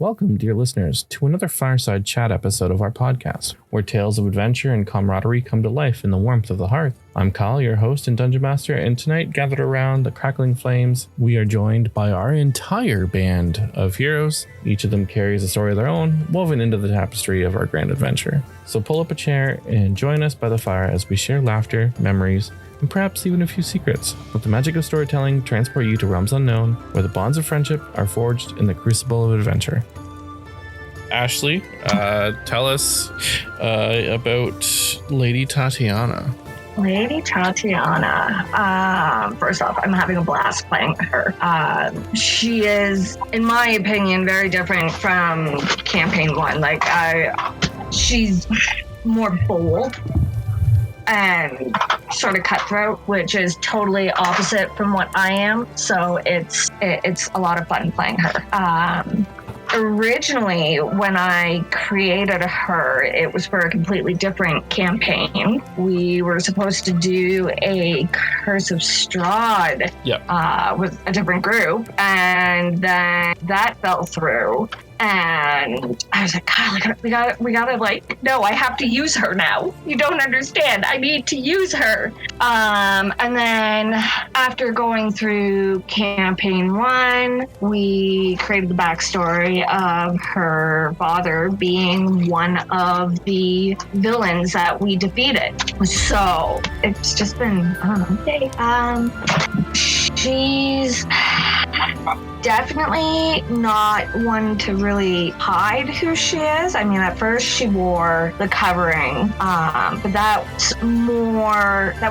Welcome, dear listeners, to another Fireside chat episode of our podcast, where tales of adventure and camaraderie come to life in the warmth of the hearth. I'm Kyle, your host and Dungeon Master, and tonight, gathered around the crackling flames, we are joined by our entire band of heroes. Each of them carries a story of their own, woven into the tapestry of our grand adventure. So pull up a chair and join us by the fire as we share laughter, memories, and perhaps even a few secrets. Let the magic of storytelling transport you to realms unknown, where the bonds of friendship are forged in the crucible of adventure. Ashley, tell us about Lady Tatiana. Lady Tatiana. First off, I'm having a blast playing her. She is, in my opinion, very different from campaign one. She's more bold and sort of cutthroat, which is totally opposite from what I am. So it's a lot of fun playing her. Originally, when I created her, it was for a completely different campaign. We were supposed to do a Curse of Strahd with a different group, and then that fell through. And I was like, Kyle, we gotta no, I have to use her now. You don't understand. I need to use her. And then after going through campaign one, we created the backstory of her father being one of the villains that we defeated. So it's just been, she's definitely not one to really hide who she is. I mean, at first she wore the covering, but that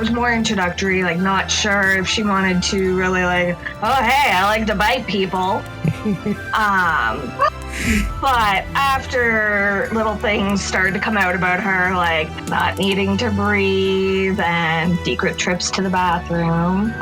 was more introductory, not sure if she wanted to really oh, hey, I like to bite people. But after little things started to come out about her, not needing to breathe and secret trips to the bathroom,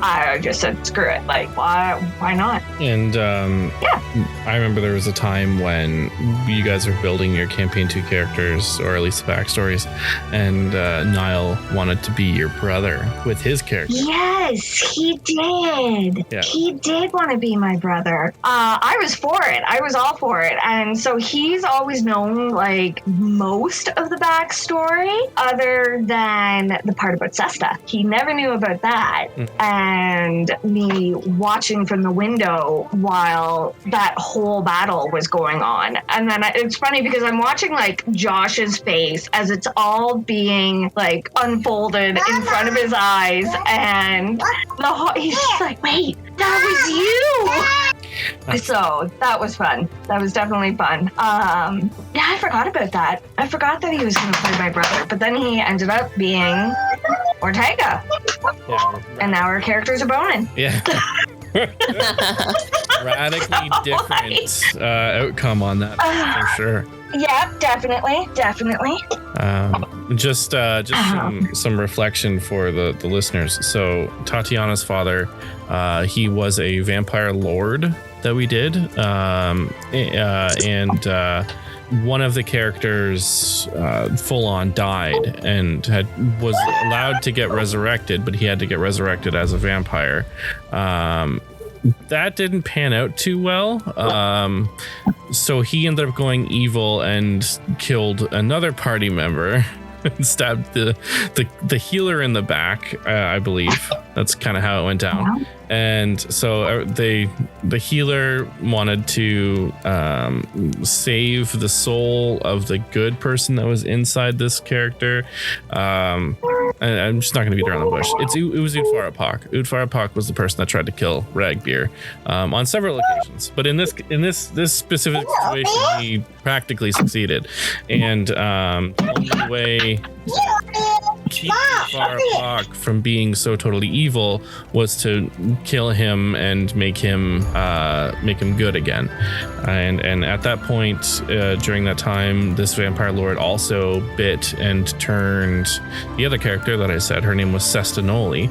I just said, screw it. Why not? And I remember there was a time when you guys were building your campaign 2 characters, or at least the backstories, and Niall wanted to be your brother with his character. Yes, he did. Yeah. He did want to be my brother. I was for it. I was all for it. And so he's always known most of the backstory other than the part about Sesta. He never knew about that. And me watching from the window while that whole battle was going on. And then it's funny because I'm watching Josh's face as it's all being unfolded in front of his eyes, and he's just wait, that was you. So that was fun. That was definitely fun. I forgot about that. I forgot that he was going to play my brother, but then he ended up being Ortega. Yeah. And now our characters are boning. Yeah. Radically different outcome on that, for sure. Yeah, definitely. Just some reflection for the listeners. So Tatiana's father, he was a vampire lord that we did, and one of the characters full on died and was allowed to get resurrected, but he had to get resurrected as a vampire. That didn't pan out too well. So he ended up going evil and killed another party member and stabbed the healer in the back, I believe. That's kind of how it went down. And so the healer wanted to save the soul of the good person that was inside this character. And I'm just not going to beat around the bush. It was Udfarapak. Udfarapak was the person that tried to kill Ragbeer on several occasions. But in this specific situation, he practically succeeded. And the only way to keep Udfarapak from being so totally evil was to kill him and make him good again. And at that point, during that time, this vampire lord also bit and turned the other character that I said. Her name was Sestanoli.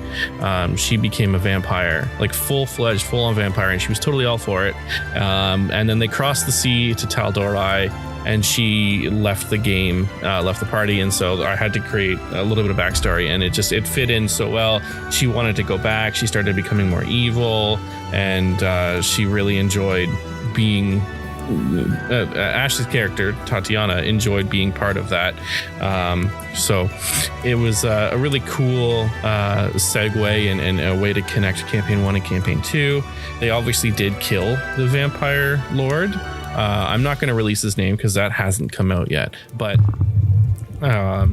She became a vampire, full-fledged, full-on vampire, and she was totally all for it. And then they crossed the sea to Tal'Dorei, and she left the game, left the party, and so I had to create a little bit of backstory, and it fit in so well. She wanted to go back. She started becoming more evil, and she really enjoyed being Ashley's character Tatiana enjoyed being part of that. So it was a really cool segue and a way to connect campaign 1 and campaign 2. They obviously did kill the vampire lord. I'm not going to release his name because that hasn't come out yet, but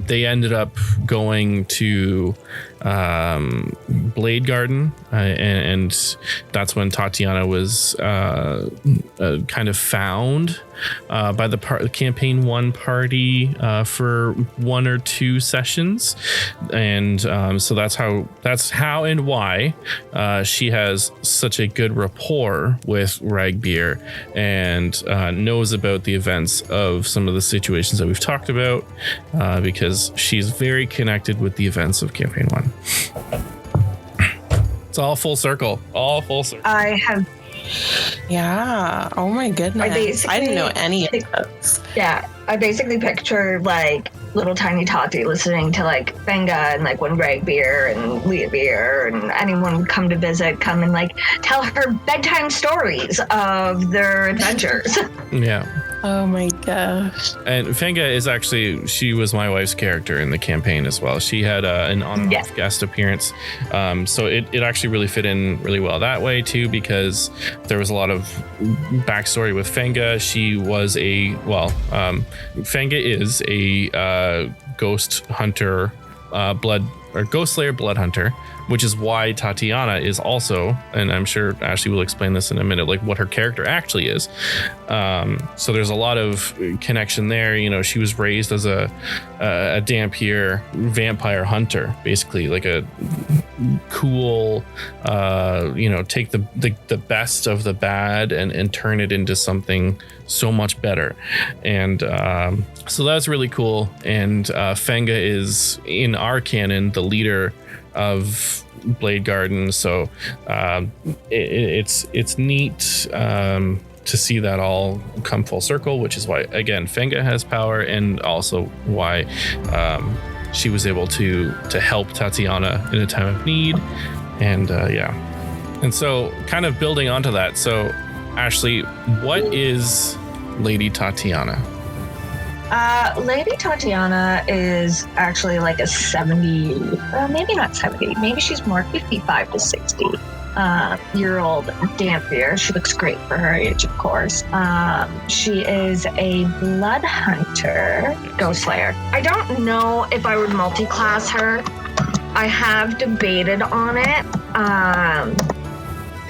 they ended up going to Blade Garden, and that's when Tatiana was kind of found by the campaign 1 party for 1 or 2 sessions, and so that's how and why she has such a good rapport with Ragbeer and knows about the events of some of the situations that we've talked about, because she's very connected with the events of campaign 1. It's all full circle. I have. Yeah. Oh my goodness. I didn't know any of those. Yeah. I basically picture like little tiny Tati listening to like Fenga, and like when Ragbeer and Leabeer and anyone would come to visit, come and like tell her bedtime stories of their adventures. Yeah. Oh my gosh. And Fenga is actually, she was my wife's character in the campaign as well. She had an on-off guest appearance. So it actually really fit in really well that way too, because there was a lot of backstory with Fenga. She was Fenga is a ghost hunter, ghost slayer blood hunter, which is why Tatiana is also, and I'm sure Ashley will explain this in a minute, like what her character actually is. So there's a lot of connection there. You know, she was raised as a Dampier vampire hunter, basically like a cool, take the best of the bad and turn it into something so much better. And so that's really cool. And Fenga is, in our canon, the leader of Blade Garden, so it's neat to see that all come full circle, which is why, again, Fenga has power, and also why she was able to help Tatiana in a time of need. And and so kind of building onto that, so Ashley, what is Lady Tatiana? Lady Tatiana is actually like a 70, maybe not 70, maybe she's more 55 to 60 year old Dampier. She looks great for her age, of course. She is a blood hunter, ghost slayer. I don't know if I would multi-class her. I have debated on it.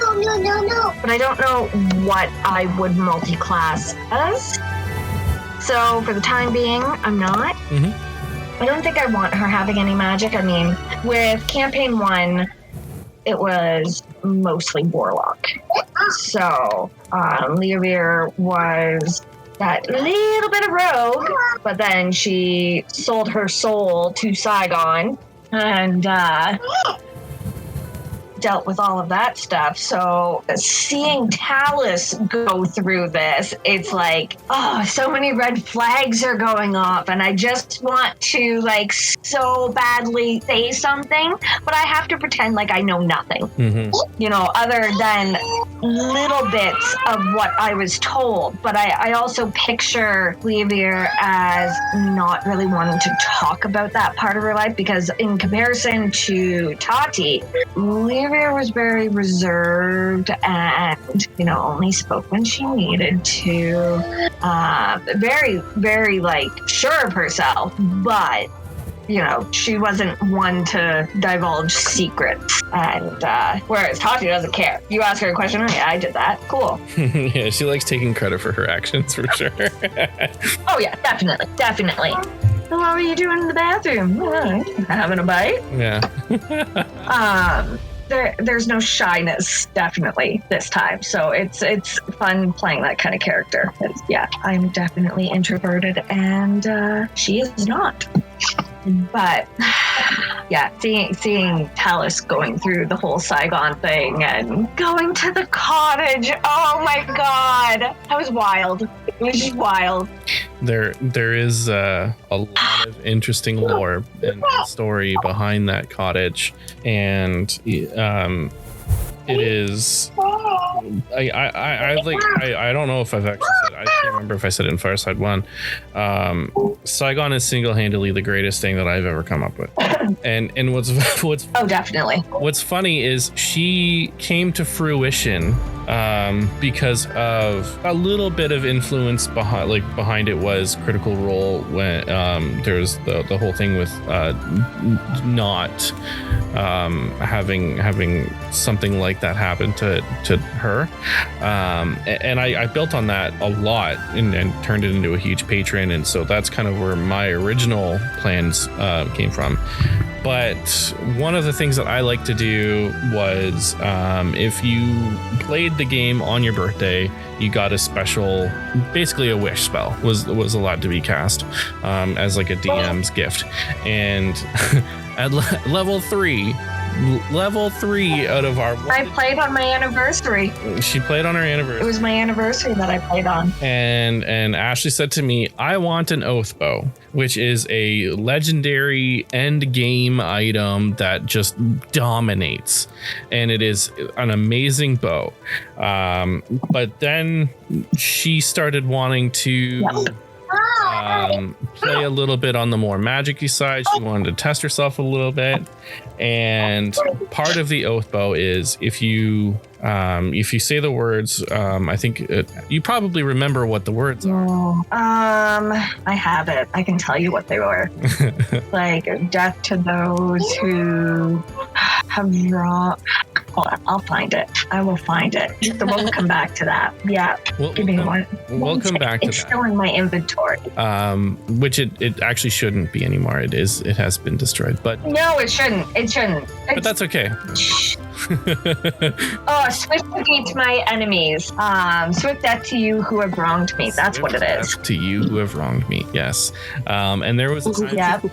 No. But I don't know what I would multi-class as. So for the time being, I'm not. I don't think I want her having any magic. I mean, with campaign 1, it was mostly warlock. So Leaveer was that little bit of rogue, but then she sold her soul to Saigon and dealt with all of that stuff. So seeing Talus go through this, it's like, oh, so many red flags are going off, and I just want to like so badly say something, but I have to pretend like I know nothing, other than little bits of what I was told. But I also picture Leaveer as not really wanting to talk about that part of her life, because in comparison to Tati, Leaveer was very reserved and, only spoke when she needed to. Very, very, sure of herself, but, she wasn't one to divulge secrets. And whereas Tati doesn't care. You ask her a question, oh, yeah, I did that. Cool. Yeah, she likes taking credit for her actions, for sure. Oh, yeah, definitely. So what were you doing in the bathroom? Having a bite? Yeah. There's no shyness, definitely, this time. So it's fun playing that kind of character. Yeah, I'm definitely introverted, and she is not. But yeah, seeing Talus going through the whole Saigon thing and going to the cottage, oh my god, that was wild. It was just wild. There is a lot of interesting lore and story behind that cottage, and it is I don't know if I've actually said, I can't remember if I said it in Fireside 1. Saigon is single-handedly the greatest thing that I've ever come up with. And what's oh, definitely. What's funny is she came to fruition because of a little bit of influence behind it was Critical Role when there's the whole thing with not having something like that happen to her, and I built on that a lot and turned it into a huge patron, and so that's kind of where my original plans came from. But one of the things that I like to do was if you played the game on your birthday, you got a special, basically a wish spell was allowed to be cast as like a DM's gift. And at level 3 out of our... I played on my anniversary. She played on her anniversary. It was my anniversary that I played on. And Ashley said to me, I want an oath bow, which is a legendary end game item that just dominates. And it is an amazing bow. But then she started wanting to... play a little bit on the more magic-y side. She wanted to test herself a little bit, and part of the oath bow is if you say the words, I think you probably remember what the words are. I have it. I can tell you what they were. Like death to those who have drawn. Hold on, I'll find it. I will find it. So we'll come back to that. Yeah. Give me one. We'll come back to that. It's still in my inventory. Which it actually shouldn't be anymore. It is. It has been destroyed. But no, it shouldn't. But that's okay. Oh, swift against my enemies. Swift death to you who have wronged me. That's swift what it is. To you who have wronged me. Yes. And there was a time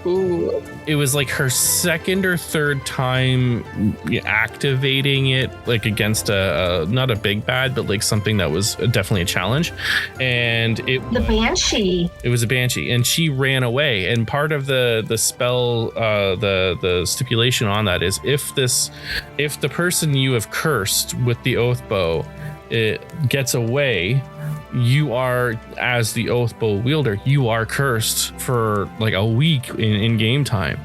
it was like her second or third time activating it, like against a not a big bad, but like something that was definitely a challenge. And it was a banshee, and she ran away. And part of the spell, the stipulation on that is if the person you have cursed with the oath bow it gets away, you are, as the oath bow wielder, you are cursed for like a week in game time.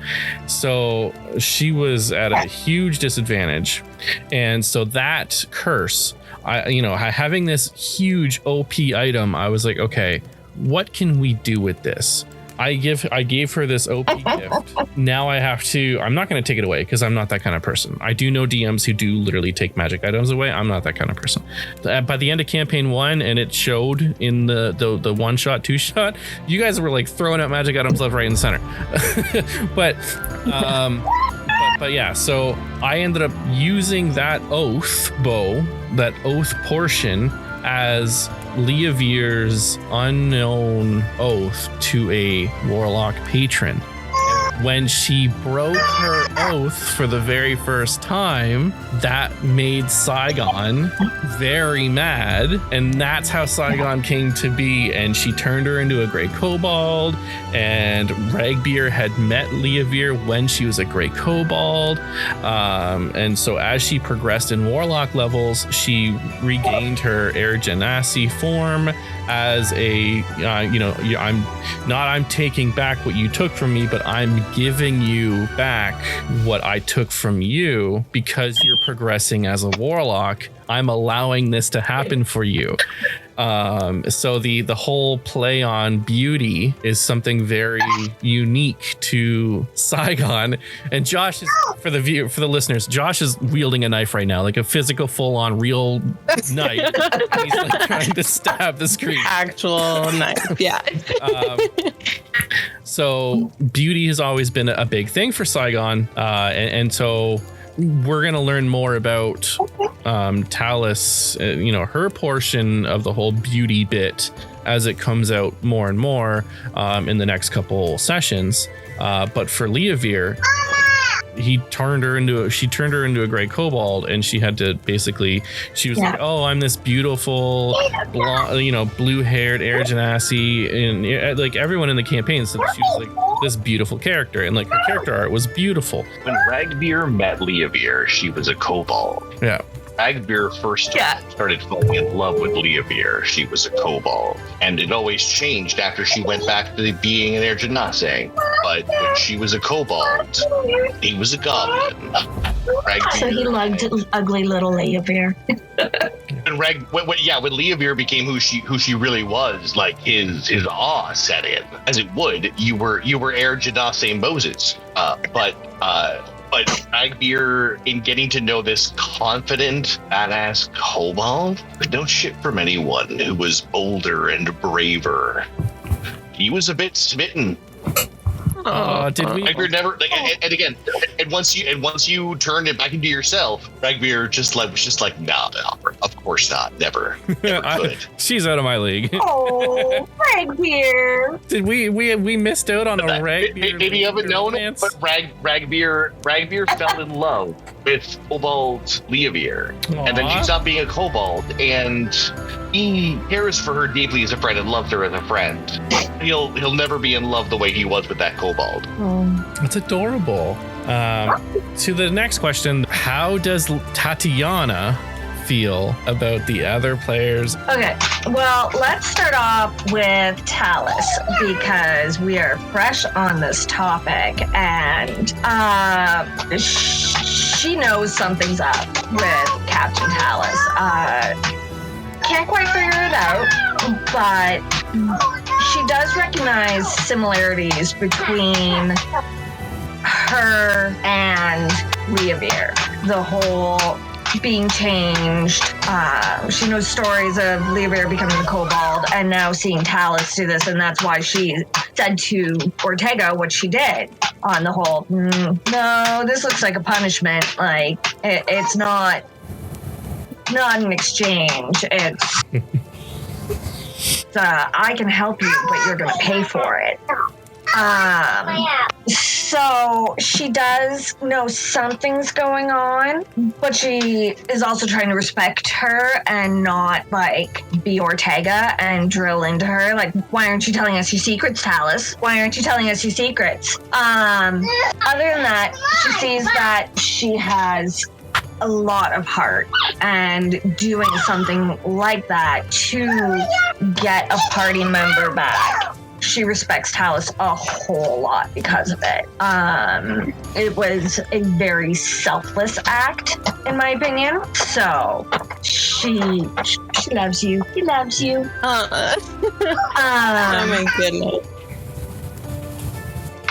So she was at a huge disadvantage, and so that curse, having this huge OP item, I was like, okay, what can we do with this? I gave her this OP gift. Now I'm not going to take it away because I'm not that kind of person. I do know DMs who do literally take magic items away. I'm not that kind of person. By the end of campaign 1, and it showed in the one shot, two shot, you guys were like throwing out magic items left, right, and center. but yeah, so I ended up using that oath bow, that oath portion, as Leavir's unknown oath to a warlock patron. When she broke her oath for the very first time, that made Saigon very mad, and that's how Saigon came to be. And she turned her into a Grey Kobold, and Ragbeer had met Leavir when she was a Grey Kobold. And so as she progressed in warlock levels, she regained her Air Genasi form as a, I'm taking back what you took from me, but I'm giving you back what I took from you because you're progressing as a warlock. I'm allowing this to happen for you. So the whole play on beauty is something very unique to Saigon. And Josh is, for the listeners, Josh is wielding a knife right now, like a physical, full-on, real knife. He's like trying to stab the screen. Actual knife, yeah. So beauty has always been a big thing for Saigon, and so we're going to learn more about Talus, her portion of the whole beauty bit as it comes out more and more in the next couple sessions. But for Leavir, she turned her into a Grey Kobold, and she had to she was like, oh, I'm this beautiful blonde, blue-haired Air Genasi, and like everyone in the campaign said she was like this beautiful character, and like her character art was beautiful. When Ragbeer met Leavir, she was a kobold. Yeah. Agbeer first started falling in love with Leovir, she was a kobold. And it always changed after she went back to being an Air Genasi. But when she was a kobold, he was a goblin. So he loved ugly little Leovir. And when Leovir became who she really was, like his awe set in, as it would. You were Air Genasi Moses, but Agbeer, in getting to know this confident, badass kobold, could no shit from anyone who was bolder and braver. He was a bit smitten. Did we? Agbeer never, and once you turned it back into yourself, Agbeer was just like, nah, of course not, never could. She's out of my league. Oh, Agbeer! Did we missed out on a Ragbeer? Maybe you haven't known it, but Ragbeer fell in love with Kobold Leovir, and then she stopped being a kobold, and he cares for her deeply as a friend and loves her as a friend. He'll never be in love the way he was with that kobold. That's adorable. To the next question, how does Tatiana feel about the other players? Okay, well, let's start off with Talus, because we are fresh on this topic, and she knows something's up with Captain Talus. Can't quite figure it out, but she does recognize similarities between her and Leovir. The whole being changed. She knows stories of Leovir becoming a kobold and now seeing Talus do this, and that's why she said to Ortega what she did on the whole, no, this looks like a punishment. Like, it's not an exchange. It's I can help you, but you're gonna pay for it. So she does know something's going on, but she is also trying to respect her and not like be Ortega and drill into her. Like, why aren't you telling us your secrets, Talus? Why aren't you telling us your secrets? Other than that, she sees that she has a lot of heart, and doing something like that to get a party member back. She respects Talus a whole lot because of it. It was a very selfless act, in my opinion. So she loves you. He loves you. Oh my goodness.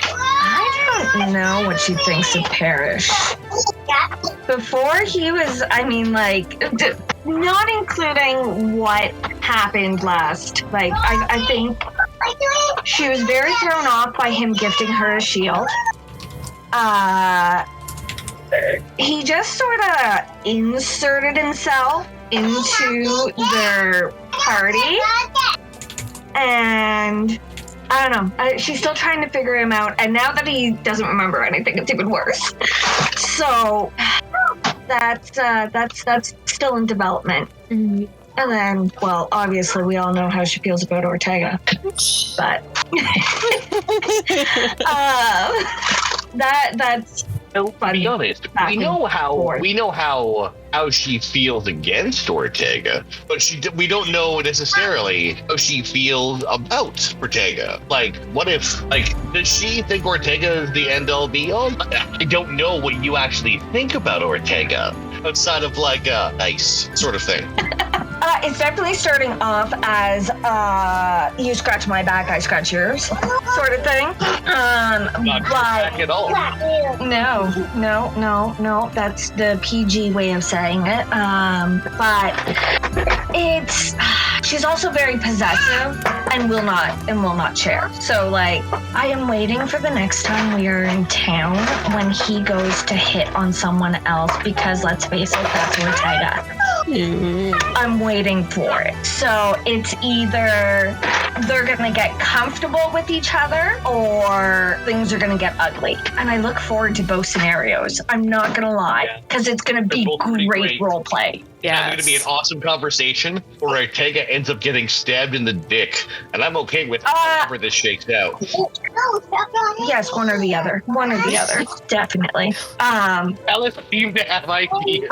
I don't know what she thinks of Parrish. Before he was, not including what happened last. Like, I think she was very thrown off by him gifting her a shield. He just sort of inserted himself into their party, and I don't know. She's still trying to figure him out, and now that he doesn't remember anything, it's even worse. So that's still in development. Mm-hmm. And then, well, obviously, we all know how she feels about Ortega, but that's. To be honest, we know how she feels against Ortega, but we don't know necessarily how she feels about Ortega. Like, what if, does she think Ortega is the end-all be-all? I don't know what you actually think about Ortega outside of a nice sort of thing. It's definitely starting off as you scratch my back, I scratch yours sort of thing. Not back at all. No. That's the PG way of saying it. But she's also very possessive and will not share. So I am waiting for the next time we are in town when he goes to hit on someone else, because let's face it, that's Ortega. I'm waiting for it. So it's either they're gonna get comfortable with each other or things are gonna get ugly. And I look forward to both scenarios. I'm not gonna lie, because it's gonna be great role play. Yeah, it's going to be an awesome conversation where Ortega ends up getting stabbed in the dick, and I'm okay with however this shakes out. Yes, one or the other. One or the other, definitely. Alice seemed to have ideas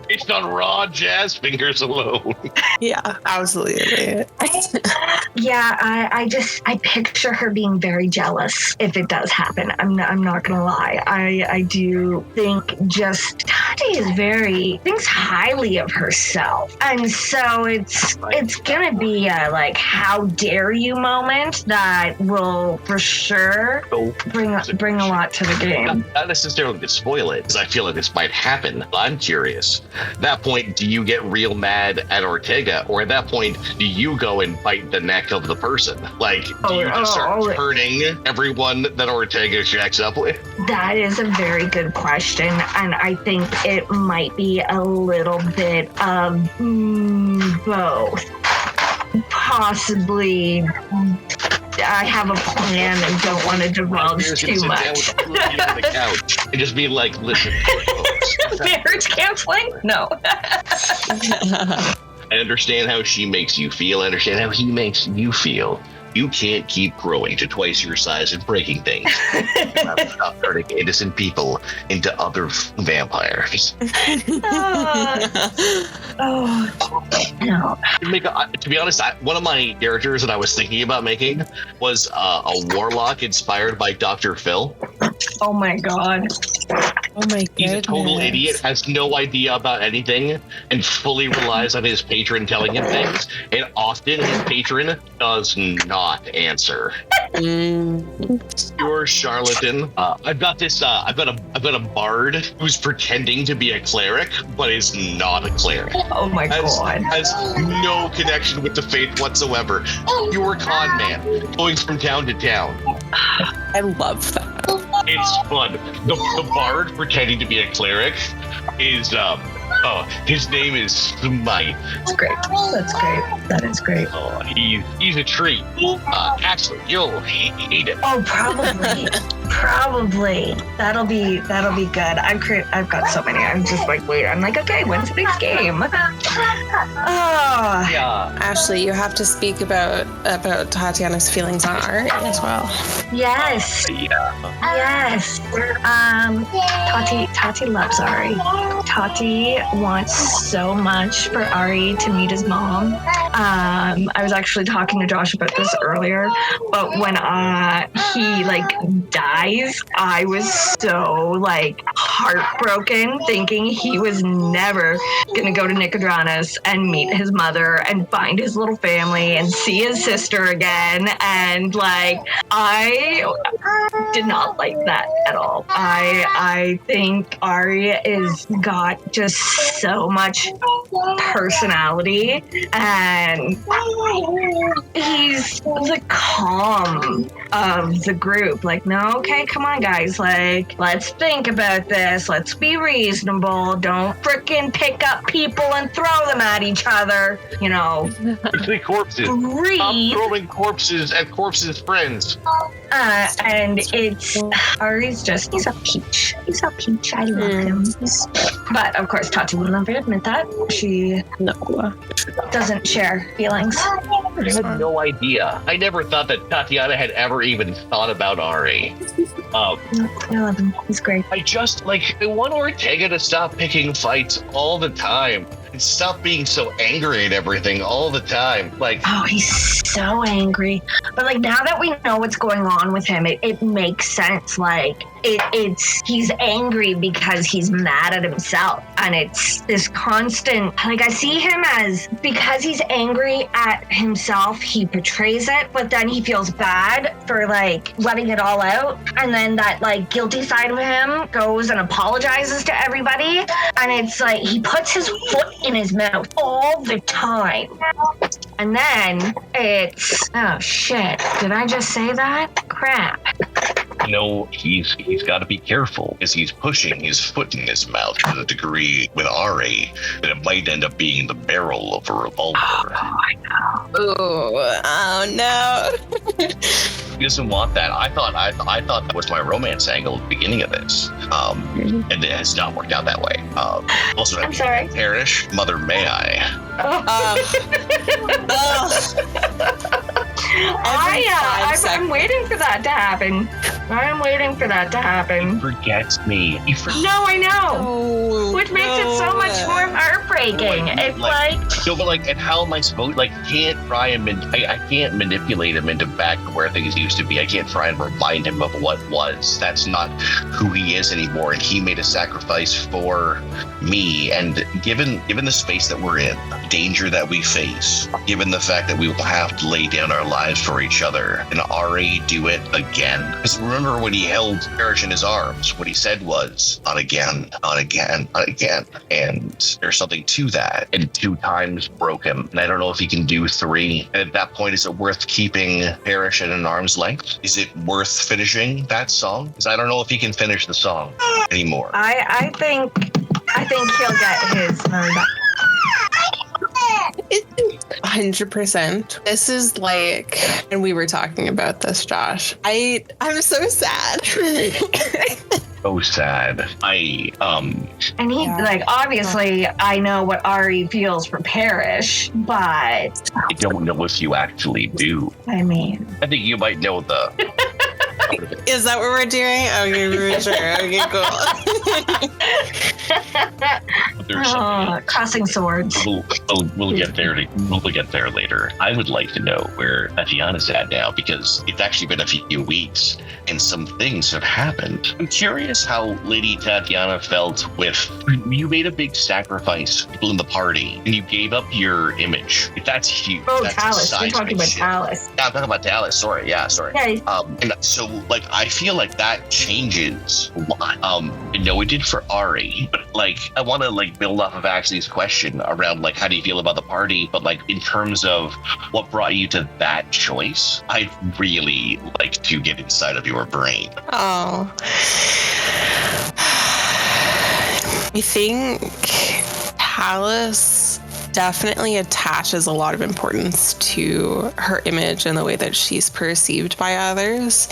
based on raw jazz fingers alone. Yeah, absolutely. Yeah, I picture her being very jealous if it does happen. I'm not gonna lie. I do think just Tati thinks highly of herself, and so it's gonna be a like how dare you moment that will for sure bring a lot to the game. Not necessarily to spoil it, because I feel like this might happen. I'm curious. At that point, do you get real mad at Ortega, or at that point, do you go and bite the neck of the person? Like, do you just start hurting everyone that Ortega shacks up with? That is a very good question, and I think it might be a little bit of both. Possibly, I have a plan and don't want to divulge too much. On the couch and just be like, listen. Marriage counseling? No. I understand how she makes you feel. I understand how he makes you feel. You can't keep growing to twice your size and breaking things. Stop turning innocent people into other vampires. No. To be honest, one of my characters that I was thinking about making was a warlock inspired by Dr. Phil. Oh my god. Oh my god. He's a total idiot, has no idea about anything, and fully relies on his patron telling him things. And often his patron does not answer. You're a charlatan. I've got a bard who's pretending to be a cleric, but is not a cleric. Oh my god. Has no connection with the faith whatsoever. You're a con man, going from town to town. I love that. It's fun. The bard pretending to be a cleric is his name is Smite. That's great. That's great. That is great. Oh, he's a treat. Actually, you'll hate it. Oh, probably. Probably. That'll be good. I've got so many. I'm just like, wait. I'm like, okay, when's the next game? Oh. Yeah. Ashley, you have to speak about Tatiana's feelings on art as well. Yes. Yeah. Yes. Tati loves Ari. Tati wants so much for Ari to meet his mom. I was actually talking to Josh about this earlier, but when he dies, I was so heartbroken, thinking he was never gonna go to Nicodranas and meet his mother and find his little family and see his sister again. And I did not like that at all. I think Ari is got just so much personality, and he's the calm of the group. No, okay, come on, guys. Let's think about this. Let's be reasonable. Don't frickin' pick up people and throw them at each other. Especially corpses. Breathe. Stop throwing corpses at corpses' friends. And it's Ari's he's a peach. He's a peach. I love him. But of course, Tati will never admit that. She doesn't share feelings. I had no idea. I never thought that Tatiana had ever even thought about Ari. I love him. He's great. I want Ortega to stop picking fights all the time and stop being so angry at everything all the time. Oh, he's so angry. But now that we know what's going on with him, it makes sense. He's angry because he's mad at himself, and it's this constant. I see him as, because he's angry at himself, he portrays it, but then he feels bad for letting it all out, and then that guilty side of him goes and apologizes to everybody, and it's he puts his foot in his mouth all the time, and then it's, oh shit, did I just say that? Crap. He's got to be careful, because he's pushing his foot in his mouth to the degree with Ari that it might end up being the barrel of a revolver. Oh no. He doesn't want that. I thought that was my romance angle at the beginning of this, and it has not worked out that way. Also, I'm sorry. Parrish, Mother, may I? I'm waiting for that to happen. I'm waiting for that to happen. He forgets me. No, I know. Which makes it so much more heartbreaking. It's like no, but like, and how am I supposed? Like, can't try and I can't manipulate him into back to where things used to be. I can't try and remind him of what was. That's not who he is anymore. And he made a sacrifice for me. And given the space that we're in, the danger that we face, given the fact that we will have to lay down our lives for each other, and Ari do it again. Because remember when he held Parrish in his arms, what he said was, not again, not again, not again. And there's something to that. And 2 times broke him. And I don't know if he can do 3. And at that point, is it worth keeping Parrish at an arm's length? Is it worth finishing that song? Because I don't know if he can finish the song anymore. I think he'll get his back. 100%. This is like, and we were talking about this, Josh. I'm so sad. So sad. Obviously I know what Ari feels for Parrish, but I don't know if you actually do. I mean, I think you might know the Is that what we're doing? Okay, sure. Okay, cool. Crossing swords. We'll get there. We'll get there later. I would like to know where Tatiana's at now, because it's actually been a few weeks and some things have happened. I'm curious how Lady Tatiana felt with, you made a big sacrifice for people in the party and you gave up your image. That's huge. Oh, that's Talus. You're talking about Talus. Yeah, I'm talking about Talus. Sorry. Okay. And so, like, I feel like that changes a lot. I know it did for Ari, but like, I want to like build off of Ashley's question around like, how do you feel about the party? But like, in terms of what brought you to that choice, I'd really like to get inside of your brain. Oh, I think Talus definitely attaches a lot of importance to her image and the way that she's perceived by others.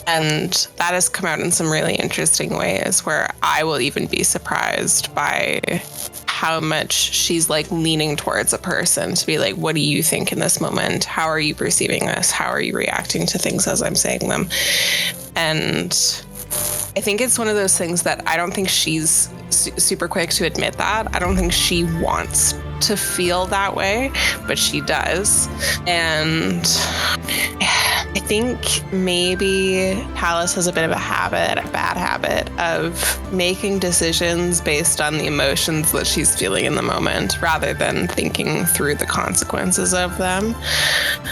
And that has come out in some really interesting ways where I will even be surprised by how much she's like leaning towards a person to be like, what do you think in this moment? How are you perceiving this? How are you reacting to things as I'm saying them? And I think it's one of those things that I don't think she's super quick to admit that. I don't think she wants to feel that way, but she does. And I think maybe Talus has a bit of a bad habit of making decisions based on the emotions that she's feeling in the moment rather than thinking through the consequences of them.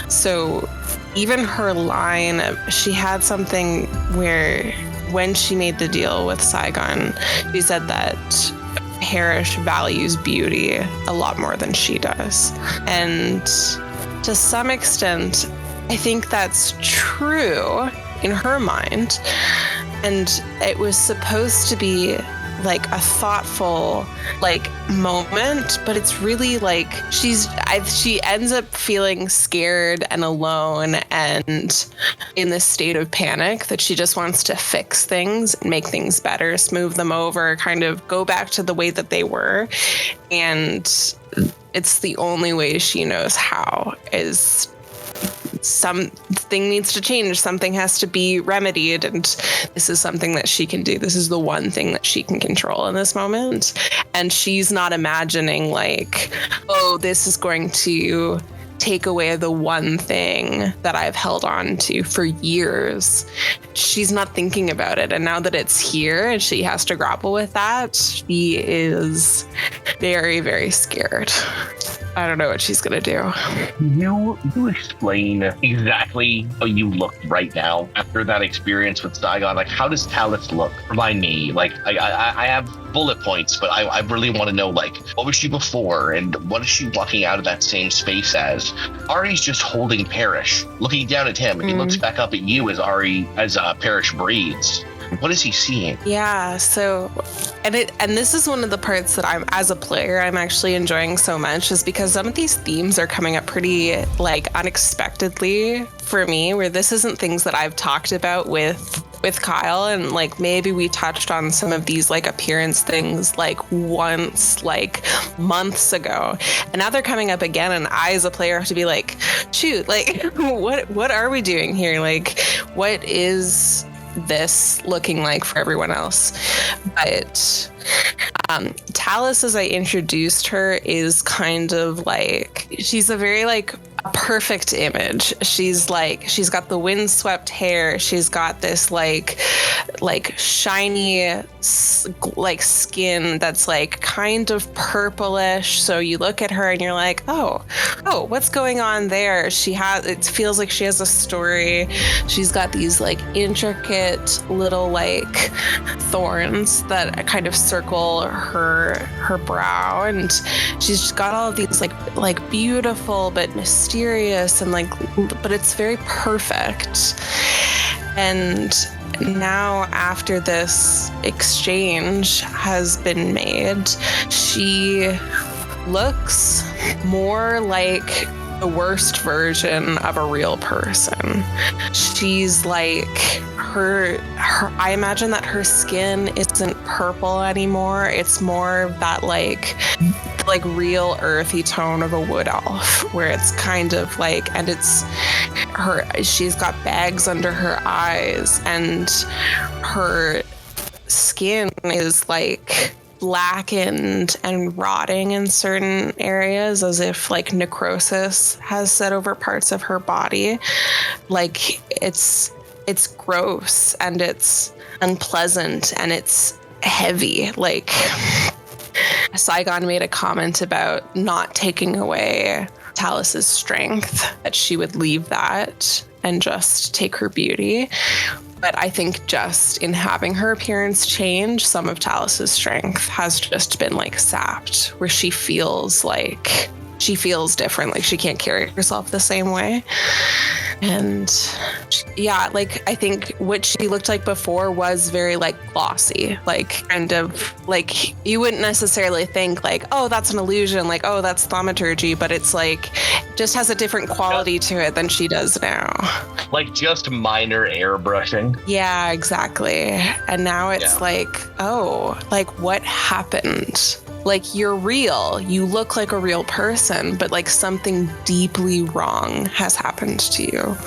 So even her line, she had something where when she made the deal with Saigon, she said that Parrish values beauty a lot more than she does. And to some extent, I think that's true in her mind. And it was supposed to be like a thoughtful like moment, but it's really like she ends up feeling scared and alone and in this state of panic that she just wants to fix things and make things better, smooth them over, kind of go back to the way that they were. And it's the only way she knows how is something needs to change. Something has to be remedied. And this is something that she can do. This is the one thing that she can control in this moment. And she's not imagining like, oh, this is going to take away the one thing that I've held on to for years. She's not thinking about it. And now that it's here and she has to grapple with that, she is very, very scared. I don't know what she's going to do. You explain exactly how you look right now after that experience with Saigon. Like, how does Talus look? Remind me. Like, I have bullet points, but I really want to know, like, what was she before and what is she walking out of that same space as? Ari's just holding Parrish, looking down at him, and he looks back up at you as Parrish breathes. What is he seeing? Yeah, so and this is one of the parts that I'm, as a player, I'm actually enjoying so much, is because some of these themes are coming up pretty like unexpectedly for me, where this isn't things that I've talked about with Kyle, and like maybe we touched on some of these like appearance things like once, like months ago, and now they're coming up again, and I as a player have to be like, shoot, like what are we doing here? Like, what is this looking like for everyone else? But Talus, as I introduced her, is kind of like, she's a very like a perfect image. She's got the windswept hair. She's got this like shiny like skin that's like kind of purplish. So you look at her and you're like, oh, what's going on there? It feels like she has a story. She's got these like intricate little like thorns that kind of circle her brow, and she's just got all of these like beautiful but mysterious and like, but it's very perfect. And now, after this exchange has been made, she looks more like the worst version of a real person. She's like, I imagine that her skin isn't purple anymore. It's more that like real earthy tone of a wood elf, where it's kind of like, and she's got bags under her eyes, and her skin is like blackened and rotting in certain areas, as if like necrosis has set over parts of her body. Like it's gross and it's unpleasant and it's heavy. Like Saigon made a comment about not taking away Talus's strength, that she would leave that and just take her beauty. But I think just in having her appearance change, some of Talus's strength has just been like sapped, where she feels different, like she can't carry herself the same way. And yeah, like I think what she looked like before was very like glossy, like kind of like you wouldn't necessarily think like, oh, that's an illusion, like, oh, that's thaumaturgy, but it's like just has a different quality to it than she does now. Like just minor airbrushing. Yeah, exactly. And now it's like, oh, like what happened? Like, you're real. You look like a real person, but like something deeply wrong has happened to you.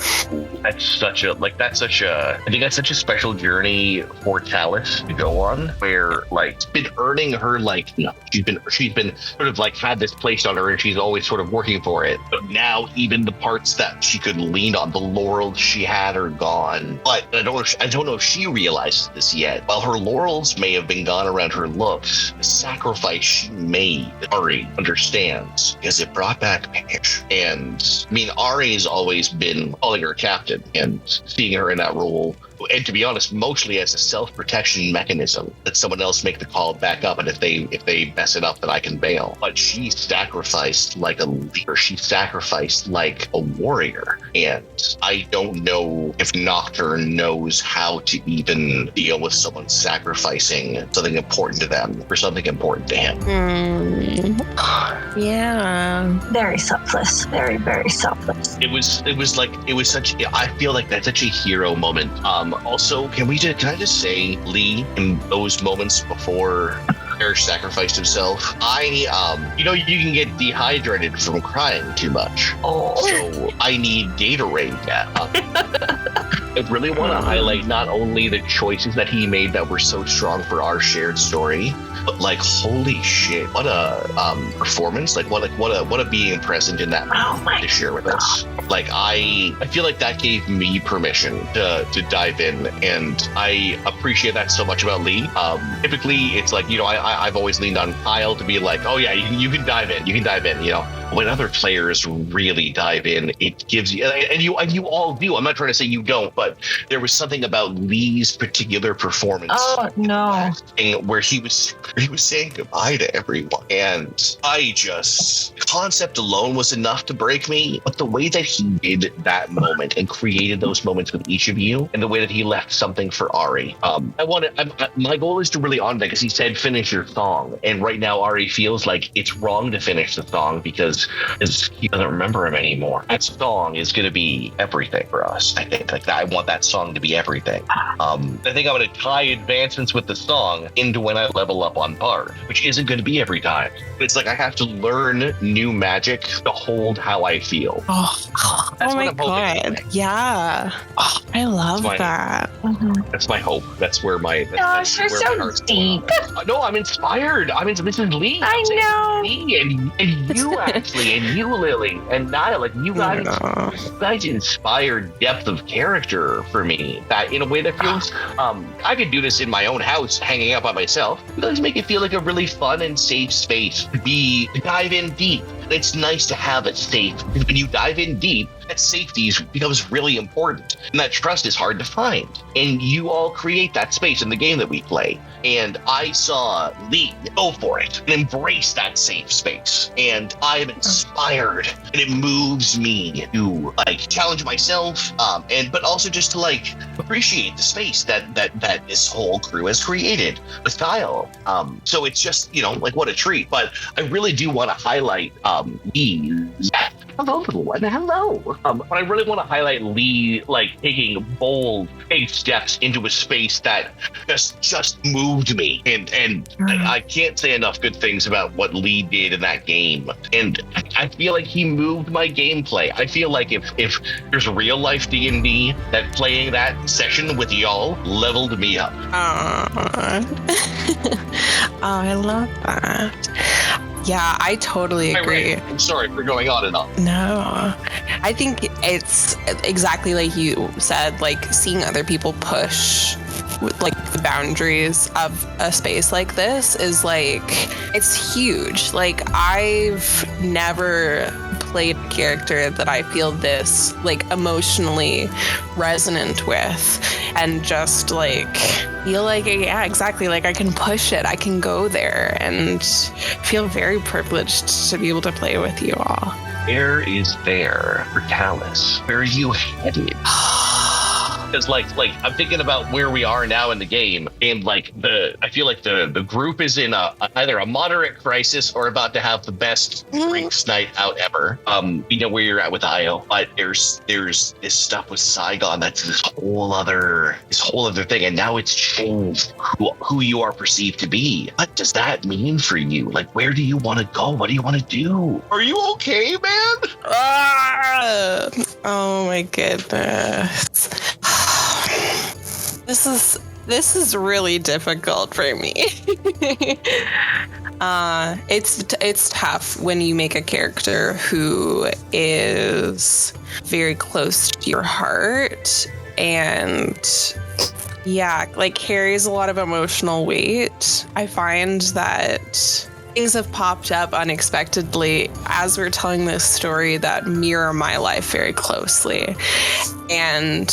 I think that's such a special journey for Talus to go on, where like it's been earning her, like, you know, she's been sort of like had this placed on her, and she's always sort of working for it. But now even the parts that she could lean on, the laurels she had, are gone. But I don't know if she realizes this yet. While her laurels may have been gone around her looks, the sacrifice she made, Ari understands, because it brought back Paige. And I mean, Ari has always been calling her captain and seeing her in that role, and to be honest, mostly as a self-protection mechanism, that someone else make the call back up, and if they mess it up, then I can bail. But she sacrificed like a leader. She sacrificed like a warrior, and I don't know if Nocturne knows how to even deal with someone sacrificing something important to them for something important to him. Yeah, very selfless, very, very selfless. It was such. I feel like that's such a hero moment. Also, can I just say, Lee, in those moments before Parrish sacrificed himself, you can get dehydrated from crying too much. So I need Gatorade now. I really want to highlight not only the choices that he made that were so strong for our shared story, but like, holy shit, what a performance! Like, what a being present in that to share with us. Like, I feel like that gave me permission to dive in, and I appreciate that so much about Lee. Typically, it's like, you know, I've always leaned on Kyle to be like, oh yeah, you can dive in, you know. when other players really dive in, it gives you, and you all do. I'm not trying to say you don't, but there was something about Lee's particular performance. Oh no! Where he was saying goodbye to everyone, and concept alone was enough to break me. But the way that he did that moment and created those moments with each of you, and the way that he left something for Ari, my goal is to really honor that, because he said finish your song, and right now Ari feels like it's wrong to finish the song because he doesn't remember him anymore. That song is going to be everything for us. I think I want that song to be everything. I think I'm going to tie advancements with the song into when I level up on Bard, which isn't going to be every time. But it's like I have to learn new magic to hold how I feel. Oh my god! Yeah, I love that. That's my hope. That's where my. Gosh, you're so deep. No, I'm inspired. This is Lee. I know. Lee and you actually, and you, Lily, and Niall. Like you guys inspired depth of character for me. That in a way that feels. I could do this in my own house, hanging out by myself. You guys make it feel like a really fun and safe space to dive in deep. It's nice to have it safe. When you dive in deep, that safety becomes really important. And that trust is hard to find. And you all create that space in the game that we play. And I saw Lee go for it and embrace that safe space. And I am inspired. And it moves me to challenge myself, but also just to appreciate the space that this whole crew has created with Kyle. So it's just, what a treat. But I really do want to highlight Lee. Hello, little one. Hello. But I really want to highlight Lee, taking bold, big steps into a space that just moved me. And I can't say enough good things about what Lee did in that game. And I feel like he moved my gameplay. I feel like if there's a real life D&D, that playing that session with y'all leveled me up. Oh, I love that. Yeah, I totally agree. I'm sorry for going on and on. No, I think it's exactly like you said, seeing other people push the boundaries of a space like this is it's huge. I've never played a character that I feel this emotionally resonant with, and just feel yeah, exactly, I can push it, I can go there, and feel very privileged to be able to play with you all. Where is there for Talus? Where are you headed? Because I'm thinking about where we are now in the game, and I feel like the group is in either a moderate crisis or about to have the best drinks night out ever. We know where you're at with Io, but there's this stuff with Saigon that's this whole other thing, and now it's changed who you are perceived to be. What does that mean for you? Where do you want to go? What do you want to do? Are you okay, man? Oh my goodness. This is really difficult for me. It's tough when you make a character who is very close to your heart and carries a lot of emotional weight. I find that things have popped up unexpectedly as we're telling this story that mirror my life very closely. And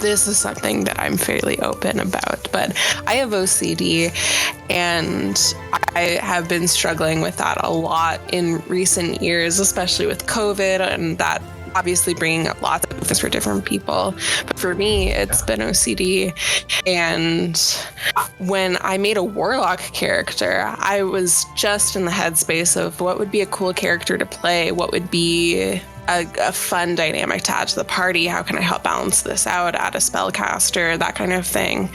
this is something that I'm fairly open about, but I have OCD, and I have been struggling with that a lot in recent years, especially with COVID, and that obviously bringing up lots of things for different people. But for me, it's been OCD. And when I made a warlock character, I was just in the headspace of what would be a cool character to play, what would be a fun dynamic to add to the party, how can I help balance this out, add a spellcaster, that kind of thing.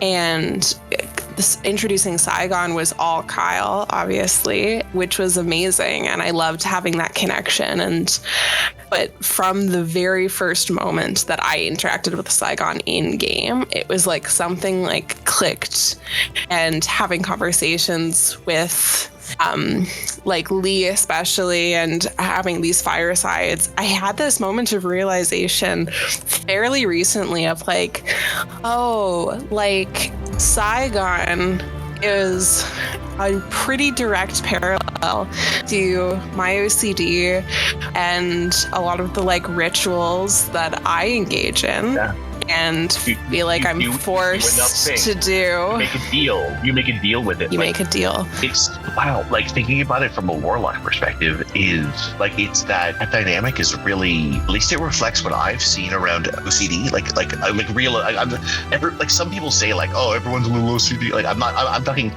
And introducing Saigon was all Kyle, obviously, which was amazing, and I loved having that connection. But from the very first moment that I interacted with Saigon in game, it was something clicked, and having conversations with Lee especially, and having these firesides, I had this moment of realization fairly recently of Saigon is a pretty direct parallel to my OCD and a lot of the like rituals that I engage in. Yeah. And feel like I'm forced to do. You make a deal. You make a deal with it. You make a deal. It's wow. Like thinking about it from a warlock perspective is like it's that dynamic is really, at least it reflects what I've seen around OCD. Like some people say like, oh, everyone's a little OCD. Like I'm not. I'm talking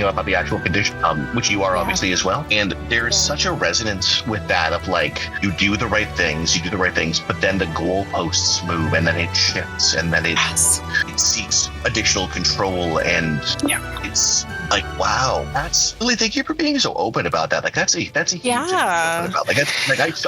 about the actual condition, which you are obviously as well. And there is such a resonance with that of like you do the right things, but then the goalposts move, and then it shifts, and then it seeks additional control, and it's like, wow, that's really, thank you for being so open about that. Like that's a huge thing to be open about.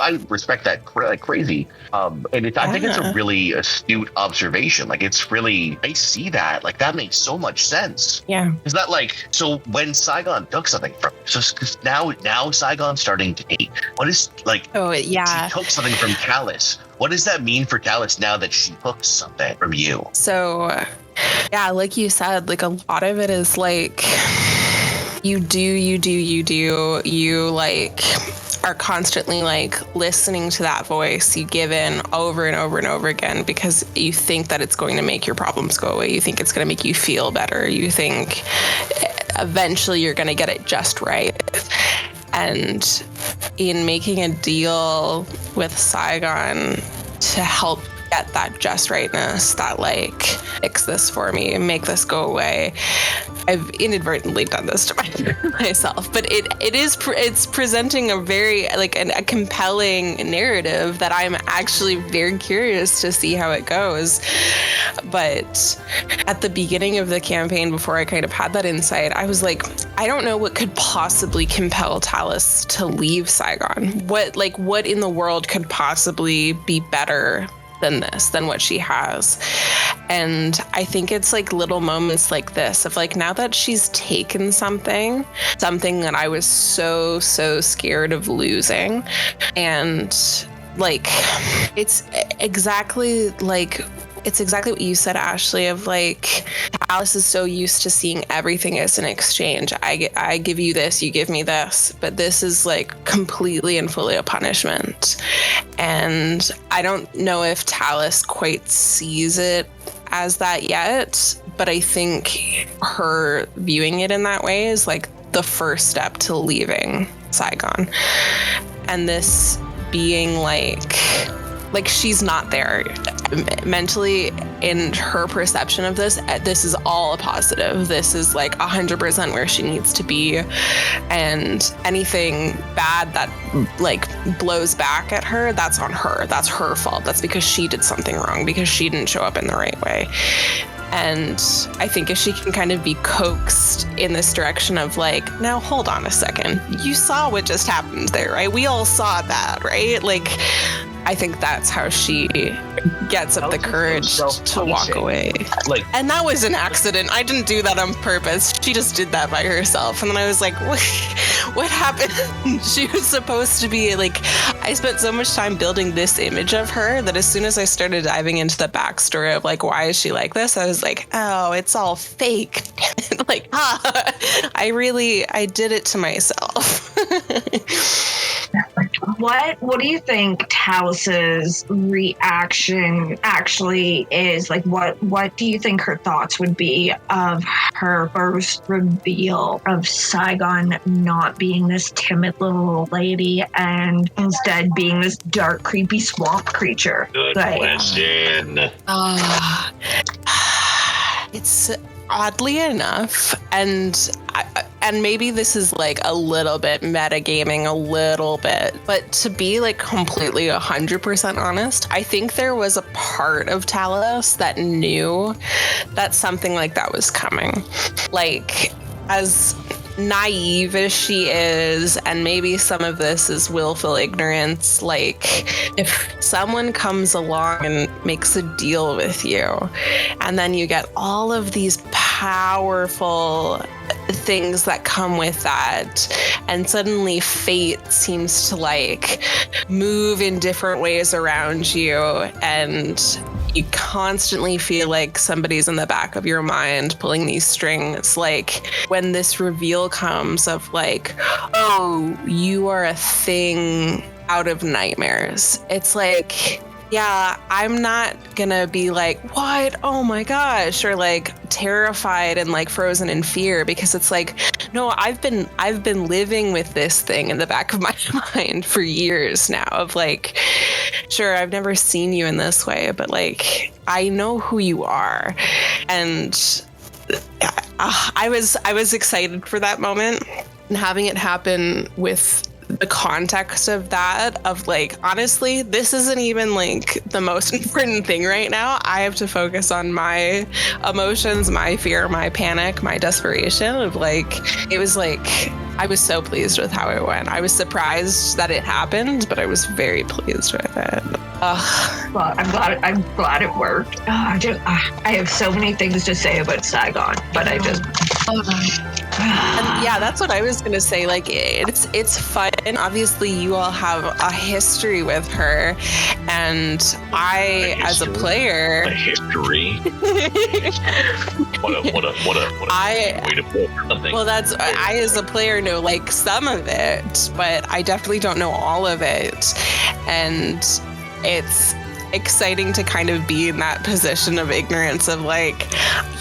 I respect that like crazy. And I think it's a really astute observation. Like it's really, I see that, like that makes so much sense. Yeah. Is that like, so when Saigon took something from, because now Saigon's starting to date. What is like, she took something from Callus. What does that mean for Callus now that she took something from you? So, yeah, like you said, like a lot of it is like you like are constantly like listening to that voice. You give in over and over and over again because you think that it's going to make your problems go away. You think it's going to make you feel better. You think eventually you're going to get it just right. And in making a deal with Saigon to help get that just rightness, that like fix this for me and make this go away, I've inadvertently done this to myself, but it's presenting a very like a compelling narrative that I'm actually very curious to see how it goes. But at the beginning of the campaign, before I kind of had that insight, I was like, I don't know what could possibly compel Talus to leave Saigon. What in the world could possibly be better than what she has? And I think it's like little moments like this of like, now that she's taken something that I was so scared of losing, and like it's exactly what you said, Ashley, of like Alice is so used to seeing everything as an exchange. I give you this, you give me this, but this is like completely and fully a punishment. And I don't know if Talus quite sees it as that yet, but I think her viewing it in that way is like the first step to leaving Saigon. And this being like she's not there mentally in her perception of this. This is all a positive. This is like 100% where she needs to be. And anything bad that like blows back at her, that's on her. That's her fault. That's because she did something wrong, because she didn't show up in the right way. And I think if she can kind of be coaxed in this direction of like, now hold on a second, you saw what just happened there, right? We all saw that, right? Like, I think that's how she gets up the courage to walk away. And that was an accident. I didn't do that on purpose. She just did that by herself. And then I was like, what happened? She was supposed to be like, I spent so much time building this image of her that as soon as I started diving into the backstory of like, why is she like this? I was like, oh, it's all fake. Like, I did it to myself. What do you think Talus's reaction actually is? Like, what do you think her thoughts would be of her first reveal of Saigon not being this timid little lady and instead being this dark, creepy swamp creature? Good question. It's oddly enough, and maybe this is like a little bit metagaming, a little bit, but to be like completely 100% honest, I think there was a part of Talus that knew that something like that was coming. Like, as naive as she is, and maybe some of this is willful ignorance, like if someone comes along and makes a deal with you and then you get all of these powerful things that come with that, and suddenly fate seems to like move in different ways around you, and you constantly feel like somebody's in the back of your mind pulling these strings. Like when this reveal comes of like, oh, you are a thing out of nightmares, it's like, yeah, I'm not gonna be like, what? Oh my gosh, or like terrified and like frozen in fear, because it's like, no, I've been living with this thing in the back of my mind for years now of like, sure, I've never seen you in this way, but like I know who you are. And I was excited for that moment, and having it happen with the context of that, of like, honestly, this isn't even like the most important thing right now. I have to focus on my emotions, my fear, my panic, my desperation of like, it was like, I was so pleased with how it went. I was surprised that it happened, but I was very pleased with it. Well, I'm glad it worked. I have so many things to say about Saigon, but I just. And yeah, that's what I was gonna say. Like, it's fun. Obviously, you all have a history with her, and I, as a player, a history. What a way to put something. Well, that's I, as a player, know like some of it, but I definitely don't know all of it, and it's exciting to kind of be in that position of ignorance of like,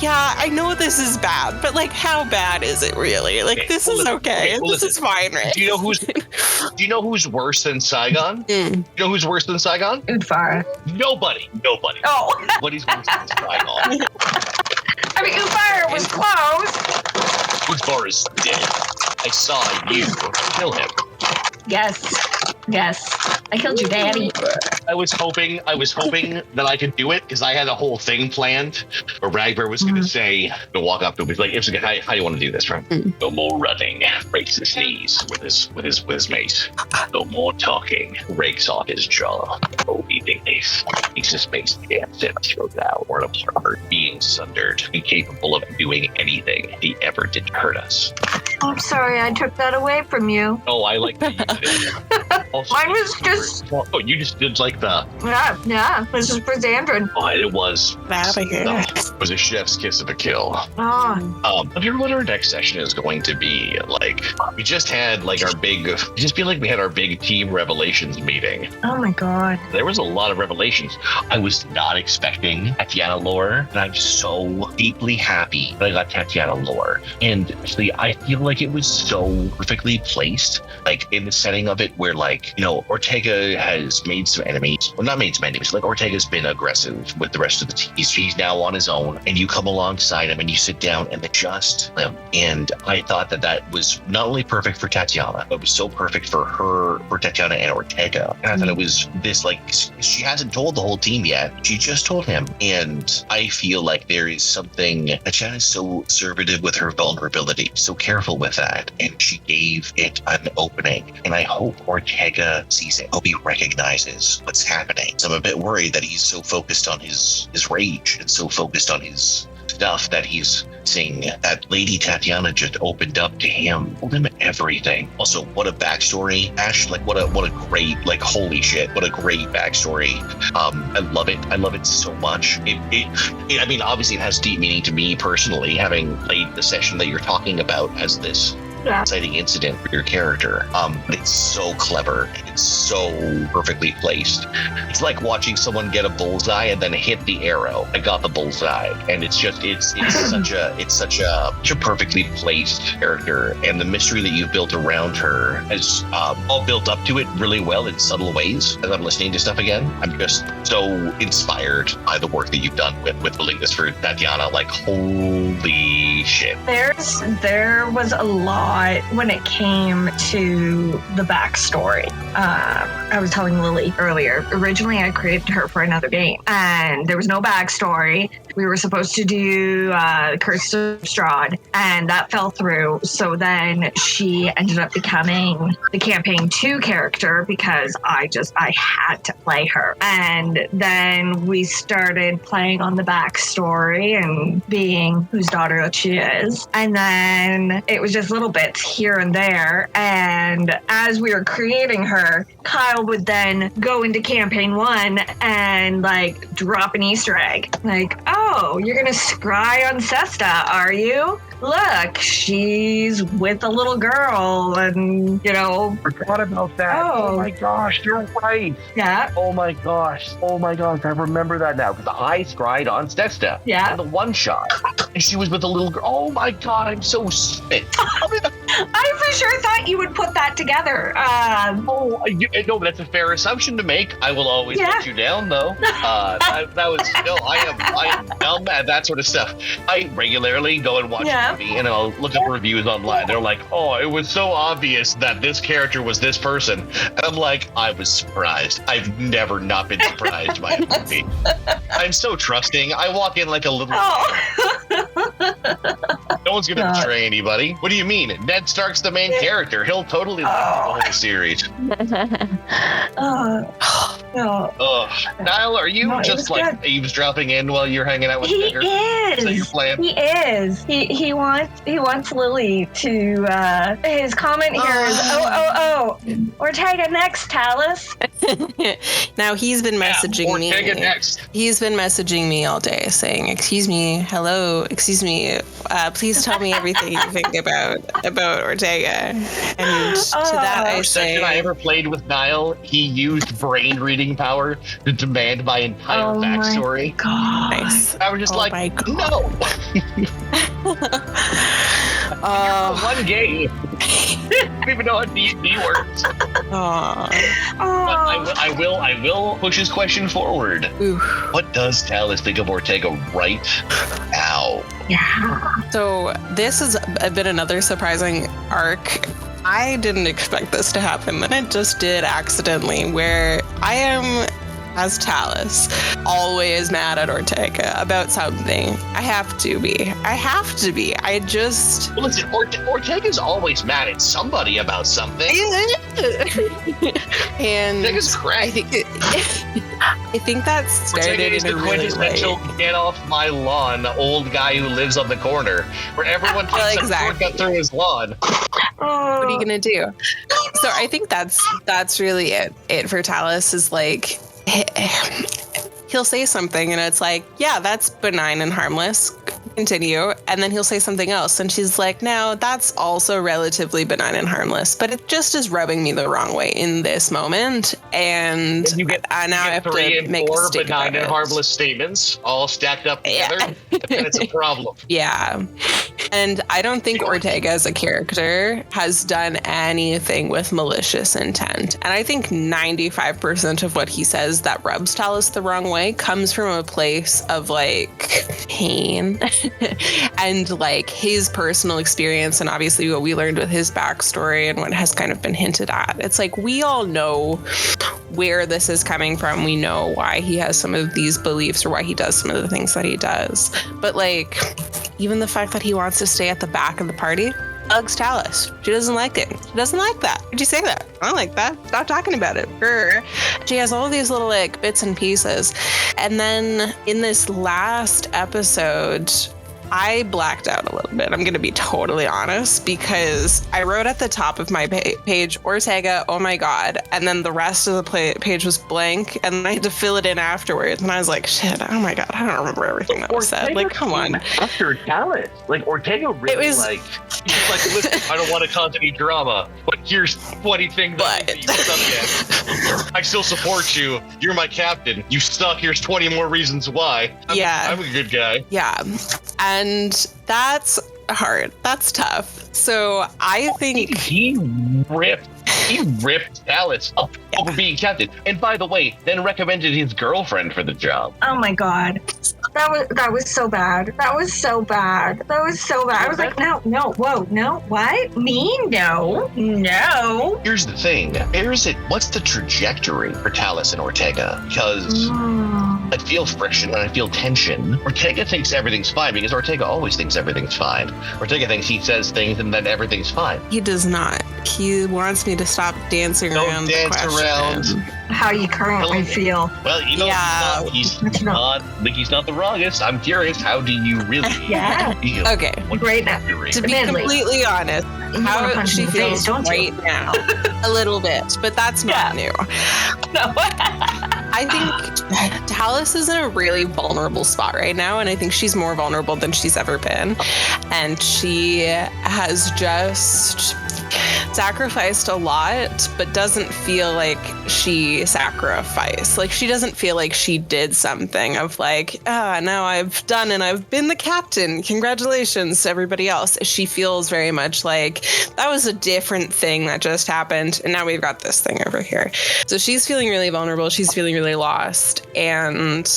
yeah, I know this is bad, but like, how bad is it really? Like, this is okay. This is fine, right? Do you know who's worse than Saigon? Do you know who's worse than Saigon? Ufara. Nobody. Oh. Nobody's worse than Saigon. I mean, Ufara was close. Ufara is dead. I saw you kill him. Yes. I killed your daddy. I was hoping that I could do it because I had a whole thing planned where Ragbear was going to say, to walk up to him, he's like, how do you want to do this, right? No more running. Breaks his knees with his mace. No more talking. Rakes off his jaw. Oh, eating mace. Makes his mace dance and throws out. We're apart, being sundered, incapable of doing anything he ever did to hurt us. I'm sorry, I took that away from you. Oh, I like to use it. Also, mine was just. Oh, you just did like the. Yeah. This is for Xandrin. Oh, it was. It was a chef's kiss of a kill. Oh. I wonder what our next session is going to be. Like, we just had like our big. I just feel like we had our big team revelations meeting. Oh my god. There was a lot of revelations. I was not expecting Tatiana lore, and I'm so deeply happy that I got Tatiana lore. And actually, I feel like it was so perfectly placed, like in the setting of it, where like, you know, Ortega has made some enemies. Well, not made some enemies. Like Ortega's been aggressive with the rest of the team. He's now on his own, and you come alongside him and you sit down and adjust him. And I thought that was not only perfect for Tatiana, but it was so perfect for Tatiana and Ortega. And I thought it was this, like, she hasn't told the whole team yet. She just told him. And I feel like there is something, Tatiana is so conservative with her vulnerability, so careful with that. And she gave it an opening. And I hope Ortega sees it. I hope he recognizes what's happening. So I'm a bit worried that he's so focused on his rage and so focused on his stuff that he's seeing that Lady Tatiana just opened up to him, told him everything. Also, what a backstory, Ash! Like, what a great, like, holy shit, what a great backstory. I love it so much. I mean, obviously it has deep meaning to me personally, having played the session that you're talking about as this exciting incident for your character. But it's so clever and it's so perfectly placed. It's like watching someone get a bullseye and then hit the arrow. I got the bullseye, and it's such a perfectly placed character, and the mystery that you've built around her has all built up to it really well in subtle ways. As I'm listening to stuff again, I'm just so inspired by the work that you've done with building this for Tatiana. Like, holy shit. There was a lot when it came to the backstory. I was telling Lily earlier, originally I created her for another game, and there was no backstory. We were supposed to do Curse of Strahd, and that fell through. So then she ended up becoming the Campaign 2 character because I had to play her. And then we started playing on the backstory and being whose daughter she is. And then it was just little bits here and there. And as we were creating her, Kyle would then go into Campaign 1 and like drop an Easter egg. Like, oh, you're gonna scry on Cesta, are you? Look, she's with a little girl, and Forgot about that. Oh my gosh, you're right. Yeah. Oh my gosh, I remember that now because I scried on Cesta. Yeah. On the one shot, and she was with a little girl. Oh my god, I'm so spit. I for sure thought you would put that together. No, that's a fair assumption to make. I will always let you down, though. That was I am dumb at that sort of stuff. I regularly go and watch a movie, and I'll look up reviews online. They're like, "Oh, it was so obvious that this character was this person," and I'm like, I was surprised. I've never not been surprised by a movie. I'm so trusting. I walk in like a little. No one's gonna betray anybody. What do you mean? Ned Stark's the main character. He'll totally live through the whole series. Niall, are you just like eavesdropping in while you're hanging out with Tigger? Is. Is that your plan? He is. He wants Lily to. His comment here is Ortega next, Talus. Now he's been messaging me. Ortega next. He's been messaging me all day, saying, "Excuse me, hello, excuse me, please tell me everything you think about Ortega." And to that I say, I ever played with Niall, he used brain reading power to demand my entire backstory. God. Nice. I was just no. One game. I don't even know how D&D works. But I will push his question forward. Oof. What does Talus think of Ortega right now? Yeah. So this has been another surprising arc. I didn't expect this to happen, and it just did accidentally, where I am, as Talus, always mad at Ortega about something. I have to be. I just... Well, listen, Ortega's always mad at somebody about something. And Ortega's crack. I think that started Ortega is in the a really quintessential get off my lawn old guy who lives on the corner, where everyone takes a shortcut through his lawn. What are you gonna do? So I think that's really it for Talus, is like, he'll say something and it's like, yeah, that's benign and harmless, continue, and then he'll say something else and she's like, no, that's also relatively benign and harmless, but it just is rubbing me the wrong way in this moment, and I have to make a stick benign and about it. harmless statements all stacked up together, and it's a problem. Yeah. And I don't think Ortega as a character has done anything with malicious intent. And I think 95% of what he says that rubs Talus the wrong way comes from a place of like pain and like his personal experience, and obviously what we learned with his backstory and what has kind of been hinted at. It's like, we all know where this is coming from. We know why he has some of these beliefs or why he does some of the things that he does. But like, even the fact that he wants to stay at the back of the party bugs Talus. She doesn't like it. She doesn't like that. Why'd you say that? I don't like that. Stop talking about it. Grr. She has all of these little like bits and pieces. And then in this last episode, I blacked out a little bit. I'm going to be totally honest, because I wrote at the top of my page, Ortega, oh my God. And then the rest of the page was blank, and I had to fill it in afterwards. And I was like, shit, oh my God, I don't remember everything that was said. Like, come on. After Talus, like Ortega really he's like, listen, I don't want to cause any drama, but here's 20 things that you suck at. I still support you. You're my captain. You suck. Here's 20 more reasons why. I'm a good guy. Yeah. And that's hard. That's tough. So I think he ripped Talus up over being captain. And by the way, then recommended his girlfriend for the job. Oh my God. That was so bad. That was so bad. That was so bad. I was like, no, whoa, no, what? Me? No. Here's the thing. What's the trajectory for Talus and Ortega? Because I feel friction and I feel tension. Ortega thinks everything's fine because Ortega always thinks everything's fine. Ortega thinks he says things and then everything's fine. He does not. He wants me to stop dancing around the question. How you currently feel. Well, he's not the wrongest. I'm curious, how do you really feel? Okay. Great. To be completely honest, how she feels right now. A little bit, but that's not new. No. I think Talus is in a really vulnerable spot right now, and I think she's more vulnerable than she's ever been. And she has just sacrificed a lot, but doesn't feel like she sacrificed. Like, she doesn't feel like she did something of like, now I've done and I've been the captain. Congratulations to everybody else. She feels very much like that was a different thing that just happened, and now we've got this thing over here. So she's feeling really vulnerable. She's feeling really lost, and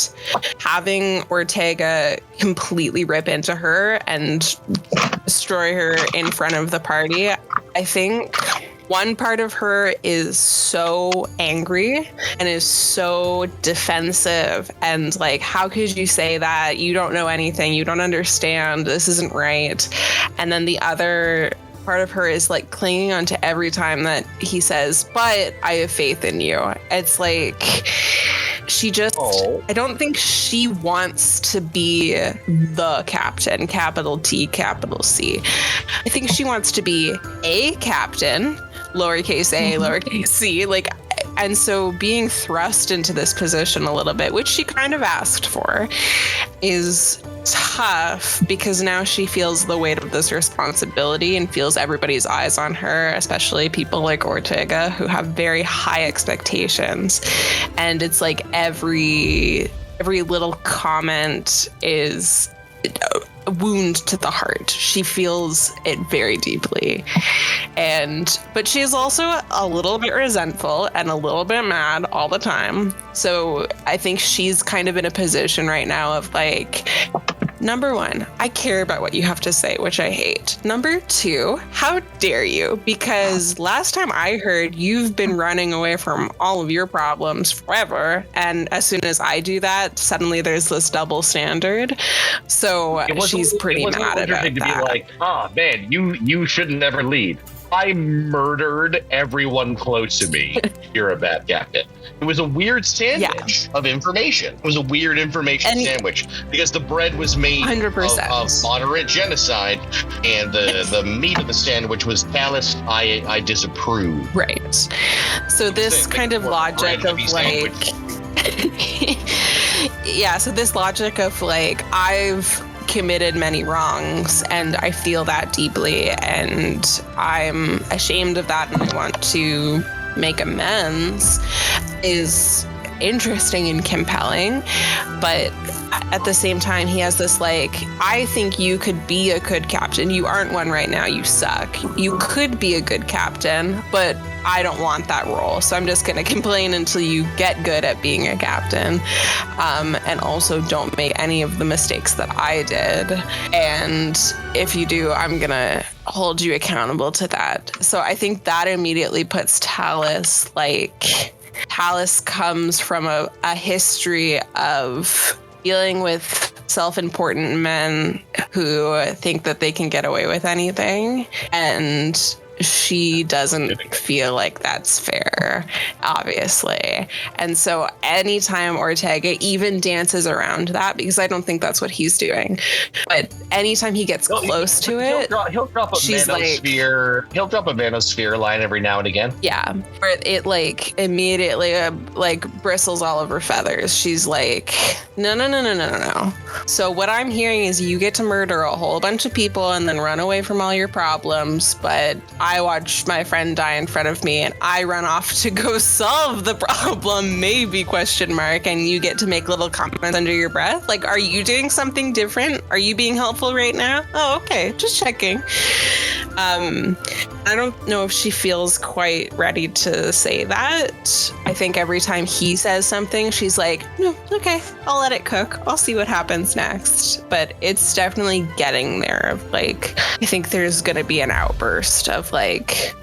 having Ortega completely rip into her and destroy her in front of the party, I think one part of her is so angry and is so defensive and like, how could you say that? You don't know anything. You don't understand. This isn't right. And then the other part of her is like clinging on to every time that he says, but I have faith in you. It's like, she just, I don't think she wants to be the captain, capital T, capital C. I think she wants to be a captain, lowercase a, lowercase c, like, and so being thrust into this position a little bit, which she kind of asked for, is tough because now she feels the weight of this responsibility and feels everybody's eyes on her, especially people like Ortega who have very high expectations. And it's like every little comment is a wound to the heart. She feels it very deeply. But she's also a little bit resentful and a little bit mad all the time. So I think she's kind of in a position right now of like, number one, I care about what you have to say, which I hate. Number two, how dare you? Because last time I heard, you've been running away from all of your problems forever. And as soon as I do that, suddenly there's this double standard. So she's pretty mad about that. To be like, oh man, you shouldn't never lead. I murdered everyone close to me. You're a bad captain. It was a weird sandwich of information. It was a weird information sandwich because the bread was made 100%. Of moderate genocide, and the meat of the sandwich was Talus. I disapprove. Right. So this kind of logic of like, so this logic of like, I've committed many wrongs and I feel that deeply and I'm ashamed of that and I want to make amends is interesting and compelling. But at the same time, he has this like, I think you could be a good captain. You aren't one right now. You suck. You could be a good captain, but I don't want that role. So I'm just going to complain until you get good at being a captain. And also don't make any of the mistakes that I did. And if you do, I'm going to hold you accountable to that. So I think that immediately puts Talus, like, Talus comes from a history of dealing with self-important men who think that they can get away with anything, and she doesn't feel like that's fair, obviously. And so anytime Ortega even dances around that, because I don't think that's what he's doing, but anytime he gets close to it, he'll drop a manosphere. He'll drop a manosphere line every now and again. Yeah, where it like immediately like bristles all over feathers. She's like, no. So what I'm hearing is you get to murder a whole bunch of people and then run away from all your problems, but I watched my friend die in front of me and I run off to go solve the problem, maybe, ? And you get to make little comments under your breath. Like, are you doing something different? Are you being helpful right now? Oh, okay. Just checking. I don't know if she feels quite ready to say that. I think every time he says something, she's like, no, okay, I'll let it cook. I'll see what happens next. But it's definitely getting there of like, I think there's going to be an outburst of like,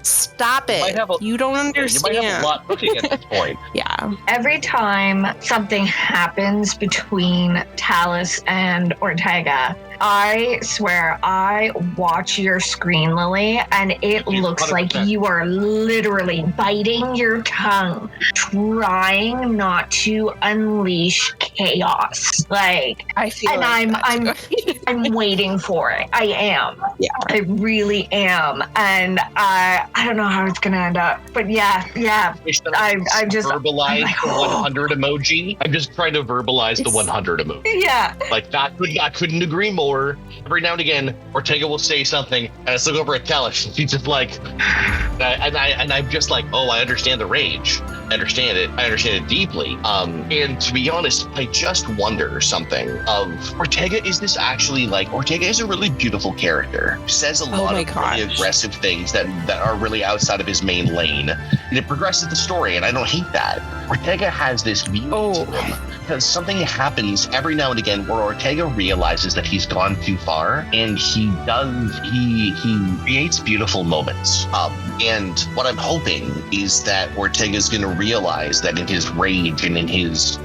Stop it. You don't understand. You might have a lot cooking at this point. Yeah. Every time something happens between Talus and Ortega, I swear I watch your screen, Lily, and it looks 100%. Like you are literally biting your tongue, trying not to unleash chaos. Like, I feel and like I'm waiting for it. I am. Yeah. I really am. And I don't know how it's gonna end up. But yeah. I just verbalize the 100 emoji. I'm just trying to verbalize the 100 emoji. Yeah. Like I couldn't agree more. Every now and again, Ortega will say something, and I look over at Talus, and she's just like, and I'm just like, oh, I understand the rage. I understand it deeply. And to be honest, I just wonder something of Ortega. Is this actually like Ortega is a really beautiful character. Says a lot of really aggressive things that are really outside of his main lane, and it progresses the story. And I don't hate that. Ortega has this beauty to him because something happens every now and again where Ortega realizes that he's gone too far, and he creates beautiful moments. And what I'm hoping is that Ortega's going to realize that in his rage and in his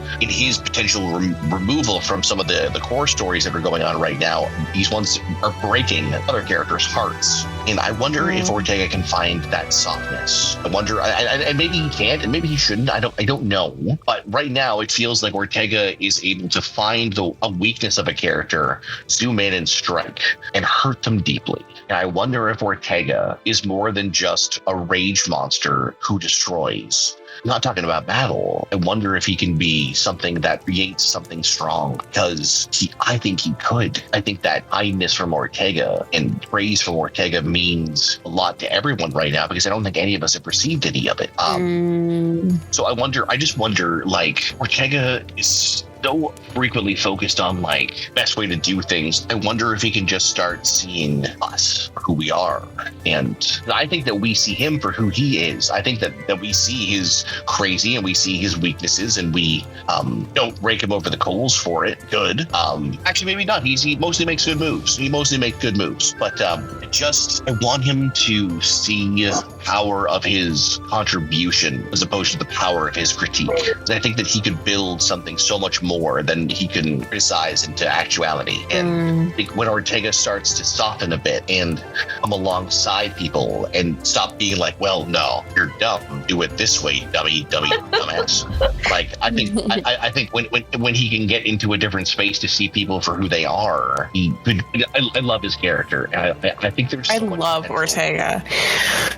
potential removal from some of the core stories that are going on right now, these ones are breaking other characters' hearts. And I wonder if Ortega can find that softness. I wonder, and maybe he can't, and maybe he shouldn't. I don't know. But right now, it feels like Ortega is able to find a weakness of a character, zoom in and strike, and hurt them deeply. And I wonder if Ortega is more than just a rage monster who destroys. I'm not talking about battle. I wonder if he can be something that creates something strong, because I think he could. I think that kindness from Ortega and praise from Ortega means a lot to everyone right now, because I don't think any of us have received any of it. So I just wonder, like, Ortega is so frequently focused on like best way to do things. I wonder if he can just start seeing us for who we are. And I think that we see him for who he is. I think that we see his crazy and we see his weaknesses, and we don't rake him over the coals for it. Good. Actually, maybe not. He mostly makes good moves. But I want him to see the power of his contribution as opposed to the power of his critique. I think that he could build something so much more than he can criticize into actuality. And I think when Ortega starts to soften a bit and come alongside people and stop being like, well, no, you're dumb, do it this way, dumbass. Like, I think when he can get into a different space to see people for who they are, he could. I love his character. I think there's. I love Ortega.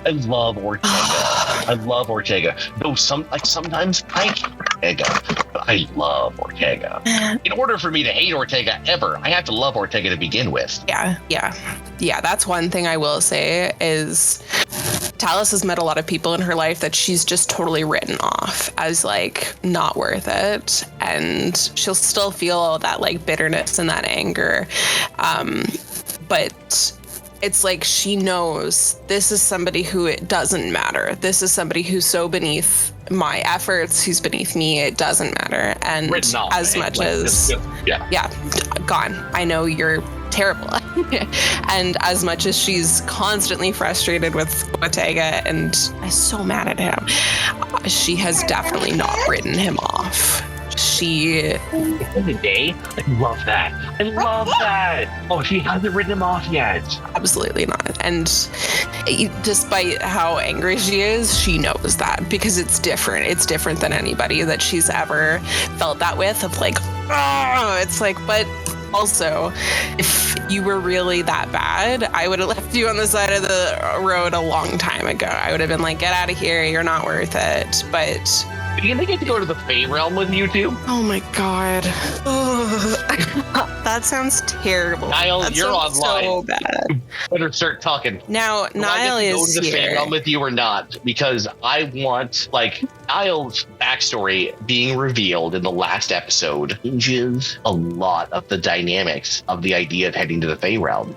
I love Ortega. Though sometimes I hate Ortega, but I love Ortega. In order for me to hate Ortega ever, I have to love Ortega to begin with. Yeah. That's one thing I will say is Talus has met a lot of people in her life that she's just totally written off as like not worth it, and she'll still feel that like bitterness and that anger, but it's like she knows this is somebody who it doesn't matter. This is somebody who's so beneath my efforts, who's beneath me. It doesn't matter. And as much as gone, I know you're terrible. And as much as she's constantly frustrated with Ortega and is so mad at him, she has definitely not written him off. The day, I love that. Oh, she hasn't written him off yet. Absolutely not. And despite how angry she is, she knows that, because it's different. It's different than anybody that she's ever felt that with, of like, oh, it's like, but also, if you were really that bad, I would have left you on the side of the road a long time ago. I would have been like, get out of here. You're not worth it. But Can they get to go to the Fey realm with you two? Oh my god. That sounds terrible. Niall, that you're sounds online. so bad. Better start talking. Now, Do Niall I get to go is to the Fey here. realm with you or not? Because I want, like, Niall's backstory being revealed in the last episode changes a lot of the dynamics of the idea of heading to the Fey realm.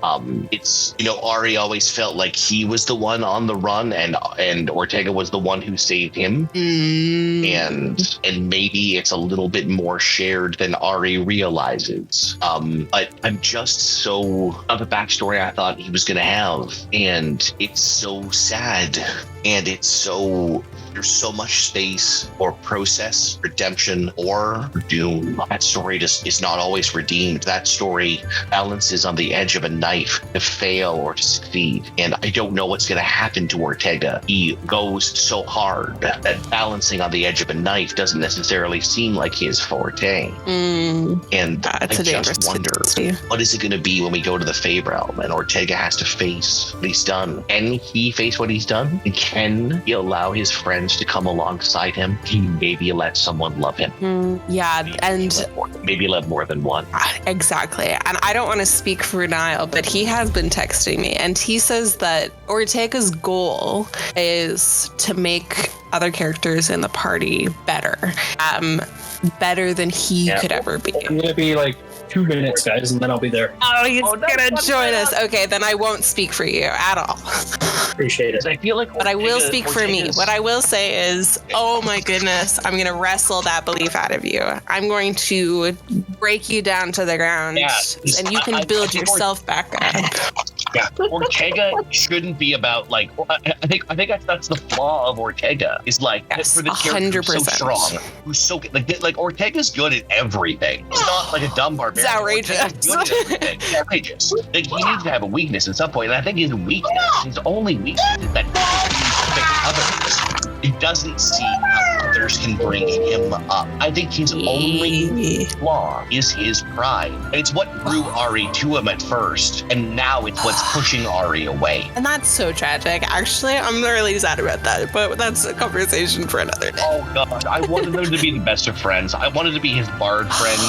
It's, Ari always felt like he was the one on the run and Ortega was the one who saved him. And maybe it's a little bit more shared than Ari realizes. But I'm just so of the backstory I thought he was going to have. And it's so sad. And there's so much space for process, redemption, or doom. That story just is not always redeemed. That story balances on the edge of a knife to fail or to succeed. And I don't know what's going to happen to Ortega. He goes so hard that balancing on the edge of a knife doesn't necessarily seem like his forte. And I just wonder, what is it going to be when we go to the Fey realm and Ortega has to face what he's done? Can he face what he's done? And can he allow his friends to come alongside him? He maybe let someone love him. Maybe love more than one. Exactly. And I don't want to speak for Niall, but he has been texting me and he says that Ortega's goal is to make other characters in the party better. Better than he could ever be. I'm gonna be like 2 minutes, guys, and then I'll be there. Oh, he's gonna join us. Okay, then I won't speak for you at all. Appreciate it. I feel like But I will speak for me. What I will say is, oh my goodness, I'm gonna wrestle that belief out of you. I'm going to break you down to the ground, and you can build yourself back up. Yeah, Ortega shouldn't be about like. I think that's the flaw of Ortega is like for the character who's so strong, who's so like Ortega's good at everything. He's not like a dumb barbarian. It's outrageous. Ortega's good at everything. It's outrageous. Like, he needs to have a weakness at some point, and I think his only weakness is that others. He doesn't see how others can bring him up. I think his only flaw is his pride. And it's what drew Ari to him at first, and now it's what's pushing Ari away. And that's so tragic. Actually, I'm really sad about that, but that's a conversation for another day. Oh God, I wanted them to be the best of friends. I wanted to be his bard friend.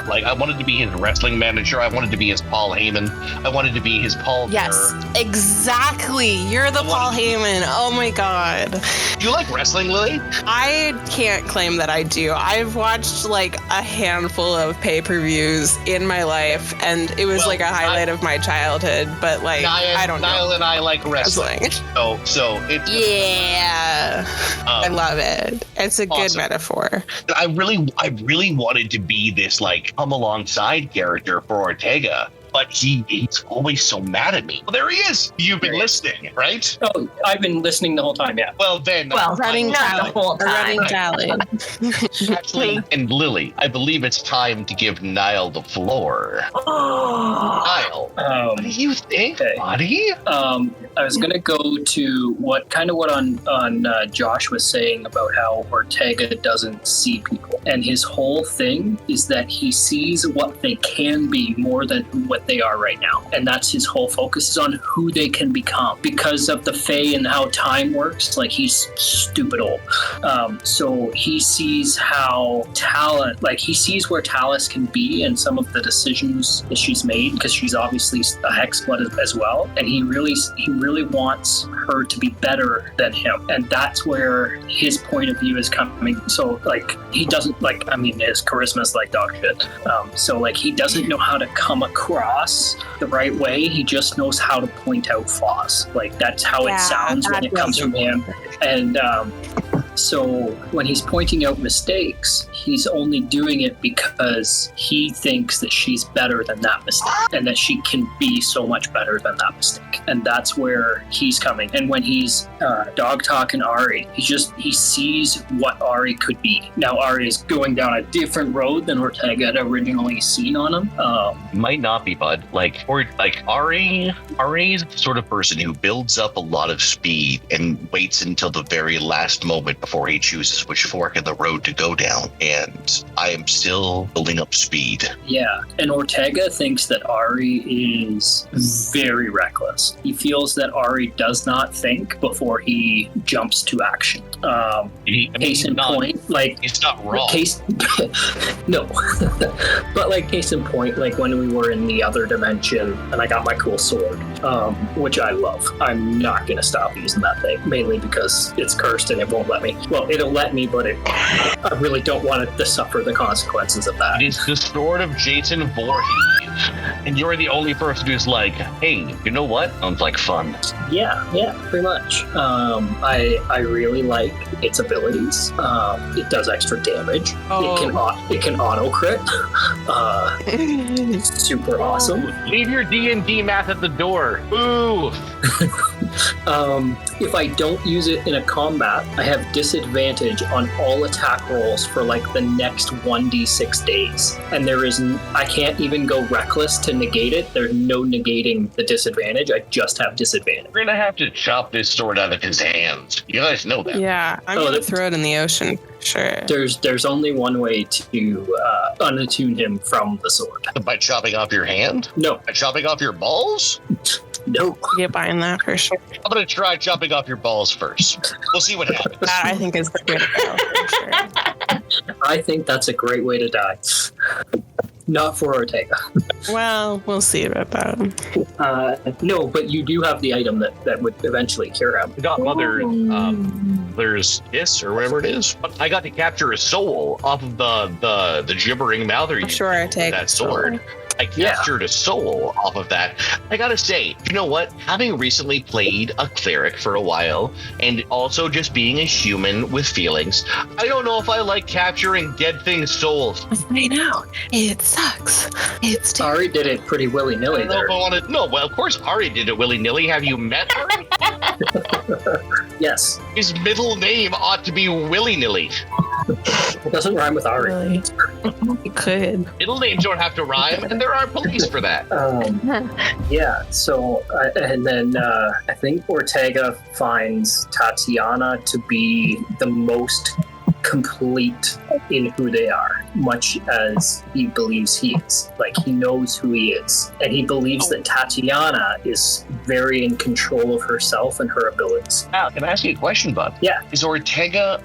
Like, I wanted to be his wrestling manager. I wanted to be his Paul Heyman. I wanted to be his Paul Yes, exactly. You're the Paul Heyman. Oh my God. Do you like wrestling, Lily? I can't claim that I do. I've watched like a handful of pay-per-views in my life, and it was like a highlight of my childhood, but like, I don't know. Niall and I like wrestling. So it's... Yeah. I love it. It's a good metaphor. I really wanted to be this like come alongside character for Ortega, but he's always so mad at me. Well, there he is. You've been listening, right? Oh, I've been listening the whole time, yeah. Well, then... running not the whole time. Running tally. Actually, and Lily, I believe it's time to give Niall the floor. Niall, what do you think, buddy? I was gonna go to what Josh was saying about how Ortega doesn't see people, and his whole thing is that he sees what they can be more than what they are right now, and that's his whole focus is on who they can become because of the Fae and how time works. Like, he's stupid old, so he sees how talent, like he sees where Talus can be and some of the decisions that she's made, because she's obviously a Hexblood as well, and he really wants her to be better than him, and that's where his point of view is coming. So like, he doesn't like, I mean, his charisma's like dog shit, so like, he doesn't know how to come across the right way. He just knows how to point out flaws. Like, that's how it sounds when it comes from him. And so when he's pointing out mistakes, he's only doing it because he thinks that she's better than that mistake, and that she can be so much better than that mistake. And that's where he's coming. And when he's dog talking Ari, he sees what Ari could be. Now Ari is going down a different road than Ortega had originally seen on him. Might not be, bud. Like Ari's the sort of person who builds up a lot of speed and waits until the very last moment before he chooses which fork in the road to go down. And I am still building up speed. Yeah, and Ortega thinks that Ari is very reckless. He feels that Ari does not think before he jumps to action. Case in point, like it's not wrong. No, but like case in point, like when we were in the other dimension and I got my cool sword, which I love. I'm not gonna stop using that thing, mainly because it's cursed and it won't let me. Well, it'll let me, but I really don't want it to suffer the consequences of that. It is the sword of Jason Voorhees, and you're the only person who's like, hey, you know what? Sounds like fun. Yeah, pretty much. I really like its abilities. It does extra damage. It can auto crit. Super awesome. Leave your D&D math at the door. Ooh. If I don't use it in a combat, I have disadvantage on all attack rolls for like the next 1d6 days. And I can't even go reckless to negate it. There's no negating the disadvantage. I just have disadvantage. We're gonna have to chop this sword out of his hands. You guys know that. Yeah, I'm gonna throw it in the ocean. Sure. There's only one way to unattune him from the sword. By chopping off your hand? No. By chopping off your balls? No. Get buying that for sure. I'm gonna try chopping off your balls first. We'll see what happens. That I think is the way to go for sure. I think that's a great way to die. Not for Ortega. Well, we'll see about that. No, but you do have the item that would eventually cure him. I got Mother's Kiss or whatever it is. I got to capture a soul off of the gibbering mouth. I'm sure I take that sword. I captured a soul off of that. I gotta say, you know what? Having recently played a cleric for a while, and also just being a human with feelings, I don't know if I like capturing dead things' souls. I know. It sucks. It's Ari did it pretty willy-nilly there. No, well, of course Ari did it willy-nilly. Have you met Ari? Yes. His middle name ought to be willy-nilly. It doesn't rhyme with Ari. Really? It could. Middle names don't have to rhyme, and there are police for that. Yeah, so, and then I think Ortega finds Tatiana to be the most complete in who they are, much as he believes he is. Like, he knows who he is. And he believes that Tatiana is very in control of herself and her abilities. Now, can I ask you a question, bud? Yeah. Is Ortega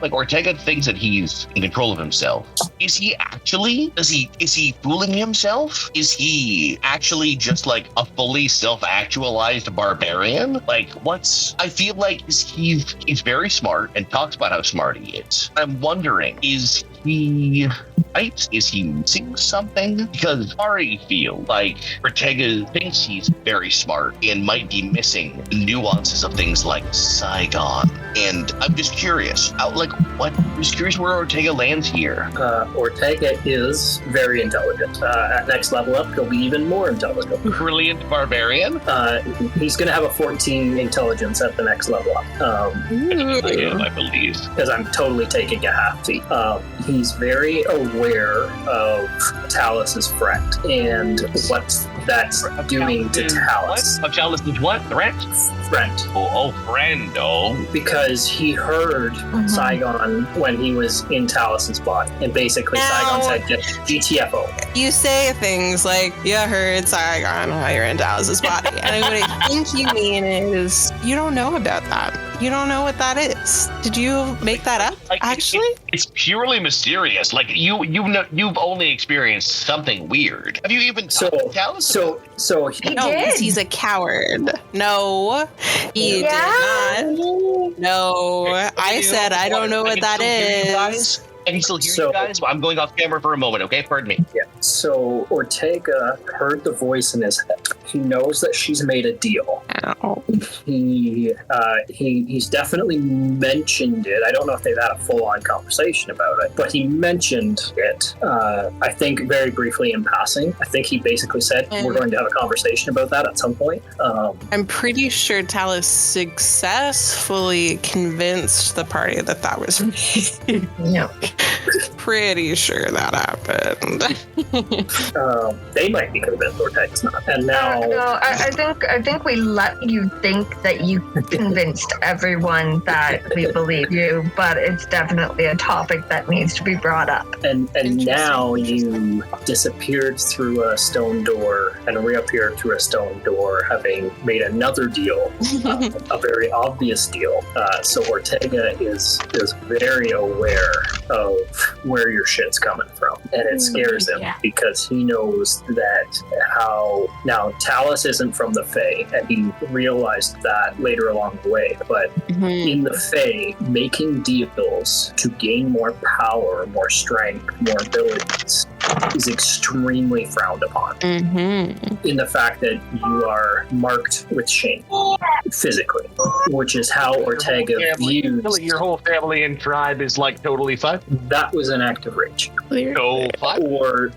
thinks that he's in control of himself? Is he actually? Is he fooling himself? Is he actually just like a fully self-actualized barbarian? Like, I feel like he's very smart and talks about how smart he is. I'm wondering, is he right? Is he missing something? Because Ari feels like Ortega thinks he's very smart and might be missing the nuances of things like Saigon. And I'm just curious, I'm just curious where Ortega lands here. Ortega is very intelligent. At next level up, he'll be even more intelligent. Brilliant barbarian? He's going to have a 14 intelligence at the next level up. I believe. Because I'm totally taking a half feat. He's very aware of Talus's friend and what that's doing to Talus. What? Talus's what? Threat? Friend. Oh, friend, oh. Because he heard Saigon when he was in Talus's body. And basically Saigon said, GTFO. You say things like, you heard Saigon while you're in Talus's body. And what I think you mean is, you don't know about that. You don't know what that is. Did you make that up, actually? It's purely mysterious. Like, you've only experienced something weird. Have you even talked to Talus? So he no, did. He's a coward. No, he did not. No, I said I don't know what that is. Can he still hear you guys? I'm going off camera for a moment, okay? Pardon me. Yeah. So Ortega heard the voice in his head. He knows that she's made a deal. Ow. He's definitely mentioned it. I don't know if they've had a full-on conversation about it, but he mentioned it. I think very briefly in passing. I think he basically said we're going to have a conversation about that at some point. I'm pretty sure Talus successfully convinced the party that was me. Yeah. pretty sure that happened. They might be convinced Ortega's not. And now... No, I think we let you think that you convinced everyone that we believe you, but it's definitely a topic that needs to be brought up. And now you disappeared through a stone door and reappeared through a stone door, having made another deal, a very obvious deal. So Ortega is very aware of where your shit's coming from, and it scares him because he knows that now Talus isn't from the Fae, and he realized that later along the way. But in the Fae, making deals to gain more power, more strength, more abilities is extremely frowned upon. In the fact that you are marked with shame physically, which is how Ortega views your whole family and tribe is like totally fine. That was an act of rage. No, or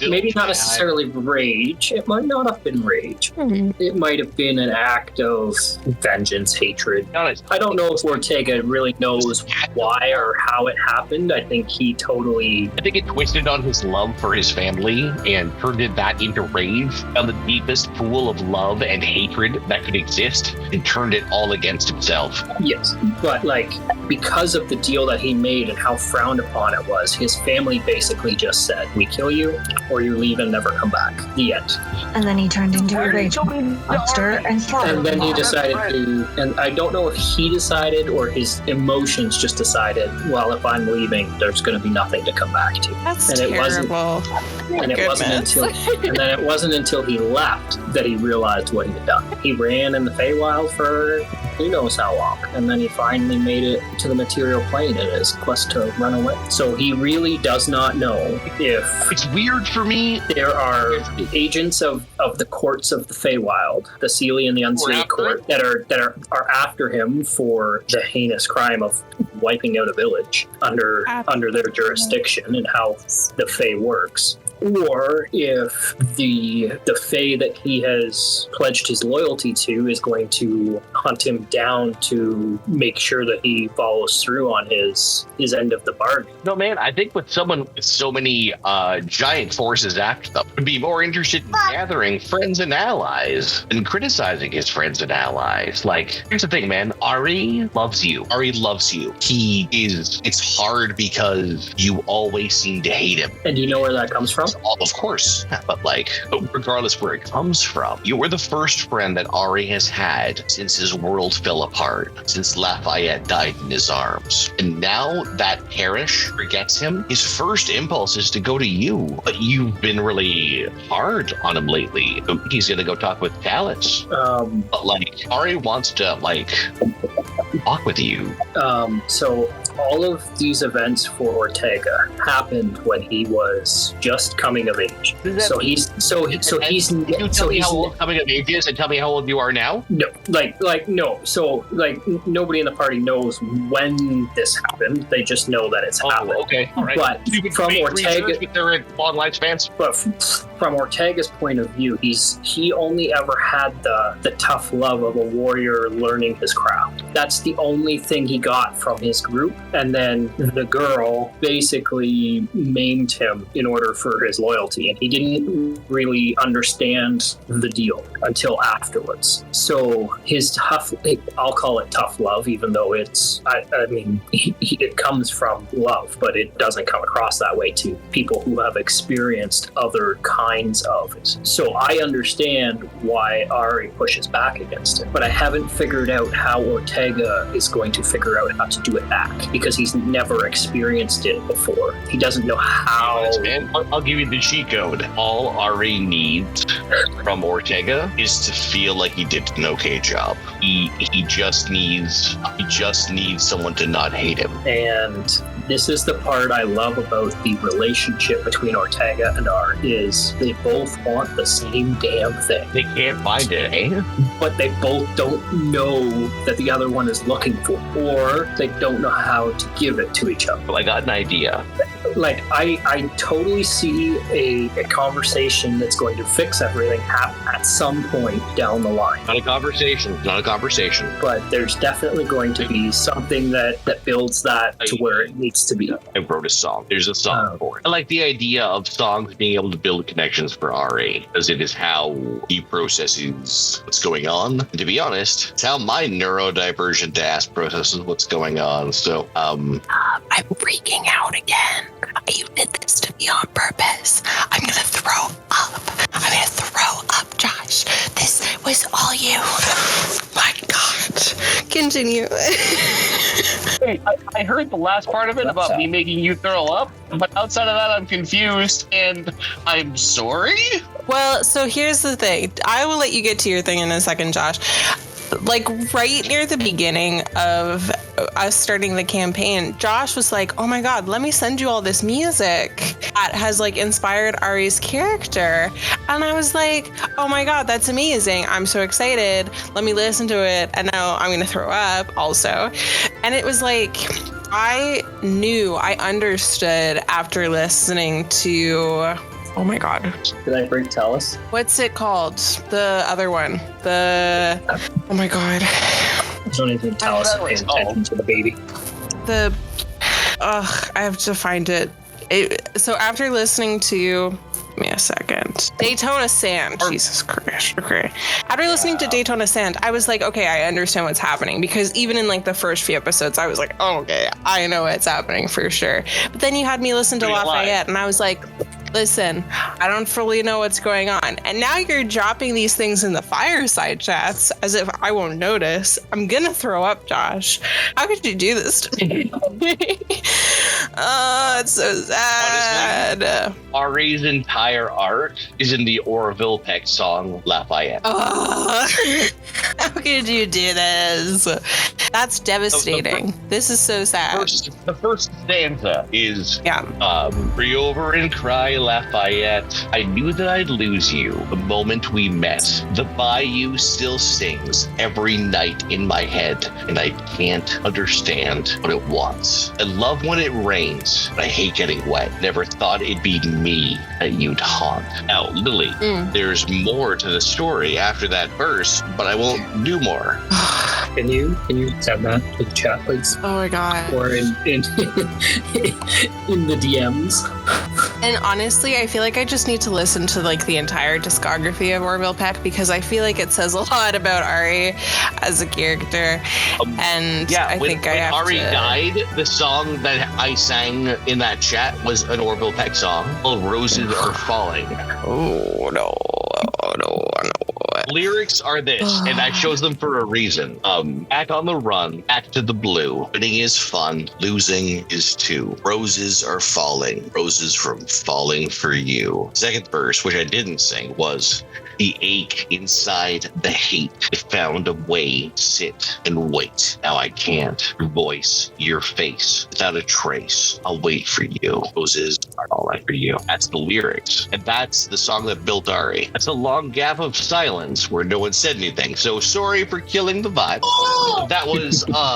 maybe not necessarily rage. It might not have been rage. It might have been an act of vengeance, hatred. I don't know if Ortega really knows why or how it happened. I think it twisted on his love for his family and turned that into rage on the deepest pool of love and hatred that could exist, and turned it all against himself. Yes, but because of the deal that he made and how frowned upon it was, his family basically just said, we kill you or you leave and never come back. The end. And then he turned into a rage monster and slaughtered. And then he decided to, and I don't know if he decided or his emotions just decided, well, if I'm leaving, there's going to be nothing to come back to. That's and terrible. It wasn't until he left that he realized what he had done. He ran in the Feywild for who knows how long, and then he finally made it to the material plane in his quest to run away. So he really does not know if it's weird for me. There are agents of the courts of the Feywild, the Seelie and the Unseelie court, that are after him for the heinous crime of wiping out a village under their jurisdiction and how the Fey works. Or if the Fae that he has pledged his loyalty to is going to hunt him down to make sure that he follows through on his end of the bargain. No, man, I think with someone with so many giant forces after them, would be more interested in gathering friends and allies than criticizing his friends and allies. Like, here's the thing, man. Ari loves you. It's hard because you always seem to hate him. And do you know where that comes from? Of course, but regardless where it comes from, you were the first friend that Ari has had since his world fell apart, since Lafayette died in his arms. And now that Parrish forgets him, his first impulse is to go to you. But you've been really hard on him lately. He's gonna go talk with Talus. But Ari wants to talk with you. So all of these events for Ortega happened when he was just coming of age. He's coming of age is, and tell me how old you are now? No, no. So nobody in the party knows when this happened. They just know that it's happened. Okay, all right. But from Ortega, they're long lifespans. But from Ortega's point of view, he only ever had the tough love of a warrior learning his craft. That's the only thing he got from his group. And then the girl basically maimed him in order for his loyalty, and he didn't really understand the deal until afterwards. So his I'll call it tough love, even though it comes from love, but it doesn't come across that way to people who have experienced other kinds of it. So I understand why Ari pushes back against it, but I haven't figured out how Ortega is going to figure out how to do it back, because he's never experienced it before. He doesn't know how. I'll give you the cheat code. All Ari needs from Ortega is to feel like he did an okay job. He just needs someone to not hate him. And this is the part I love about the relationship between Ortega and Ari, is they both want the same damn thing. They can't find it, eh? But they both don't know that the other one is looking for, or they don't know how to give it to each other. Well, I got an idea. like I totally see a conversation that's going to fix everything at some point down the line. Not a conversation. But there's definitely going to be something that builds that to where it needs to be. I wrote a song. There's a song for it. I like the idea of songs being able to build connections for RA, because it is how he processes what's going on. And to be honest, it's how my neurodivergent ass processes what's going on. So, I'm freaking out again. You did this to me on purpose. I'm gonna throw up, Josh. This was all you. My God. Continue. Hey, I heard the last part of it about me making you throw up, but outside of that, I'm confused and I'm sorry. Well, so here's the thing. I will let you get to your thing in a second, Josh. Like right near the beginning of us starting the campaign, Josh was like, oh my God, let me send you all this music that has like inspired Ari's character. And I was like, oh my God, that's amazing. I'm so excited. Let me listen to it. And now I'm going to throw up also. And it was like, I understood after listening to... Oh my God. Did I bring Talus? What's it called? The other one. Oh my God. Don't even Talus pays attention to the baby. I have to find it. So after listening to, give me a second. Daytona Sand. Jesus Christ. Okay. After listening to Daytona Sand, I was like, okay, I understand what's happening, because even in like the first few episodes, I was like, oh, okay, I know what's happening for sure. But then you had me listen to Lafayette, and I was like, listen, I don't fully know what's going on. And now you're dropping these things in the Fireside chats as if I won't notice. I'm gonna throw up, Josh. How could you do this to me? Oh, it's so sad. Honestly, Ari's entire art is in the Orville Peck song Lafayette. Oh, how could you do this? That's devastating. This is so sad. The first stanza is, free over and cry Lafayette. I knew that I'd lose you the moment we met. The bayou still sings every night in my head, and I can't understand what it wants. I love when it rains, but I hate getting wet. Never thought it'd be me that you'd haunt. Now, Lily, there's more to the story after that verse, but I won't do more. Can you send that to the chat, please? Oh my God. Or in in the DMs. And honestly, I feel like I just need to listen to like the entire discography of Orville Peck, because I feel like it says a lot about Ari as a character. And I think when Ari died, the song that I sang in that chat was an Orville Peck song. All roses are falling. Oh no. Lyrics are this, and I chose them for a reason. Back on the run, back to the blue. Winning is fun, losing is too. Roses are falling, roses from falling for you. Second verse, which I didn't sing, was the ache inside the hate. I found a way to sit and wait. Now I can't. Your voice, your face, without a trace. I'll wait for you. Roses are all right for you. That's the lyrics. And that's the song that built Ari. That's a long gap of silence where no one said anything. So sorry for killing the vibe. That was, No.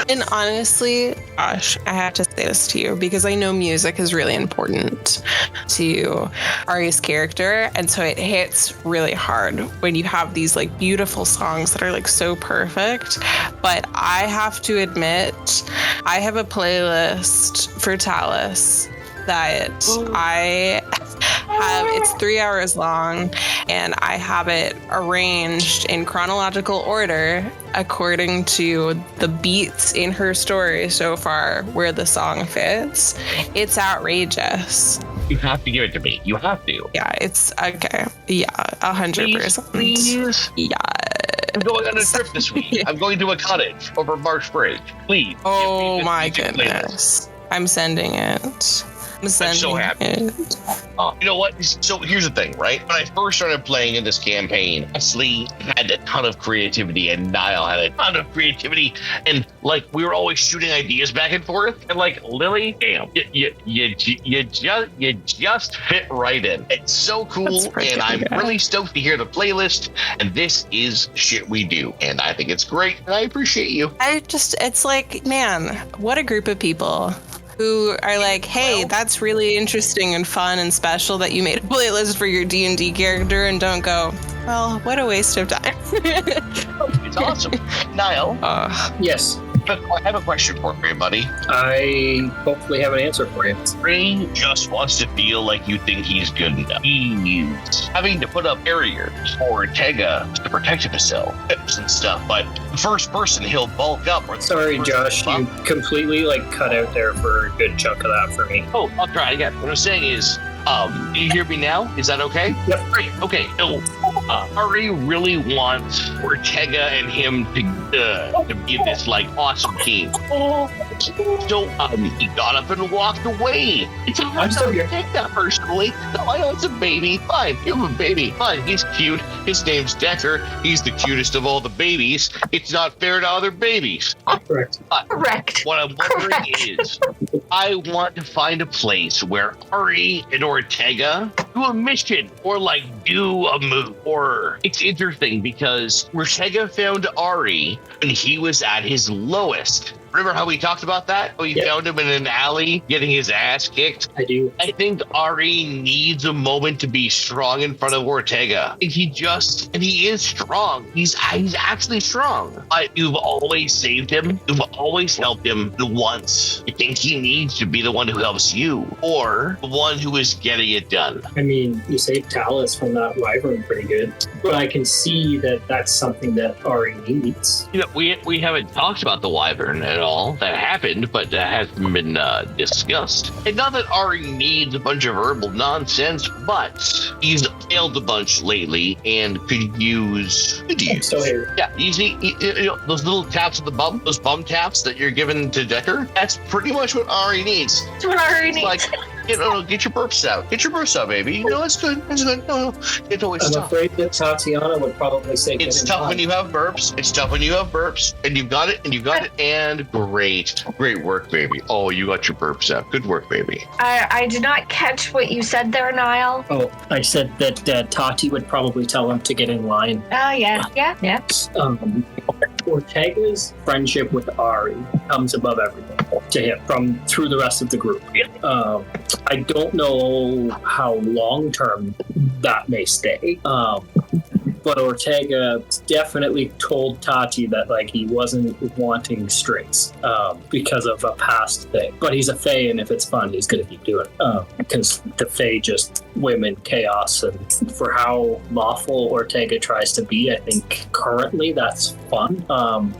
And honestly, Josh, I have to say this to you because I know music is really important to Ari's character, and so it hits really hard when you have these like beautiful songs that are like so perfect. But I have to admit, I have a playlist for Talus that I have. It's 3 hours long, and I have it arranged in chronological order according to the beats in her story so far where the song fits. It's outrageous. You have to give it to me. You have to. Yeah, it's okay. Yeah, 100%. Please. Yeah. I'm going on a trip this week. I'm going to a cottage over Marsh Bridge. Please. Oh my goodness. I'm sending it. I'm so happy. You know what? So here's the thing, right? When I first started playing in this campaign, Ashley had a ton of creativity and Niall had a ton of creativity, and like we were always shooting ideas back and forth. And like Lily, damn, you just fit right in. It's so cool, and I'm really stoked to hear the playlist. And this is shit we do, and I think it's great. And I appreciate you. It's like, man, what a group of people who are like, hey, that's really interesting and fun and special that you made a playlist for your D&D character, and don't go, well, what a waste of time. It's awesome. Niall. Yes. I have a question for you, buddy. I hopefully have an answer for you. Ray just wants to feel like you think he's good enough. He's having to put up barriers for Tega to protect himself and stuff, but the first person he'll bulk up. Sorry, Josh, you completely cut out there for a good chunk of that for me. Oh, I'll try again. What I'm saying is, can you hear me now? Is that okay? Yep. Great. Okay. So, Ari really wants Ortega and him to be this awesome team. So he got up and walked away. I'm sorry to take that personally. No, I know it's a baby. Fine, give him a baby. Fine, he's cute. His name's Decker. He's the cutest of all the babies. It's not fair to other babies. Correct. Correct. What I'm wondering is, I want to find a place where Ari and Ortega do a mission or do a move. Or it's interesting because Ortega found Ari when he was at his lowest. Remember how we talked about that? Oh, you found him in an alley getting his ass kicked? I do. I think Ari needs a moment to be strong in front of Ortega. And he is strong. He's actually strong. But you've always saved him. You've always helped him. And once you think he needs to be the one who helps you, or the one who is getting it done. I mean, you saved Talus from that wyvern pretty good. But I can see that that's something that Ari needs. You know, we haven't talked about the wyvern at all. That happened, but that hasn't been discussed. And not that Ari needs a bunch of herbal nonsense, but he's failed a bunch lately and could use. Yeah, easy. You know, those little taps of the bum, those bum taps that you're giving to Decker. That's pretty much what Ari needs. That's what Ari needs. Get your burps out. Get your burps out, baby. You know, it's good. It's good. No, it's always tough. I'm afraid that Tatiana would probably say it's tough when you have burps. It's tough when you have burps. And you've got it, and you've got it, and great work, baby. Oh, you got your burps out. Good work, baby. I did not catch what you said there, Niall. Oh, I said that Tati would probably tell him to get in line. Oh, yeah. Ortega's friendship with Ari comes above everything to him through the rest of the group. I don't know how long term that may stay. But Ortega definitely told Tati that he wasn't wanting strings because of a past thing. But he's a Fae, and if it's fun, he's going to keep doing it. Because the Fae just women chaos, and for how lawful Ortega tries to be, I think currently that's fun.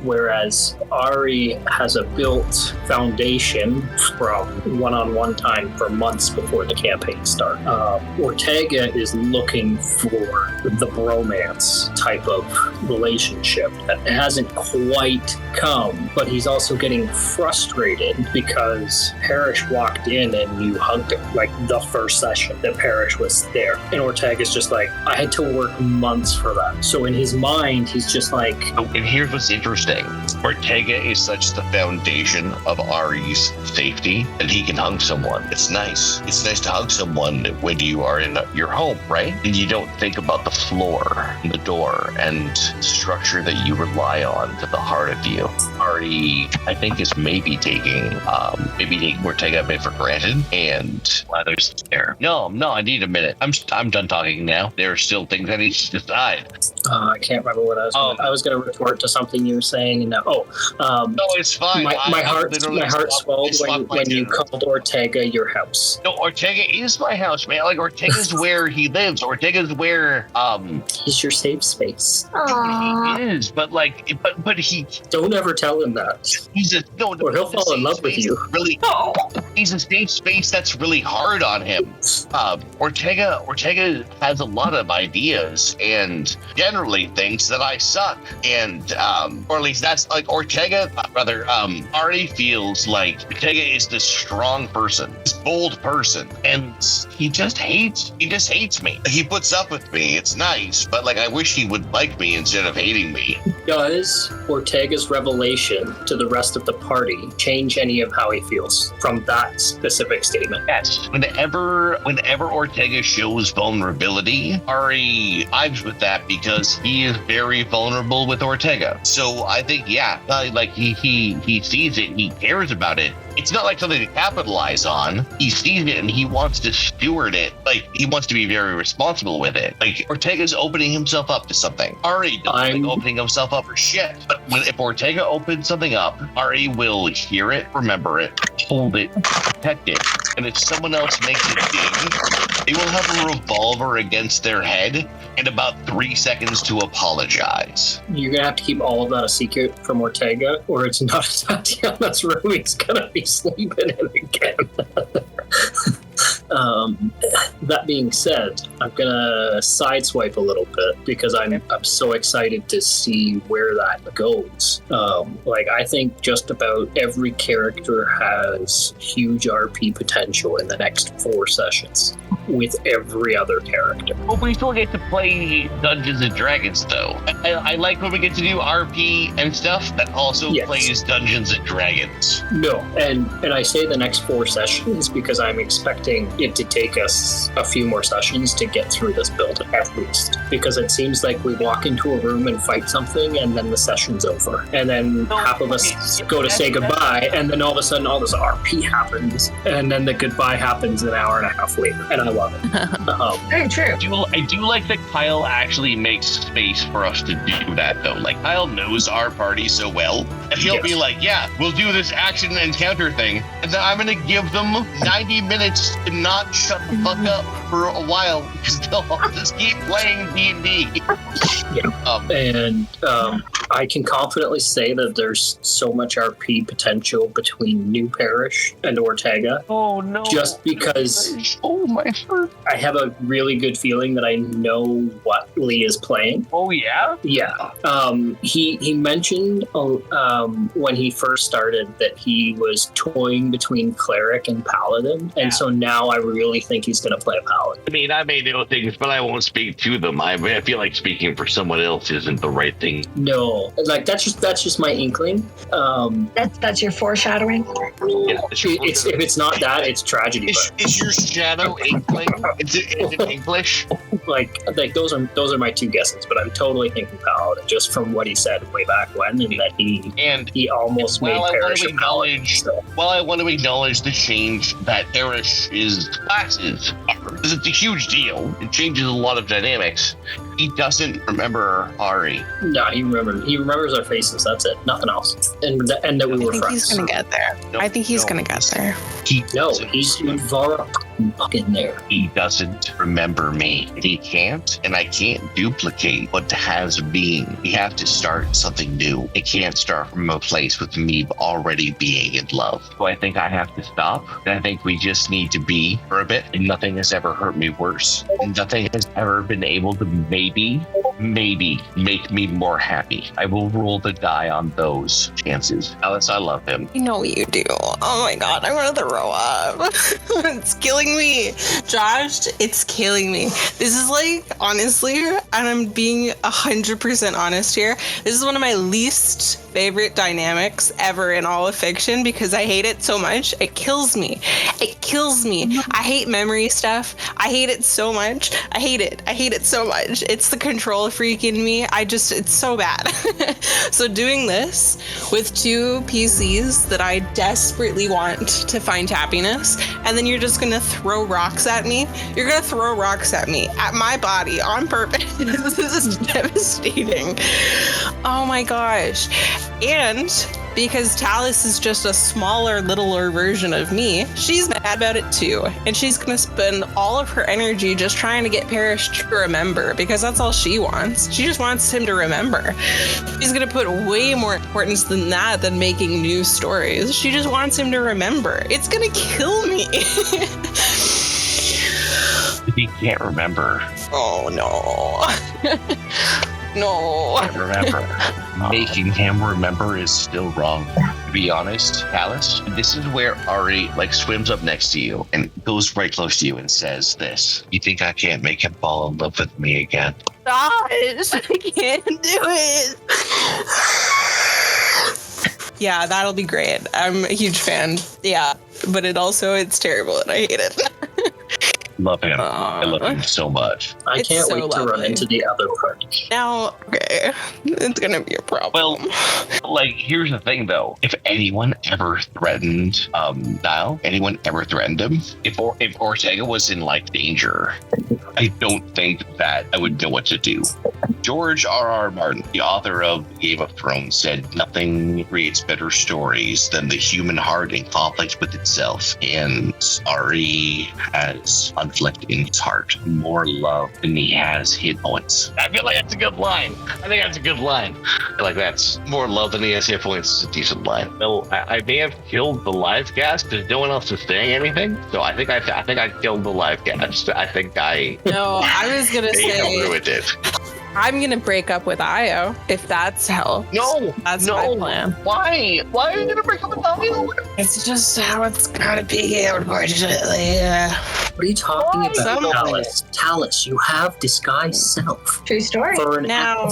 Whereas Ari has a built foundation from one-on-one time for months before the campaign starts. Ortega is looking for the bromance type of relationship that hasn't quite come, but he's also getting frustrated because Parrish walked in and you hugged him the first session that Parrish was there, and Ortega's just I had to work months for that. So in his mind he's just and here's what's interesting. Ortega is such the foundation of Ari's safety that he can hug someone. It's nice to hug someone when you are in your home, right? And you don't think about the floor, the door, and structure that you rely on to the heart of you. Ari, I think, is maybe taking Ortega a bit for granted, and others there. No, I need a minute. I'm done talking now. There are still things I need to decide. I can't remember what I was going to retort to something you were saying, and no, it's fine. My heart swelled when you called Ortega your house. No, Ortega is my house, man. Ortega's where he lives. Ortega's where he's your safe space. Aww. He is, but he don't ever tell him that. Or he'll fall in love with you. Really, he's a safe space that's really hard on him. Ortega has a lot of ideas and generally thinks that I suck, and or at least that's Ortega. Ari feels like Ortega is this strong person. This bold person, and he just hates me. He puts up with me. It's nice, but like I wish he would like me instead of hating me. Does Ortega's revelation to the rest of the party change any of how he feels from that specific statement? Yes. Whenever Ortega shows vulnerability, Ari vibes with that because he is very vulnerable with Ortega. So I think, like he sees it, he cares about it. It's not like something to capitalize on. He sees it and he wants to steward it. Like, he wants to be very responsible with it. Like, Ortega's opening himself up to something. Ari doesn't like opening himself up for shit. But if Ortega opens something up, Ari will hear it, remember it, hold it, protect it. And if someone else makes it big, they will have a revolver against their head in about 3 seconds to apologize. You're going to have to keep all of that a secret from Ortega, or it's not Tatiana's room. He's going to be sleeping in again. That being said, I'm gonna sideswipe a little bit because I'm so excited to see where that goes. I think just about every character has huge RP potential in the next 4 sessions with every other character. But we still get to play Dungeons and Dragons, though. I like when we get to do RP and stuff that also plays Dungeons and Dragons. No, and I say the next 4 sessions because I'm expecting it to take us a few more sessions to get through this build, at least. Because it seems like we walk into a room and fight something, and then the session's over. And then half of us go to say goodbye, and then all of a sudden all this RP happens, and then the goodbye happens an hour and a half later. And I love it. Very true. I do like that Kyle actually makes space for us to do that, though. Like, Kyle knows our party so well, and he'll be like, we'll do this action encounter thing, and then I'm gonna give them 90 minutes to not shut the fuck up for a while, because they'll just keep playing D&D. I can confidently say that there's so much RP potential between New Parish and Ortega. Oh no! Just because my heart. I have a really good feeling that I know what Lee is playing. Oh yeah? Yeah. He mentioned when he first started that he was toying between cleric and paladin, and so now I really think he's going to play a paladin. I mean, I may know things, but I won't speak to them. I feel like speaking for someone else isn't the right thing. No, like that's just my inkling. That's your foreshadowing. Yeah, if it's not that, it's tragedy. Is your shadow inkling? Is it English? Like those are my 2 guesses, but I'm totally thinking paladin just from what he said way back when, and that he almost made Parish a paladin. While I want to acknowledge the change that Parish is classes, because it's a huge deal. It changes a lot of dynamics. He doesn't remember Ari. No, he remembers our faces. That's it. Nothing else. And that we were friends. I think he's gonna get there. I think he's gonna get there. He's fucking there. He doesn't remember me. He can't, and I can't duplicate what has been. We have to start something new. It can't start from a place with me already being in love. So I think I have to stop. And I think we just need to be for a bit. And nothing has ever hurt me worse. And nothing has ever been able to maybe make me more happy. I will roll the die on those chances. Alice, I love him. You know you do. Oh my god, I want to throw up. It's killing me. Josh, it's killing me. This is like, honestly, and I'm being 100% honest here, this is one of my least favorite dynamics ever in all of fiction because I hate it so much. It kills me. It kills me. I hate memory stuff. I hate it so much. I hate it so much. It's the control freak in me. It's so bad. So doing this with 2 PCs that I desperately want to find happiness, and then you're just gonna throw rocks at me. You're gonna throw rocks at me, at my body, on purpose. This is devastating. Oh my gosh. And because Talus is just a smaller, littler version of me, she's mad about it too. And she's gonna spend all of her energy just trying to get Parrish to remember, because that's all she wants. She just wants him to remember. She's gonna put way more importance than that than making new stories. She just wants him to remember. It's gonna kill me. He can't remember. Oh no. No. Can't remember. making him remember is still wrong. To be honest, Alice, this is where Ari swims up next to you and goes right close to you and says this. You think I can't make him fall in love with me again? Gosh, I can't do it. Yeah, that'll be great. I'm a huge fan. Yeah, but it's terrible and I hate it. Love him. I love him so much. I can't wait to run into the other party. Now, okay, it's gonna be a problem. Well, here's the thing though. If anyone ever threatened Niall, anyone ever threatened him, if Ortega was in danger, I don't think that I would know what to do. George R.R. Martin, the author of Game of Thrones, said nothing creates better stories than the human heart in conflict with itself. And Ari has conflict in his heart, more love than he has hit points. I feel like that's a good line. I think that's a good line. I feel like that's more love than he has hit points. Is a decent line. Well, I may have killed the live guest because no one else is saying anything. So I think I killed the live guest. I think I. No, I was gonna say. Ruined it. I'm gonna break up with Io if that's hell. No, that's my plan. Why? Why are you gonna break up with Io? It's just how it's gotta be, unfortunately. What are you talking about, Talus? You have disguised self. True story. For an hour,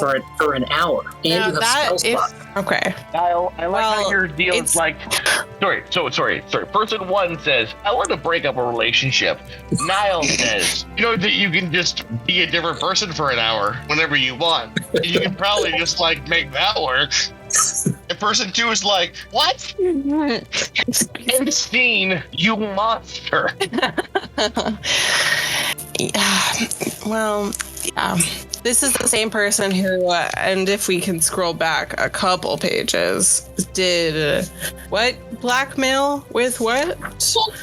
and you have spell slot. Okay. Niall, I like how your deal is Sorry. Person one says, I want to break up a relationship. Niall says, that you can just be a different person for an hour whenever you want. You can probably just make that work. And person two is like, what? End scene, you monster. This is the same person who, and if we can scroll back a couple pages, did what? Blackmail with what?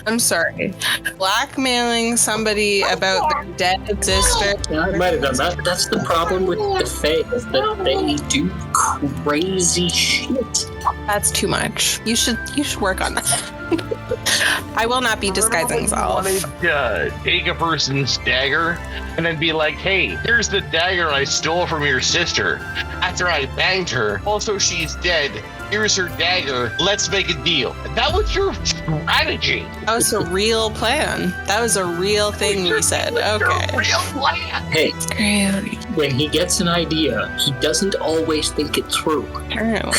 I'm sorry. Blackmailing somebody about their dead sister. Yeah, I might have done that. That's the problem with the Fae, is that they do crazy shit. That's too much. You should work on that. I will not be disguising self. Take a person's dagger and then be like, hey, here's the dagger I stole from your sister after I banged her. Also, she's dead. Here's her dagger. Let's make a deal. That was your strategy. That was a real plan. That was a real thing you said. Okay. Real plan. Hey, when he gets an idea, he doesn't always think it through. Apparently.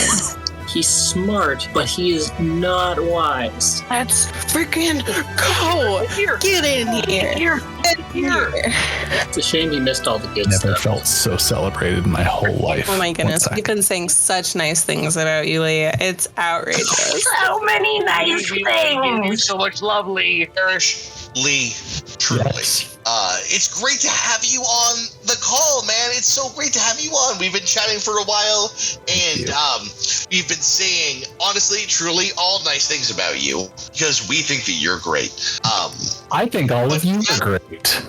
He's smart, but he is not wise. Let's freaking go! Get in here! Get here! It's a shame he missed all the good stuff. Never felt so celebrated in my whole life. Oh my goodness, we've been saying such nice things about you, Leah. It's outrageous. So many nice things! So much lovely. Parrish, Lee, truly. Yes. It's great to have you on the call, man. It's so great to have you on. We've been chatting for a while, and we've been saying, honestly, truly, all nice things about you because we think that you're great. I think all of you are great.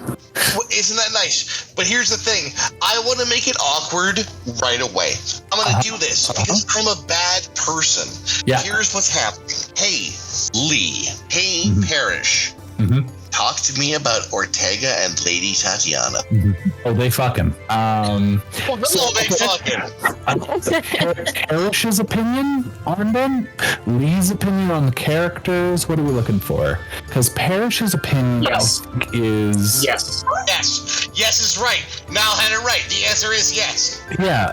Isn't that nice? But here's the thing. I want to make it awkward right away. I'm going to do this because I'm a bad person. Yeah. Here's what's happening. Hey, Lee. Hey, Parrish. Mm-hmm. Talk to me about Ortega and Lady Tatiana. Oh, they fucking. Parrish's opinion on them? Lee's opinion on the characters? What are we looking for? Because Parrish's opinion is... Yes. Yes is right. Niall had it right. The answer is yes. Yeah,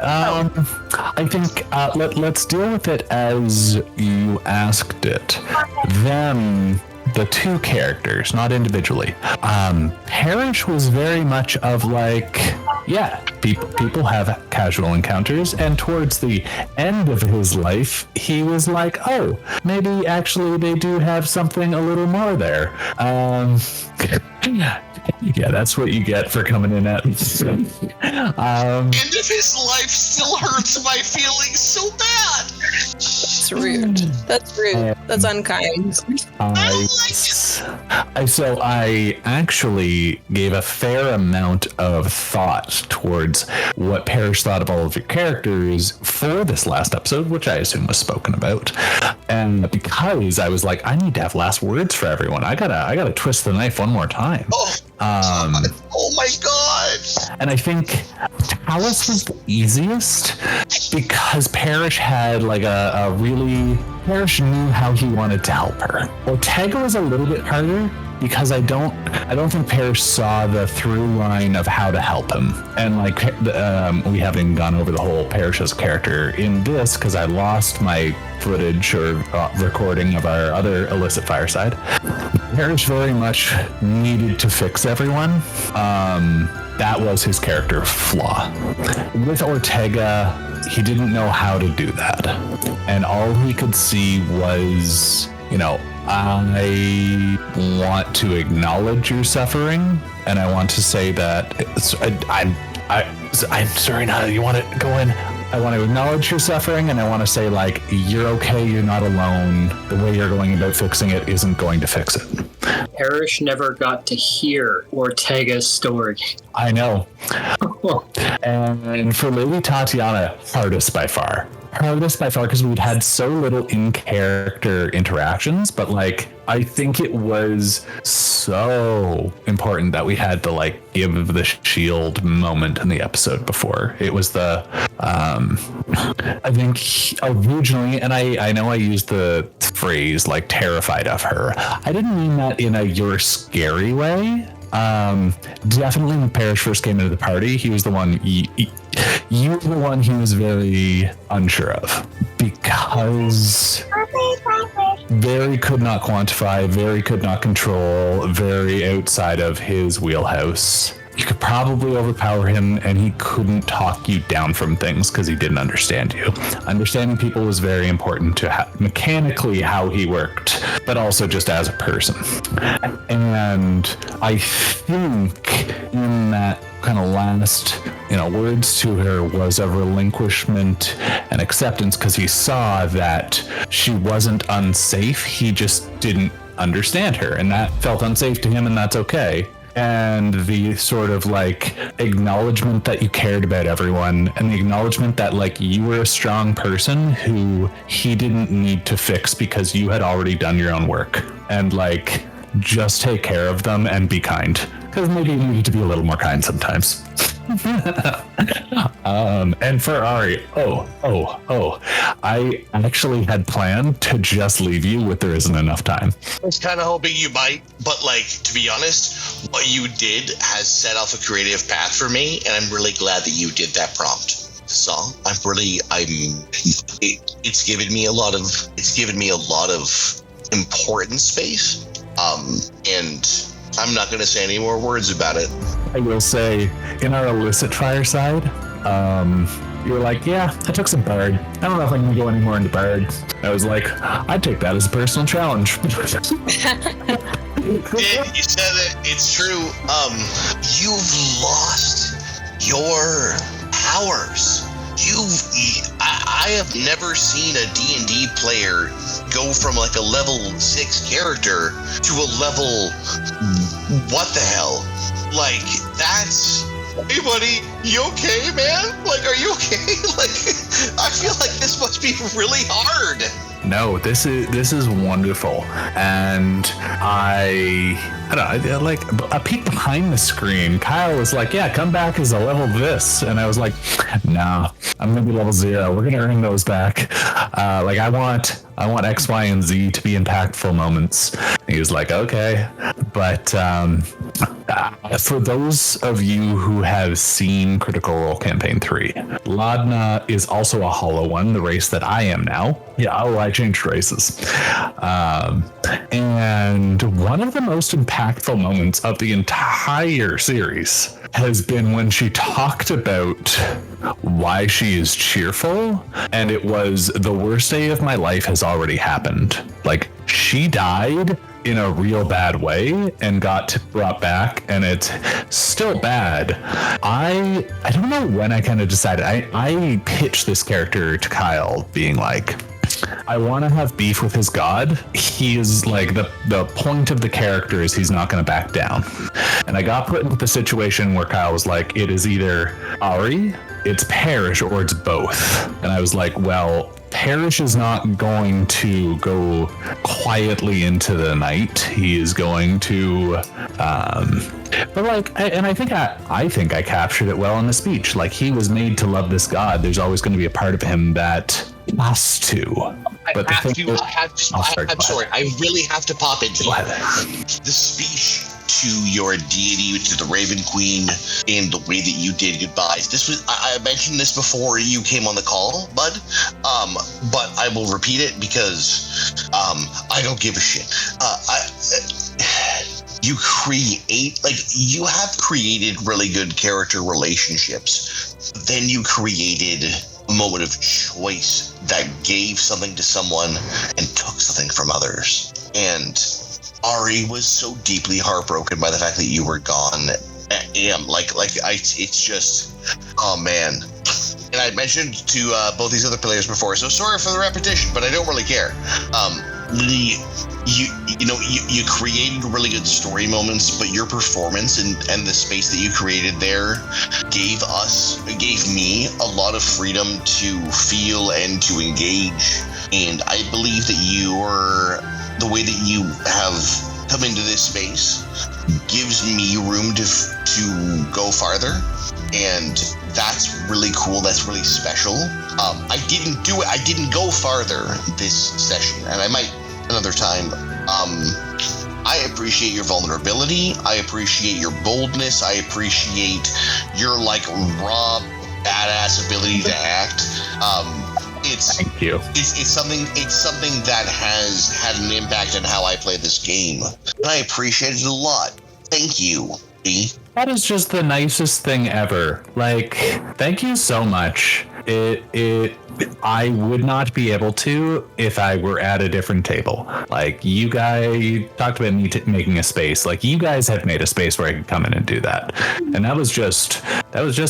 I think let's deal with it as you asked it. Them... The two characters, not individually. Parrish was very much of people have casual encounters, and towards the end of his life, he was like, oh, maybe actually they do have something a little more there. Yeah, that's what you get for coming in at me. End of his life still hurts my feelings so bad. That's rude. That's rude. That's unkind. So I actually gave a fair amount of thought towards what Parrish thought of all of your characters for this last episode, which I assume was spoken about. And because I was like, I need to have last words for everyone. I gotta twist the knife one more time. Oh my god! And I think Callus was the easiest because Parrish had like Parrish knew how he wanted to help her. Ortega was a little bit harder because I don't think Parrish saw the through line of how to help him. And like we haven't gone over the whole Parrish's character in this because I lost my footage or recording of our other illicit Fireside. Parrish very much needed to fix everyone. That was his character flaw. With Ortega, he didn't know how to do that. And all he could see was, I want to acknowledge your suffering, and I want to say that I'm sorry, now you want to go in. I want to acknowledge your suffering, and I want to say, like, you're okay, you're not alone. The way you're going about fixing it isn't going to fix it. Parrish never got to hear Ortega's story. I know. And for Lily Tatiana, hardest by far because we'd had so little in-character interactions, but like I think it was so important that we had to like give the shield moment in the episode before. It was the I think originally, and I know I used the phrase like terrified of her. I didn't mean that in a you're scary way. Definitely when Parrish first came into the party, he was the one you were the one he was very unsure of because very could not quantify, very could not control, very outside of his wheelhouse. You could probably overpower him and he couldn't talk you down from things because he didn't understand you. Understanding people was very important to mechanically how he worked, but also just as a person. And I think in that kind of last, words to her was a relinquishment and acceptance because he saw that she wasn't unsafe. He just didn't understand her, and that felt unsafe to him, and that's okay. And the sort of like acknowledgement that you cared about everyone, and the acknowledgement that like you were a strong person who he didn't need to fix because you had already done your own work, and like just take care of them and be kind, because maybe you need to be a little more kind sometimes. And for Ari, I actually had planned to just leave you with there isn't enough time. I was kind of hoping you might, but like, to be honest, what you did has set off a creative path for me, and I'm really glad that you did that prompt song. It's given me a lot of important space. And I'm not going to say any more words about it. I will say, in our illicit Fireside, you were like, yeah, I took some Bard. I don't know if I can go any more into Bard. I was like, I'd take that as a personal challenge. You said it. It's true. You've lost your powers. I have never seen a D&D player go from like a level 6 character to a level what the hell? Like, that's... Hey buddy, you okay, man? Like, are you okay? Like, I feel like this must be really hard. No, this is wonderful. And I don't know, like a peek behind the screen, Kyle was like, yeah, come back as a level this. And I was like, nah, I'm gonna be level 0. We're gonna earn those back. Like I want X, Y, and Z to be impactful moments. And he was like, okay. But for those of you who have seen Critical Role Campaign 3, Ladna is also a hollow one, the race that I am now. Yeah, I changed races. And one of the most impactful moments of the entire series has been when she talked about why she is cheerful, and it was the worst day of my life has already happened. Like, she died in a real bad way and got brought back, and it's still bad. I don't know when I kind of decided. I pitched this character to Kyle being like, I want to have beef with his god. He is like the point of the character is he's not going to back down. And I got put into the situation where Kyle was like, it is either Ari, it's Parrish, or it's both. And I was like, well, Parrish is not going to go quietly into the night. He is going to But like, I think I captured it well in the speech. Like, he was made to love this god. There's always going to be a part of him that has to. But I'm sorry. I really have to pop in here. The speech to your deity, to the Raven Queen, and the way that you did goodbyes. This was, I mentioned this before you came on the call, bud. But I will repeat it because I don't give a shit. You have created really good character relationships. Then you created a moment of choice that gave something to someone and took something from others. And Ari was so deeply heartbroken by the fact that you were gone. It's just, oh man. And I mentioned to both these other players before, so sorry for the repetition, but I don't really care. You created really good story moments, but your performance and the space that you created there gave me a lot of freedom to feel and to engage. And I believe that the way that you have come into this space gives me room to go farther. And that's really cool. That's really special. I didn't do it. I didn't go farther this session, and I might another time. I appreciate your vulnerability. I appreciate your boldness. I appreciate your raw badass ability to act. Thank you. It's something that has had an impact on how I play this game, and I appreciate it a lot. Thank you, B. That is just the nicest thing ever. Like, thank you so much. I would not be able to if I were at a different table. Like, you talked about me making a space. Like, you guys have made a space where I could come in and do that. And that was just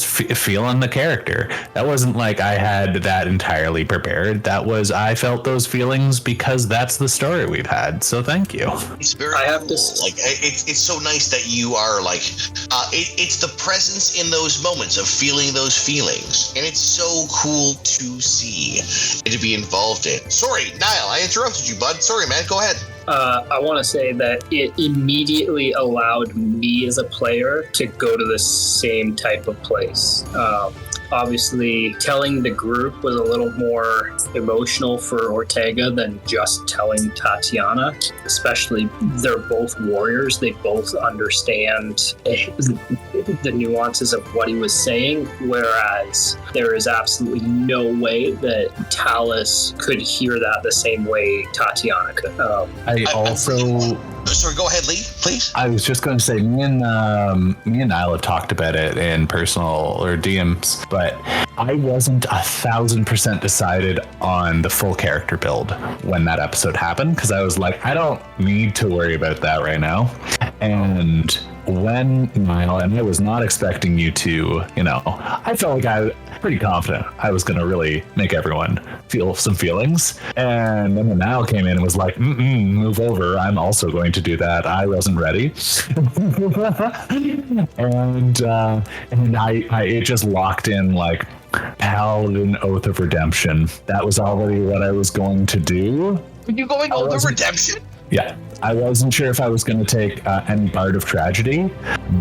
feeling the character. That wasn't like I had that entirely prepared. I felt those feelings because that's the story we've had. So thank you. It's very cool. It's so nice that you are it's the presence in those moments of feeling those feelings. And it's so cool to see and to be involved in. Sorry, Niall, I interrupted you, bud. Sorry, man. Go ahead. I want to say that it immediately allowed me as a player to go to the same type of place. Obviously, telling the group was a little more emotional for Ortega than just telling Tatiana. Especially, they're both warriors. They both understand the nuances of what he was saying, whereas there is absolutely no way that Talus could hear that the same way Tatiana could. Sorry, go ahead, Lee, please. I was just going to say, me and Niall have talked about it in personal or DMs, but I wasn't 1,000% decided on the full character build when that episode happened, because I was like, I don't need to worry about that right now. And when Niall, and I was not expecting you to, I felt like I was pretty confident I was going to really make everyone feel some feelings. And then when Niall came in and was like, move over, I'm also going to do that. I wasn't ready. and it just locked in like Paladin Oath of Redemption. That was already what I was going to do. Are you going Oath of Redemption? Yeah. I wasn't sure if I was going to take any Bard of Tragedy,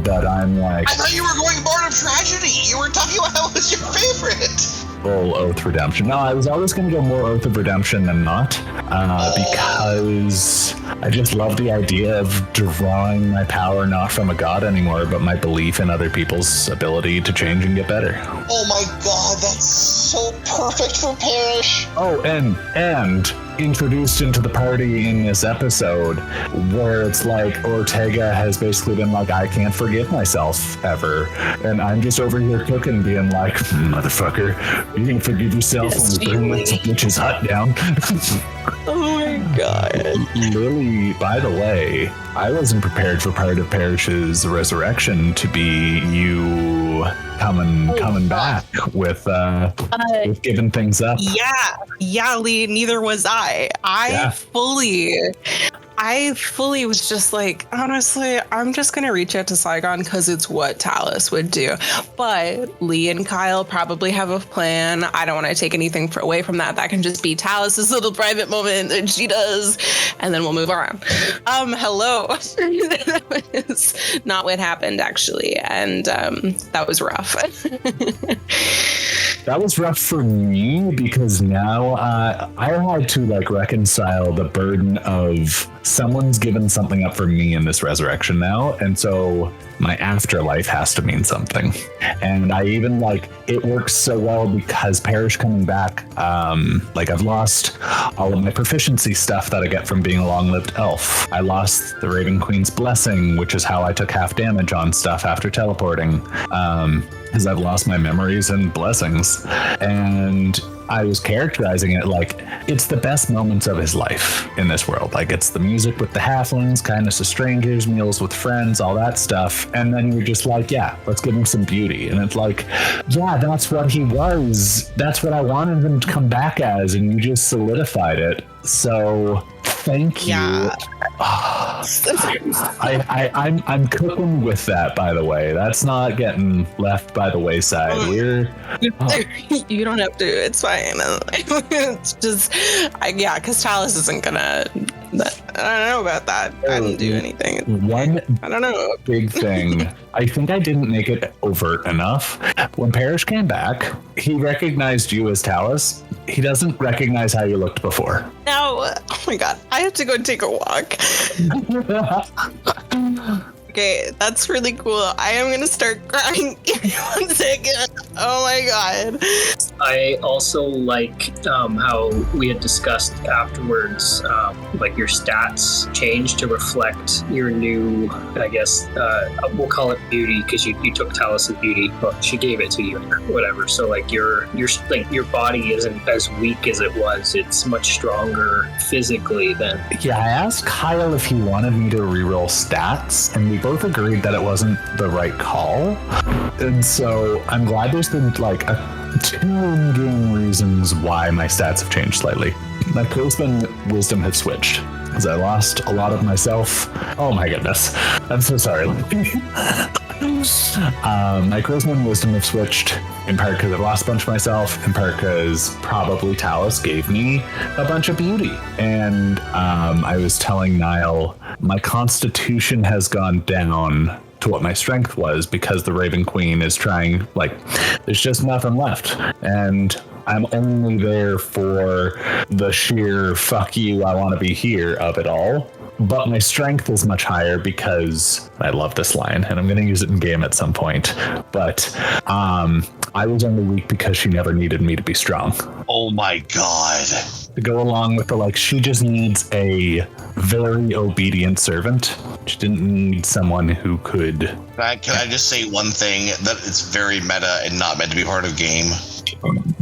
but I'm like... I thought you were going Bard of Tragedy. You were talking about how it was your favorite. Full Oath Redemption. No, I was always going to go more Oath of Redemption than not, because I just love the idea of drawing my power not from a god anymore, but my belief in other people's ability to change and get better. Oh my god, that's so perfect for Parrish. Oh, and introduced into the party in this episode where it's like Ortega has basically been like, I can't forgive myself ever, and I'm just over here cooking being like, motherfucker, you can forgive yourself when we burn that bitch's hut down. Oh my god. Lily, by the way, I wasn't prepared for part of Parrish's resurrection to be you coming back with giving things up. Yeah, Lee, neither was I. I fully I fully was just like, honestly, I'm just going to reach out to Saigon because it's what Talus would do. But Lee and Kyle probably have a plan. I don't want to take anything away from that. That can just be Talus's little private moment that she does. And then we'll move on. Hello. That was not what happened, actually. And that was rough. That was rough for me because now I had to like reconcile the burden of someone's given something up for me in this resurrection now, and so my afterlife has to mean something. And I even like it works so well because Parrish coming back, like I've lost all of my proficiency stuff that I get from being a long-lived elf. I lost the Raven Queen's blessing, which is how I took half damage on stuff after teleporting. Because I've lost my memories and blessings. And I was characterizing it like it's the best moments of his life in this world. Like it's the music with the halflings, kindness to strangers, meals with friends, all that stuff. And then you're just like, yeah, let's give him some beauty. And it's like, yeah, that's what he was. That's what I wanted him to come back as. And you just solidified it. So thank you. Yeah. I'm cooking with that, by the way. That's not getting left by the wayside. You don't have to. It's fine. It's just, because Talus isn't gonna. I don't know about that. I didn't do anything. I don't know. Big thing. I think I didn't make it overt enough. When Parrish came back, he recognized you as Talus. He doesn't recognize how you looked before. No. Oh my god. I have to go take a walk. Okay, that's really cool. I am gonna start crying. Give me 1 second. Oh my god. I also like how we had discussed afterwards, like your stats changed to reflect your new, I guess, we'll call it beauty because you took Talus's beauty. Well, she gave it to you or whatever. So like your body isn't as weak as it was. It's much stronger physically than. Yeah, I asked Kyle if he wanted me to reroll stats, and we both agreed that it wasn't the right call. And so I'm glad there's been like two in-game reasons why my stats have changed slightly. My charisma and wisdom have switched because I lost a lot of myself. Oh my goodness. I'm so sorry. My charisma and wisdom have switched in part because I've lost a bunch of myself, in part because probably Talus gave me a bunch of beauty. And I was telling Niall, my constitution has gone down to what my strength was because the Raven Queen is trying, like, there's just nothing left. And I'm only there for the sheer fuck you, I want to be here of it all. But my strength is much higher because I love this line and I'm going to use it in game at some point. But I was only weak because she never needed me to be strong. Oh my god. To go along with the, like, she just needs a very obedient servant. She didn't need someone who could. Can I just say one thing that it's very meta and not meant to be part of game?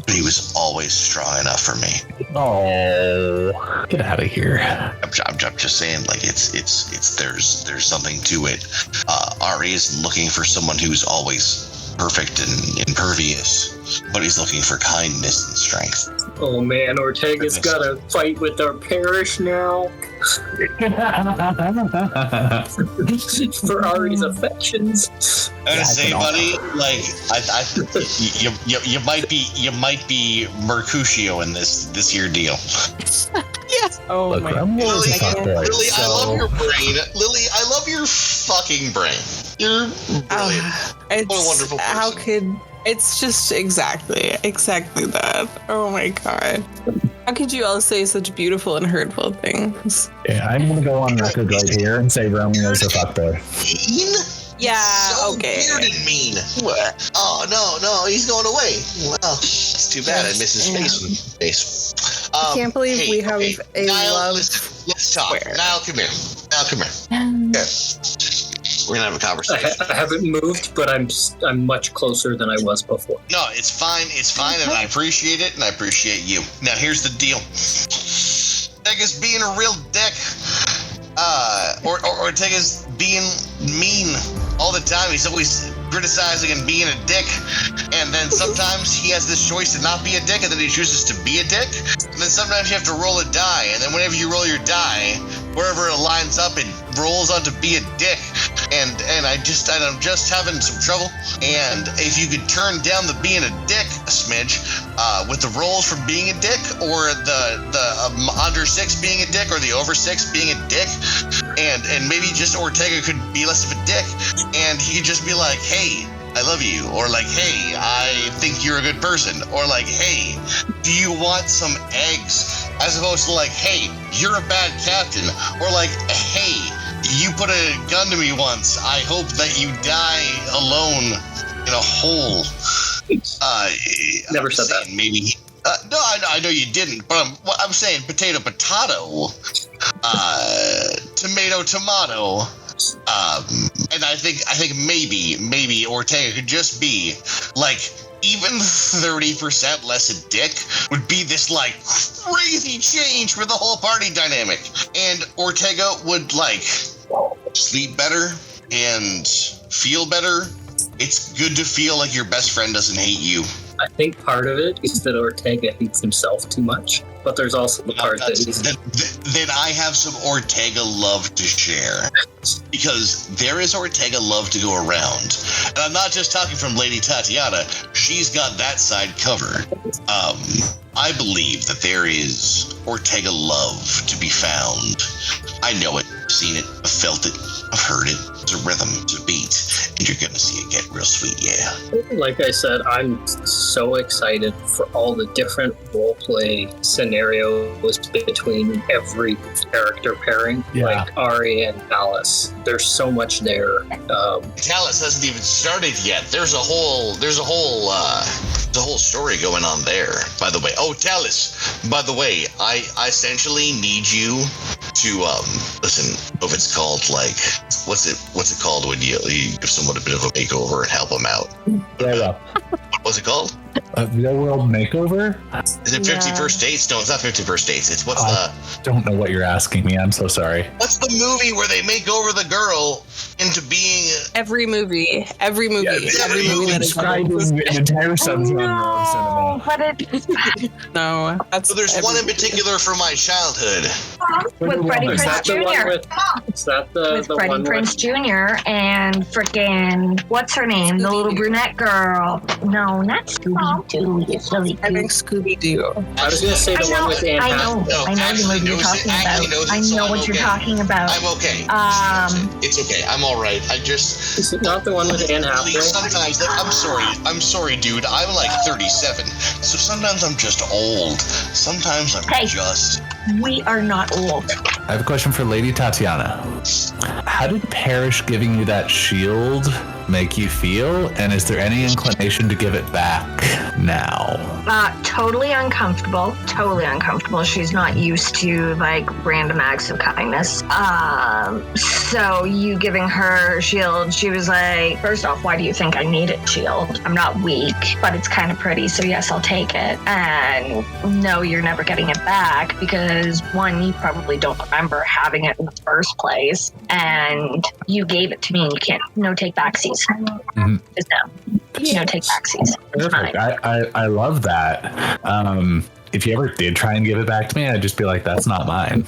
He was always strong enough for me. Oh, get out of here! I'm just saying, like it's there's something to it. Ari is looking for someone who's always perfect and impervious, but he's looking for kindness and strength. Oh man, Ortega's got to fight with our parish now. For Ari's affections. I would say, buddy, like you might be Mercutio in this here deal. Yes. Oh look, my God. Lily, So... I love your brain. Lily, I love your fucking brain. You're brilliant. It's, what a wonderful person. How could... It's just exactly that. Oh my god. How could you all say such beautiful and hurtful things? Yeah, I'm gonna go on record right here and say Romeo's a fuckboy. Mean? Yeah, so okay. weird and mean. What? Oh no, he's going away. Well, it's too bad. I miss his face. I can't believe we have a Niall, love. let's talk. square. Niall, come here. Okay. We're gonna have a conversation. I haven't moved, but I'm much closer than I was before. No, it's fine, and I appreciate it, and I appreciate you. Now, here's the deal. Ortega's being a real dick. Ortega's being mean all the time. He's always criticizing and being a dick, and then sometimes he has this choice to not be a dick, and then he chooses to be a dick, and then sometimes you have to roll a die, and then whenever you roll your die, wherever it lines up, it rolls on to be a dick, and I'm just having some trouble. And if you could turn down the being a dick a smidge, with the rolls from being a dick, or the under 6 being a dick, or the over 6 being a dick, and maybe just Ortega could be less of a dick, and he could just be like, hey, I love you, or like, hey, I think you're a good person, or like, hey, do you want some eggs? As opposed to like, hey, you're a bad captain, or like, hey, you put a gun to me once, I hope that you die alone in a hole. Never said that. Maybe. No, I know you didn't, but I'm saying potato, tomato. And I think maybe Ortega could just be like, even 30% less a dick would be this like crazy change for the whole party dynamic, and Ortega would like sleep better and feel better. It's good to feel like your best friend doesn't hate you. I think part of it is that Ortega hates himself too much, but there's also the part that he's... Then I have some Ortega love to share, because there is Ortega love to go around. And I'm not just talking from Lady Tatiana. She's got that side covered. I believe that there is Ortega love to be found. I know it, I've seen it, I've felt it, I've heard it. It's a rhythm, it's a beat, and you're gonna see it get real sweet, yeah. Like I said, I'm so excited for all the different roleplay scenarios between every character pairing, like Ari and Alice. There's so much there. Talus hasn't even started yet. There's a whole story going on there, by the way. Oh, Talus, by the way, I essentially need you to listen, if it's called like, what's it called when you give someone a bit of a makeover and help them out? What's it called? Real World Makeover? Is it 50 First Dates? No, it's not 50 First Dates. It's I don't know what you're asking me. I'm so sorry. What's the movie where they make over the girl into being... Every movie that is describing an entire subgenre of cinema. But No. So there's one in particular from my childhood. with Freddie Prinze Jr. Is that the Freddie one Prinze Jr. and frickin' what's her name? The little brunette girl. No, not Scooby-Doo. You silly I think Scooby-Doo. I was gonna say the one with Anne Hathaway. I know the movie you're talking about. I know what you're talking about. I'm okay. It's okay. I'm all right. I just... Is it not the one with Anne Hathaway? Sometimes, I'm sorry, dude. I'm like 37, so sometimes I'm just old. Sometimes I'm just... We are not old. I have a question for Lady Tatiana. How did Parrish giving you that shield make you feel? And is there any inclination to give it back now? Totally uncomfortable. She's not used to like random acts of kindness. So you giving her shield, she was like, first off, why do you think I need a shield? I'm not weak, but it's kind of pretty, so yes, I'll take it. And no, you're never getting it back, because one, you probably don't remember having it in the first place, and you gave it to me and you can't no take backsies. Mm-hmm. No take backsies. Perfect. I love that. If you ever did try and give it back to me, I'd just be like, that's not mine.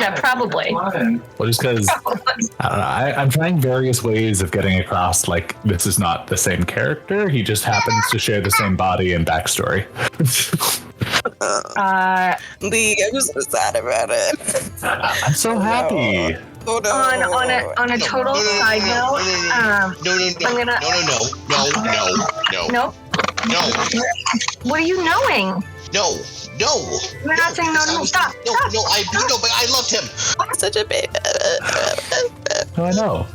Yeah, probably. Well, just because I'm trying various ways of getting across, like, this is not the same character. He just happens to share the same body and backstory. Lee, I'm just so sad about it. I'm so happy. Oh, no. On a total side note, No. What are you knowing? No. You're not saying no. Stop. No, I do know, but I loved him. I'm such a baby. Oh, I know.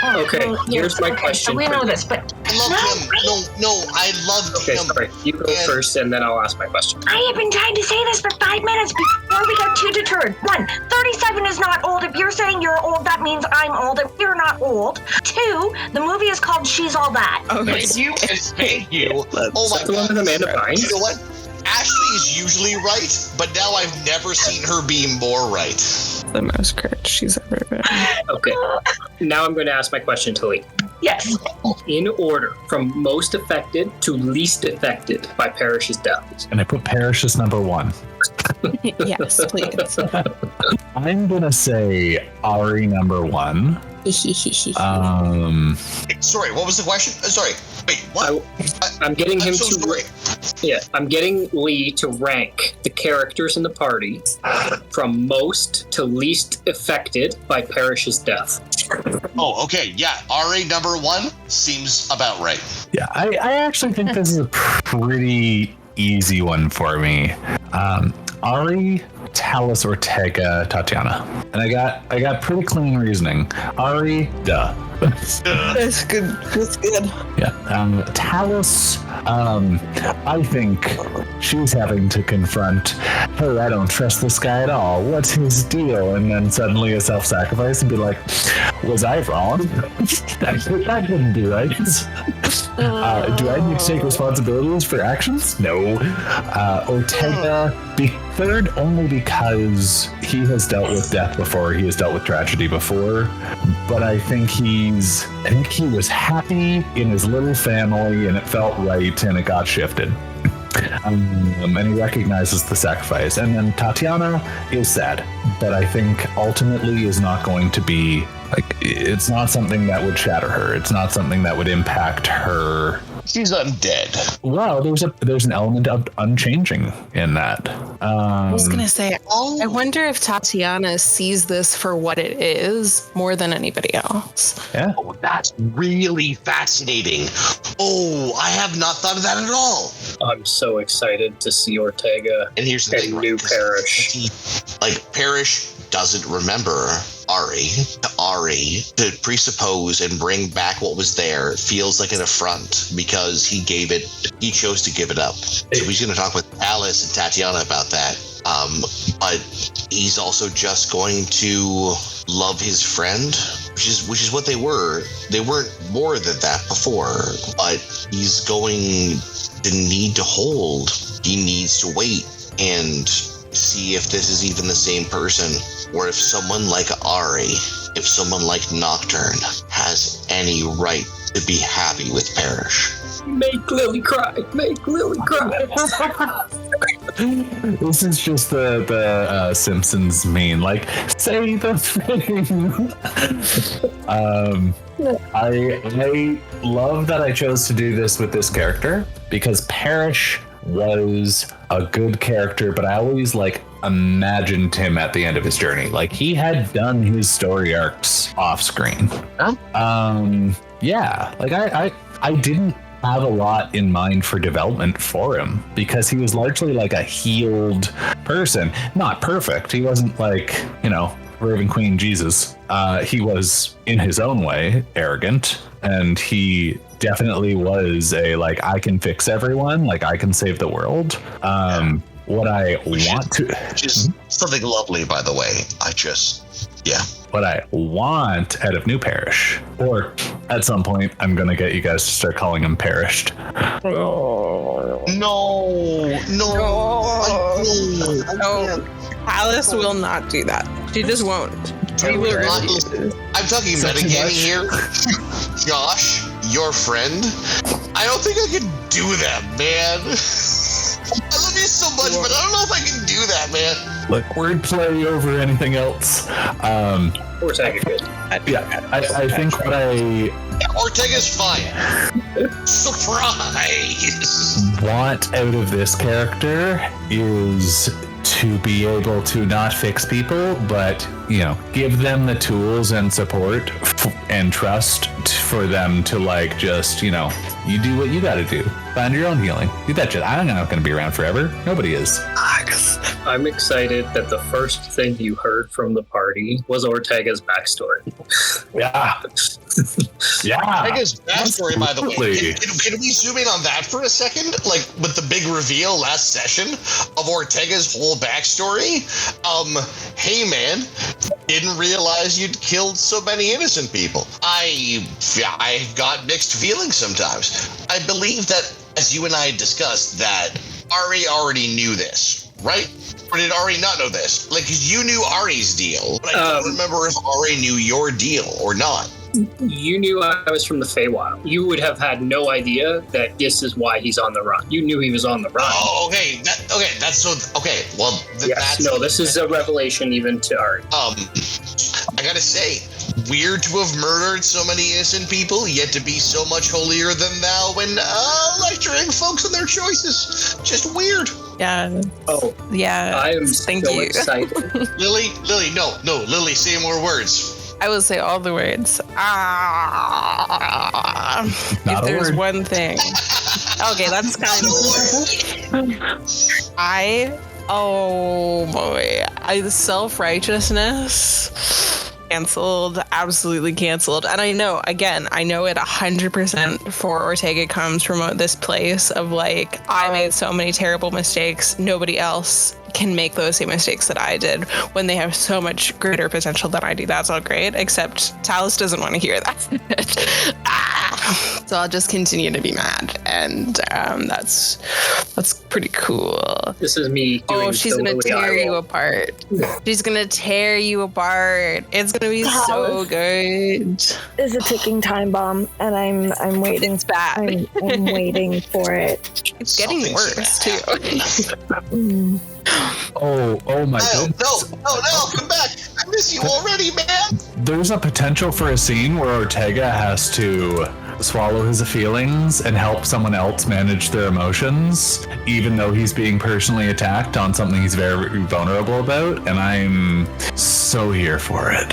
Okay, here's my question. We know this, but I loved him. No, I loved him. Okay, sorry. You go first, and then I'll ask my question. I have been trying to say this for 5 minutes before we get too deterred. 1, 37 is not old. If you're saying you're old, that means I'm old. If you're not old. 2, the movie is called She's All That. Okay. Thank you. Oh my the one with Amanda Bynes? You know what? Ashley is usually right, but now I've never seen her be more right. the most correct she's ever been. Okay. Now I'm going to ask my question to Lee. Yes. In order, from most affected to least affected by Parrish's death. And I put Parrish as number 1. Yes, please. I'm gonna say Ari number 1. Sorry, what was the question? Sorry. Wait, what? I'm getting him so to sorry. Yeah, I'm getting Lee to rank the characters in the party from most to least affected by Parrish's death. Oh, okay. Yeah, Ari number 1 seems about right. Yeah, I actually think this is a pretty easy one for me. Ari, Talis, Ortega, Tatiana. And I got pretty clean reasoning. Ari, duh. That's good. That's good. Yeah. Talis, I think she's having to confront, hey, I don't trust this guy at all. What's his deal? And then suddenly a self-sacrifice and be like, was I wrong? That couldn't be right. Do I need to take responsibilities for actions? No. Ortega, third only because he has dealt with death before. He has dealt with tragedy before. But I think he was happy in his little family and it felt right and it got shifted. And he recognizes the sacrifice. And then Tatiana is sad, but I think ultimately is not going to be like, it's not something that would shatter her. It's not something that would impact her. She's undead. Well, there's an element of unchanging in that. I was gonna say, I wonder if Tatiana sees this for what it is more than anybody else. Yeah. Oh, that's really fascinating. Oh, I have not thought of that at all. I'm so excited to see Ortega And here's the and thing, new right? Parrish. Like, Parrish doesn't remember Ari. Ari, to presuppose and bring back what was there feels like an affront because he chose to give it up. So he's going to talk with Alice and Tatiana about that. But he's also just going to love his friend, which is what they were. They weren't more than that before, but he's going to need to hold. He needs to wait and see if this is even the same person, or if someone like Ari, if someone like Nocturne has any right to be happy with Parrish. Make Lily cry. Make Lily cry. This is just the Simpsons meme. Like, say the thing. I love that I chose to do this with this character because Parrish was a good character, but I always imagined him at the end of his journey. Like, he had done his story arcs off screen. Huh? Yeah. Like, I didn't have a lot in mind for development for him because he was largely like a healed person. Not perfect. He wasn't like, Raven Queen Jesus. He was, in his own way, arrogant, and he definitely was I can fix everyone, I can save the world. What I want to... Which is something lovely, by the way. What I want out of New Parrish, or at some point, I'm going to get you guys to start calling him Perished. No. Alice will not do that. She just won't. She will refuse. I'm talking metagaming here. Josh, your friend. I don't think I can do that, man. I love you so much, but I don't know if I can do that, man. Look, wordplay over anything else. Ortega good. I think what Ortega's fine. Surprise! Want out of this character is to be able to not fix people, but give them the tools and support and trust for them to you do what you got to do. Find your own healing. Do that shit. I'm not going to be around forever. Nobody is. I'm excited that the first thing you heard from the party was Ortega's backstory. Yeah. Yeah. Ortega's backstory, by the way. Can we zoom in on that for a second? With the big reveal last session of Ortega's whole backstory. Hey man, didn't realize you'd killed so many innocent people. I've got mixed feelings sometimes. I believe that, as you and I discussed, that Ari already knew this, right? Or did Ari not know this? Like, 'cause you knew Ari's deal, but I don't remember if Ari knew your deal or not. You knew I was from the Feywild. You would have had no idea that this is why he's on the run. You knew he was on the run. Oh, okay. That's so. Okay, well, yes, no, this is a revelation even to Ari. I gotta say, weird to have murdered so many innocent people, yet to be so much holier than thou when lecturing folks on their choices. Just weird. Yeah. Oh. Yeah. I am Thank so you. excited. Lily, no, Lily, say more words. I will say all the words. If there's word. one thing. Okay, that's kind of. Oh boy. The self-righteousness. Canceled, absolutely canceled. And I know it 100% for Ortega comes from this place of like, I made so many terrible mistakes. Nobody else can make those same mistakes that I did when they have so much greater potential than I do. That's all great, except Talus doesn't want to hear that. So I'll just continue to be mad, and that's pretty cool. This is me doing she's gonna tear you apart. She's gonna tear you apart. It's gonna be so good. Is a ticking time bomb, and I'm waiting. It's bad. I'm waiting for it. It's getting worse too. Oh my goodness. No, come back. I miss you already, man. There's a potential for a scene where Ortega has to swallow his feelings and help someone else manage their emotions, even though he's being personally attacked on something he's very vulnerable about, and I'm so here for it.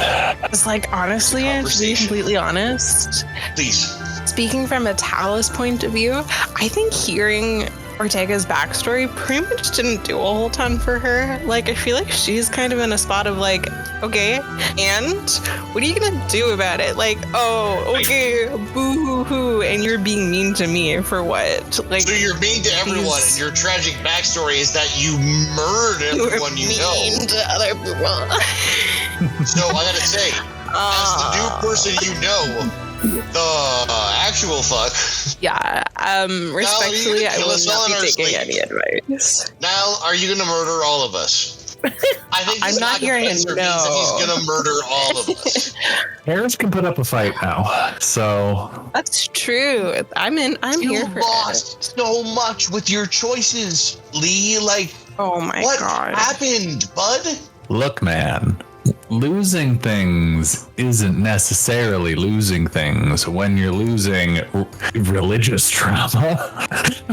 It's like, honestly, to be completely honest, Please. speaking from a Talus point of view, I think hearing Ortega's backstory pretty much didn't do a whole ton for her. Like, I feel like she's kind of in a spot of like, okay, and what are you gonna do about it? Like, oh, okay, boo-hoo-hoo, and you're being mean to me for what? Like, So you're mean to everyone, and your tragic backstory is that you murdered everyone you know. mean to other people. So I gotta say, as the new person you know, the actual fuck. Yeah, respectfully, I will not be taking any advice. Now, are you gonna murder all of us? I think I'm not hearing no. He's gonna murder all of us. Harris can put up a fight now, so That's true. I'm here for You lost so much with your choices, Lee. Like, Oh my what god. happened, bud? look, man. Losing things isn't necessarily losing things when you're losing religious trauma,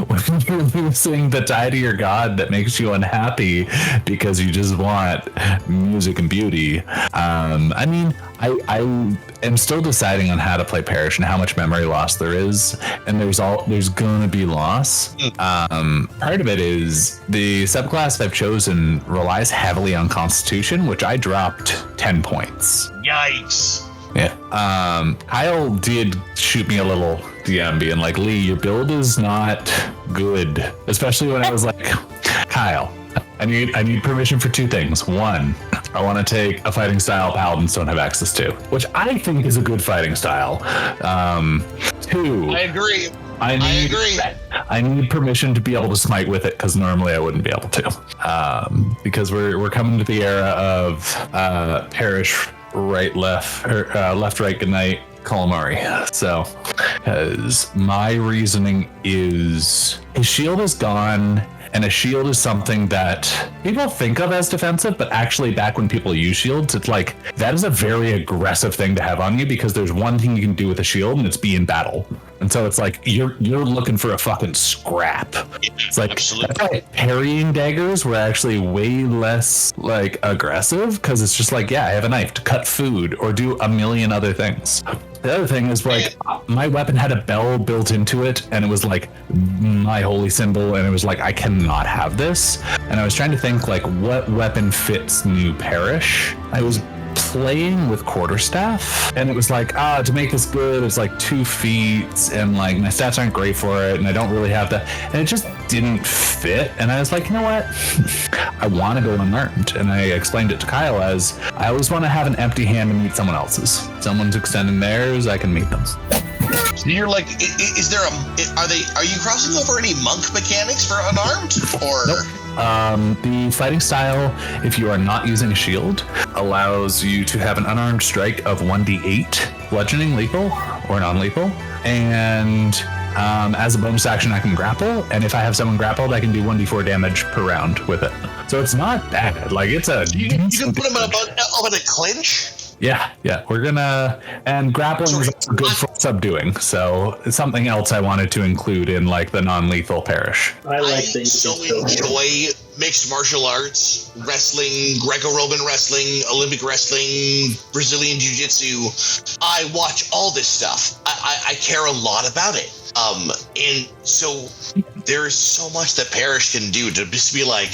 when you're losing the tie to your God that makes you unhappy because you just want music and beauty. I mean, I am still deciding on how to play Parish and how much memory loss there is, and there's gonna be loss. Part of it is the subclass I've chosen relies heavily on Constitution, which I dropped 10 points. Yikes. Yeah. Kyle did shoot me a little DM being like, Lee, your build is not good. Especially when I was like, Kyle, I need permission for two things. One, I want to take a fighting style Paladins don't have access to, which I think is a good fighting style. Two, I agree. I need permission to be able to smite with it, because normally I wouldn't be able to. Because we're coming to the era of Parish right left, or left right goodnight calamari. So, because my reasoning is his shield is gone. And a shield is something that people think of as defensive, but actually back when people use shields, it's like, that is a very aggressive thing to have on you, because there's one thing you can do with a shield, and it's be in battle. And so it's like, you're looking for a fucking scrap. It's like, that's why parrying daggers were actually way less like aggressive, because it's just like, yeah, I have a knife to cut food or do a million other things. The other thing is, like, my weapon had a bell built into it, and it was like my holy symbol, and it was like, I cannot have this. And I was trying to think, like, what weapon fits new Parish? I was playing with quarterstaff, and it was like, to make this good, it's like 2 feet, and like my stats aren't great for it, and I don't really have that, and it just didn't fit. And I was like, you know what, I want to go unarmed. And I explained it to Kyle as, I always want to have an empty hand to meet someone else's. Someone's extending theirs, I can meet them. You're like, is there are you crossing over any monk mechanics for unarmed? Or Nope. The fighting style, if you are not using a shield, allows you to have an unarmed strike of 1d8, bludgeoning, lethal, or non-lethal. And as a bonus action, I can grapple. And if I have someone grappled, I can do 1d4 damage per round with it. So it's not bad. Like, it's a... You can put him in a clinch? Yeah. We're gonna... And grappling is also good for subduing. So it's something else I wanted to include in, like, the non-lethal parish. I so enjoy mixed martial arts, wrestling, Greco-Roman wrestling, Olympic wrestling, Brazilian Jiu-Jitsu. I watch all this stuff. I care a lot about it. And so there's so much that Parrish can do to just be like,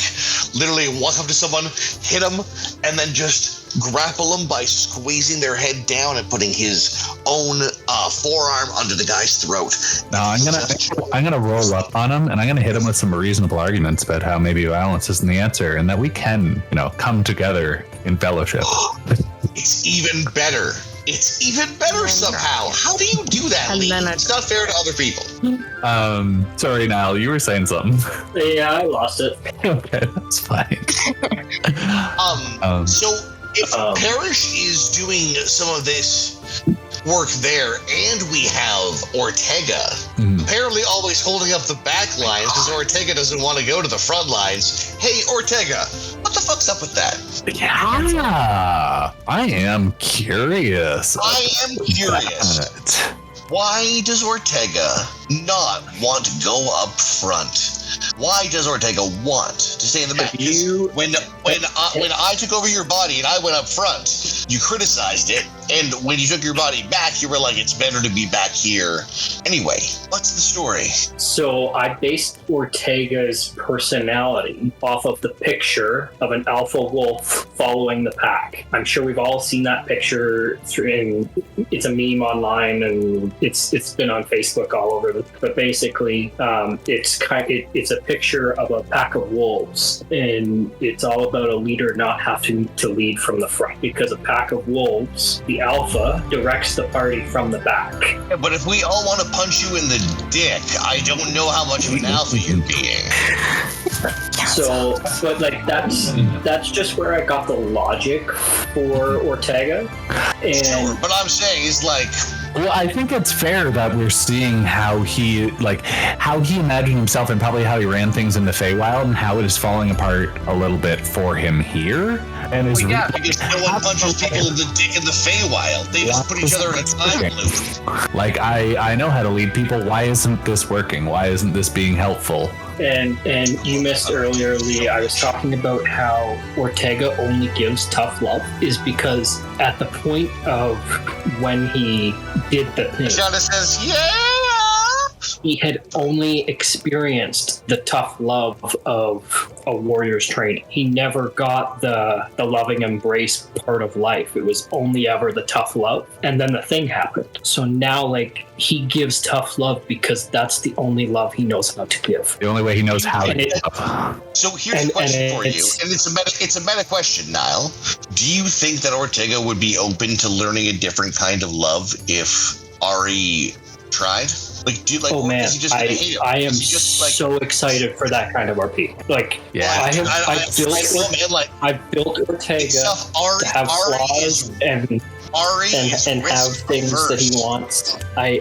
literally walk up to someone, hit them, and then just grapple them by squeezing their head down and putting his own forearm under the guy's throat. Now I'm gonna roll up on him, and I'm gonna hit him with some reasonable arguments about how maybe violence isn't the answer, and that we can, come together in fellowship. It's even better. It's even better somehow. How do you do that, Lee? It's not fair to other people. Sorry, Niall, you were saying something. Yeah, I lost it. Okay, that's fine. So if Parrish is doing some of this work there, and we have Ortega apparently always holding up the back lines because Ortega doesn't want to go to the front lines. Hey, Ortega, what the fuck's up with that? Yeah, I am curious. Why does Ortega not want to go up front? Why does Ortega want to stay in the middle? When I took over your body and I went up front, you criticized it, and when you took your body back, you were like, it's better to be back here. Anyway, what's the story? So I based Ortega's personality off of the picture of an alpha wolf following the pack. I'm sure we've all seen that picture it's a meme online, and it's been on Facebook all over. But basically, it's a picture of a pack of wolves, and it's all about a leader not having to lead from the front, because a pack of wolves, the alpha, directs the party from the back. Yeah, but if we all want to punch you in the dick, I don't know how much of an alpha you're being. So, but like that's just where I got the logic for Ortega. And sure, but I'm saying is like, well, I think it's fair that we're seeing how he imagined himself, and probably how he ran things in the Feywild, and how it is falling apart a little bit for him here. And because no one punches people in the dick in the Feywild. They just put each other in a time loop. Like, I know how to lead people. Why isn't this working? Why isn't this being helpful? And you missed earlier, Lee, I was talking about how Ortega only gives tough love is because at the point of when he did the thing, Shauna says, yeah! He had only experienced the tough love of a warrior's training. He never got the loving embrace part of life. It was only ever the tough love. And then the thing happened. So now, like, he gives tough love because that's the only love he knows how to give. The only way he knows how to give. So here's a question for you. And it's a meta question, Niall. Do you think that Ortega would be open to learning a different kind of love if Ari tried? Like, do you like? Oh man, is he just I am so excited for that kind of RP. Like, yeah, I've built Ortega to have flaws and have things that he wants. I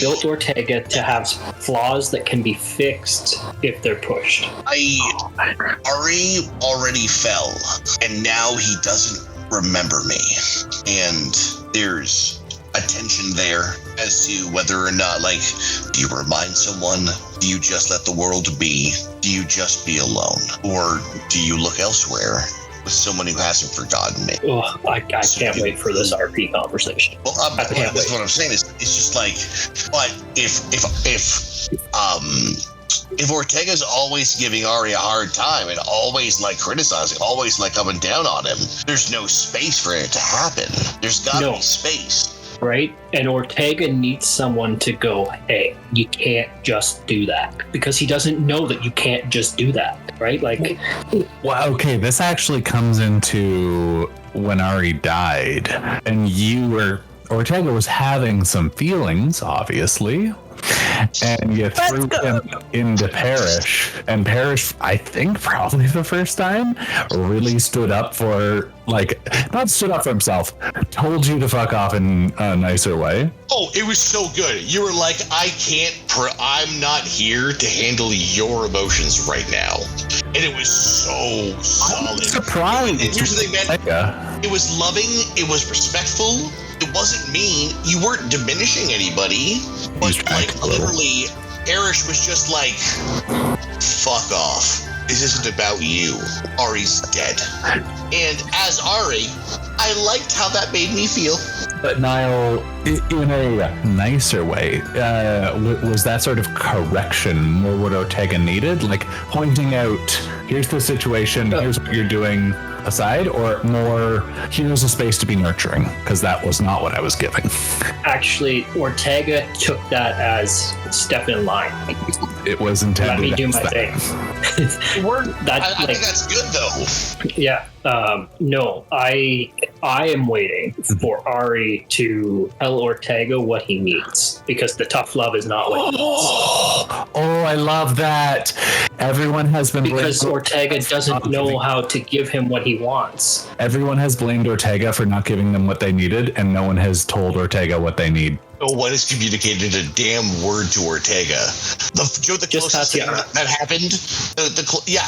built Ortega to have flaws that can be fixed if they're pushed. Ari already fell, and now he doesn't remember me, and there's a tension there as to whether or not, like, do you remind someone? Do you just let the world be? Do you just be alone? Or do you look elsewhere with someone who hasn't forgotten me? Oh, I can't wait for this RP conversation. Well, that's what I'm saying. It's just like, but if Ortega's always giving Ari a hard time and always like criticizing, always like coming down on him, there's no space for it to happen. There's gotta be space. Right? And Ortega needs someone to go, hey, you can't just do that. Because he doesn't know that you can't just do that. Right? Like, well, okay, this actually comes into when Ari died, and you were Ortega was having some feelings, obviously. And you threw him into Parrish. And Parrish, I think probably the first time, really stood up for, like, not stood up for himself, told you to fuck off in a nicer way. Oh, it was so good. You were like, I'm not here to handle your emotions right now. And it was so solid. I'm surprised. And here's the thing, man. It was loving. It was respectful. It wasn't mean. You weren't diminishing anybody. But, like, literally, Erish was just like, fuck off. This isn't about you. Ari's dead. And as Ari, I liked how that made me feel. But Niall, in a nicer way, was that sort of correction more what Ortega needed? Like pointing out, here's the situation, here's what you're doing aside, or more, here's a space to be nurturing? Because that was not what I was giving. Actually, Ortega took that as step in line. It was intended. Let me do my thing. I think that's good, though. Yeah. No, I am waiting for Ari to tell Ortega what he needs, because the tough love is not what he needs. Oh, I love that. Everyone has been because Ortega doesn't know how to give him what he wants. Everyone has blamed Ortega for not giving them what they needed, and no one has told Ortega what they need. No one has communicated a damn word to Ortega. The closest thing that happened,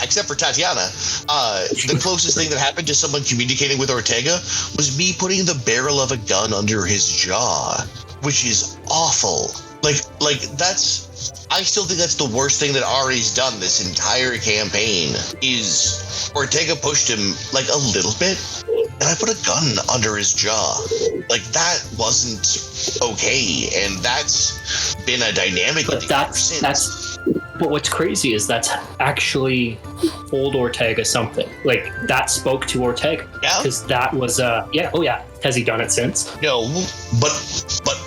except for Tatiana, the closest thing that happened to someone communicating with Ortega was me putting the barrel of a gun under his jaw, which is awful. Like that's. I still think that's the worst thing that Ari's done this entire campaign. Is Ortega pushed him like a little bit, and I put a gun under his jaw. Like that wasn't okay, and that's been a dynamic. But but what's crazy is that's actually told Ortega something. Like that spoke to Ortega. Yeah. Because that was Has he done it since? No, but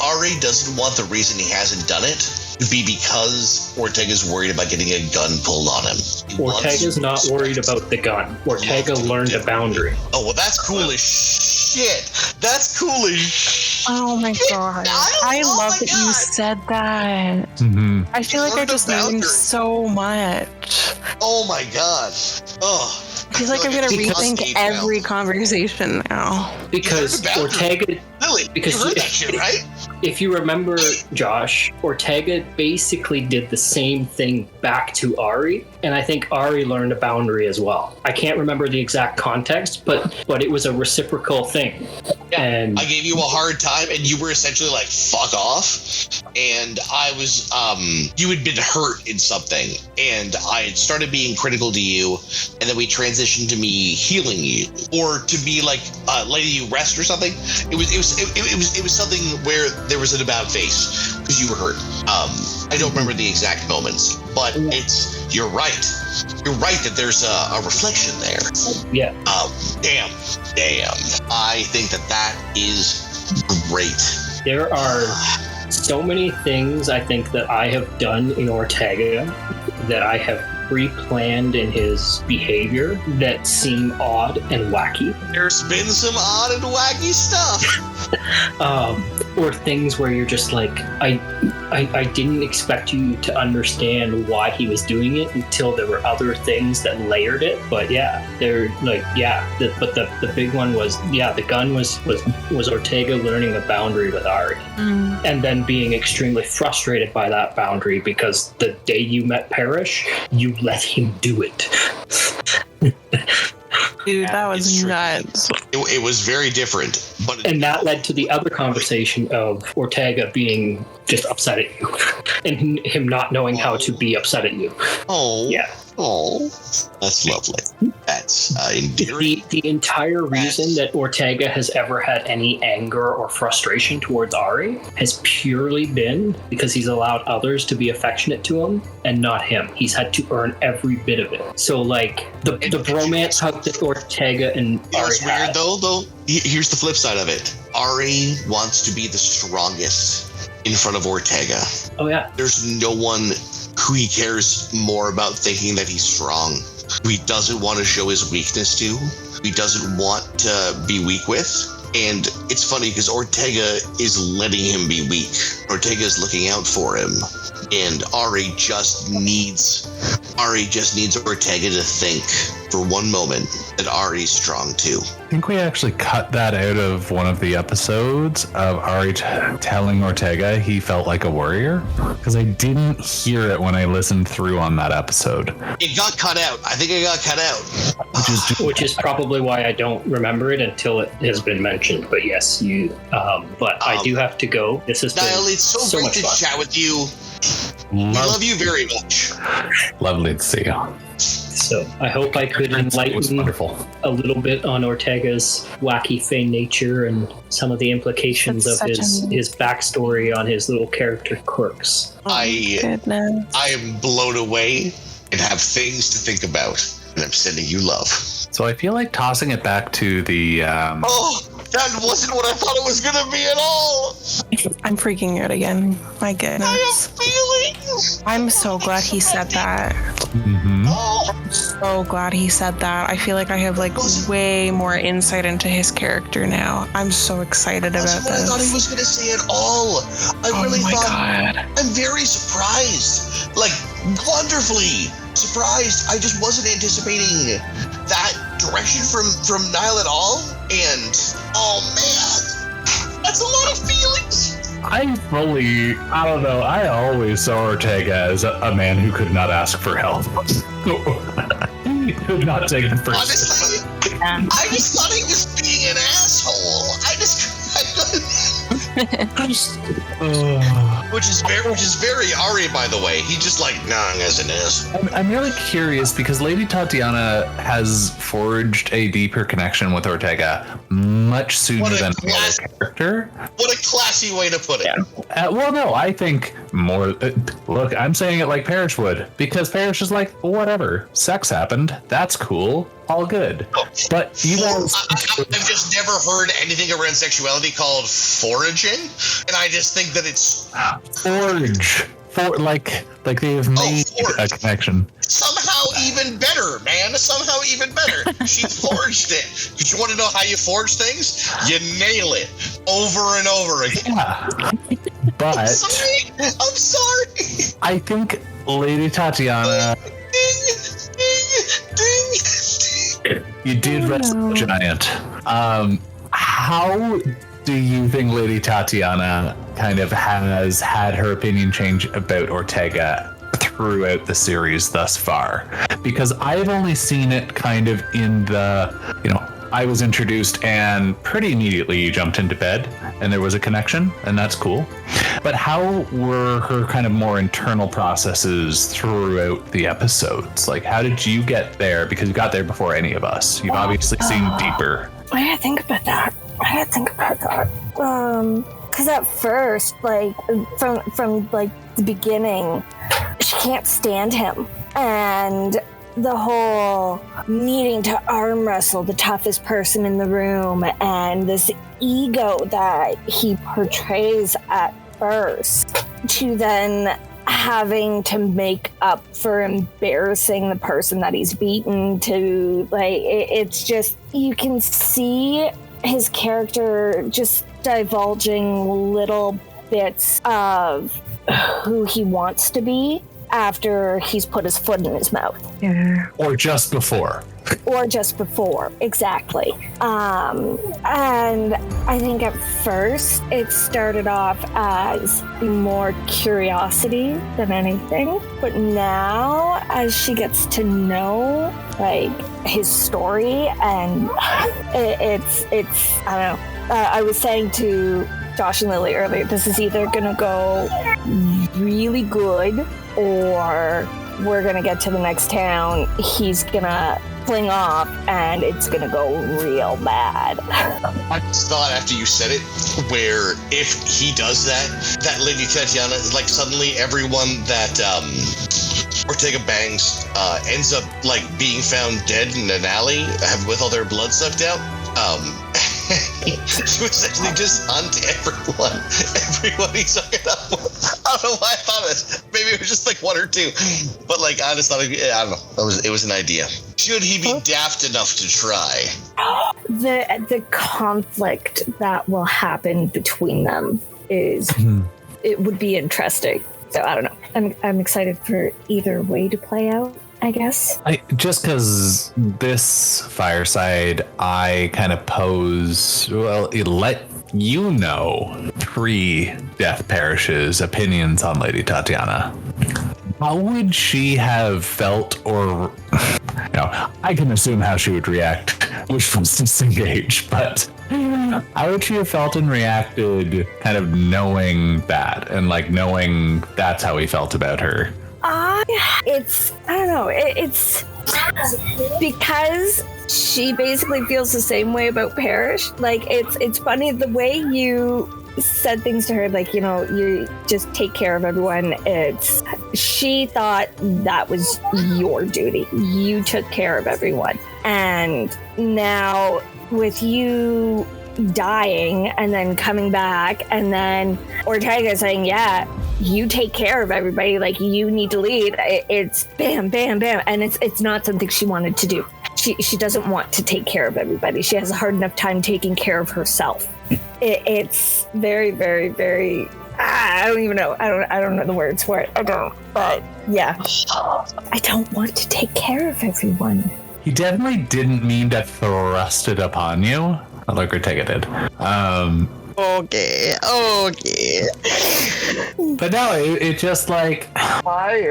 Ari doesn't want the reason he hasn't done it to be because Ortega's worried about getting a gun pulled on him. Ortega's not worried about the gun. Ortega learned a boundary. Oh, well, that's cool as shit. That's cool as shit. Oh my god. I love that you said that. Mm-hmm. I feel like I just learned so much. Oh my god. Oh. I feel like I'm going to rethink every conversation now. Because Ortega... Lily, you heard that shit, right? If you remember, Josh, Ortega basically did the same thing back to Ari, and I think Ari learned a boundary as well. I can't remember the exact context, but it was a reciprocal thing. Yeah, and I gave you a hard time, and you were essentially like, fuck off. And I was, you had been hurt in something, and I had started being critical to you, and then we transitioned to me healing you, or to be like letting you rest or something. It was something where there was an about face because you were hurt. I don't remember the exact moments, but you're right. You're right that there's a reflection there. Yeah. Damn. I think that is great. There are so many things I think that I have done in Ortega that I have pre-planned in his behavior that seem odd and wacky. There's been some odd and wacky stuff. Or things where you're just like, I didn't expect you to understand why he was doing it until there were other things that layered it. But yeah, they're like, but the big one was, the gun was Ortega learning a boundary with Ari. And then being extremely frustrated by that boundary because the day you met Parrish, you let him do it. Dude, that was nuts. It was very different. And that led to the other conversation of Ortega being just upset at you and him not knowing how to be upset at you. Oh. Yeah. Oh, that's lovely. That's endearing. The entire reason that Ortega has ever had any anger or frustration towards Ari has purely been because he's allowed others to be affectionate to him and not him. He's had to earn every bit of it. So, like, the bromance hug that Ortega and Ari had. Weird, though, here's the flip side of it. Ari wants to be the strongest in front of Ortega. Oh, yeah. There's no one who he cares more about thinking that he's strong, who he doesn't want to show his weakness to, who he doesn't want to be weak with. And it's funny because Ortega is letting him be weak. Ortega is looking out for him. And Ari just needs Ortega to think for one moment that Ari's strong too. I think we actually cut that out of one of the episodes of Ari telling Ortega he felt like a warrior, because I didn't hear it when I listened through on that episode. It got cut out. I think it got cut out. Which is probably why I don't remember it until it has been mentioned. But yes, but I do have to go. This has Niall, been it's so great much to fun. chat with you. We love you very much. Lovely to see you. So I hope I could enlighten a little bit on Ortega's wacky Fey nature and some of the implications of his backstory on his little character quirks. I am blown away and have things to think about, and I'm sending you love. So I feel like tossing it back to the that wasn't what I thought it was gonna be at all. I'm freaking out again. My goodness. I have feelings. I'm so glad he said that. Mm-hmm. So glad he said that. I feel like I have like way more insight into his character now. I'm so excited about this. I thought he was gonna say it all. I really thought. God. I'm very surprised. Like wonderfully surprised. I just wasn't anticipating that direction from Niall at all. And oh man, that's a lot of feelings. I don't know. I always saw Ortega as a man who could not ask for help. He could not take the first. Honestly, I just thought he was being an asshole. Which is very Ari, by the way. He just like as an ass. I'm really curious because Lady Tatiana has forged a deeper connection with Ortega much sooner than the other character. What a classy way to put it. Yeah. Well, no, I think more. Look, I'm saying it like Parrish would, because Parrish is like, whatever, sex happened. That's cool. All good. But you guys... I've just never heard anything around sexuality called foraging, and I just think that it's... Forge. Like they have made a connection. Somehow even better, man. Somehow even better. She forged it. You want to know how you forge things? You nail it over and over again. Yeah. But... I'm sorry. I think Lady Tatiana... Ding. You did wrestle the giant. How do you think Lady Tatiana kind of has had her opinion change about Ortega throughout the series thus far? Because I've only seen it kind of in the, I was introduced and pretty immediately you jumped into bed and there was a connection, and that's cool. But how were her kind of more internal processes throughout the episodes? Like, how did you get there? Because you got there before any of us. You've obviously seen deeper. I didn't think about that. Because at first, like, from like the beginning, she can't stand him. And the whole needing to arm wrestle the toughest person in the room and this ego that he portrays at first, to then having to make up for embarrassing the person that he's beaten, to like it's just, you can see his character just divulging little bits of who he wants to be after he's put his foot in his mouth. Yeah. Or just before, exactly. And I think at first it started off as more curiosity than anything, but now as she gets to know like his story, and it's I don't know. I was saying to Josh and Lily earlier, this is either gonna go really good or we're gonna get to the next town, he's gonna fling off and it's gonna go real bad. I just thought after you said it, where if he does that Lady Tatiana is like suddenly everyone that Ortega bangs ends up like being found dead in an alley with all their blood sucked out. She was actually just hunt everyone he's hooking up with. I don't know why I thought of this. Maybe it was just like one or two. But like I just thought, I don't know. It was an idea. Should he be daft enough to try? the conflict that will happen between them is it would be interesting. So I don't know. I'm excited for either way to play out, I guess. Just because this Fireside, I kind of pose, well, it let you know pre-Death Parish's opinions on Lady Tatiana. How would she have felt, or, I can assume how she would react, which was disengaged, but how would she have felt and reacted kind of knowing that and like knowing that's how he felt about her? I don't know. It's because she basically feels the same way about Parrish. Like, it's funny the way you said things to her, like, you just take care of everyone. She thought that was your duty. You took care of everyone. And now with you dying and then coming back, and then Ortega saying, yeah, you take care of everybody, like, you need to lead. It's bam, bam, bam. And it's not something she wanted to do. She doesn't want to take care of everybody. She has a hard enough time taking care of herself. It's very, very, very, I don't even know. I don't know the words for it. I don't. But yeah, I don't want to take care of everyone. He definitely didn't mean to thrust it upon you, like Ortega did. Okay. But no, it just like, I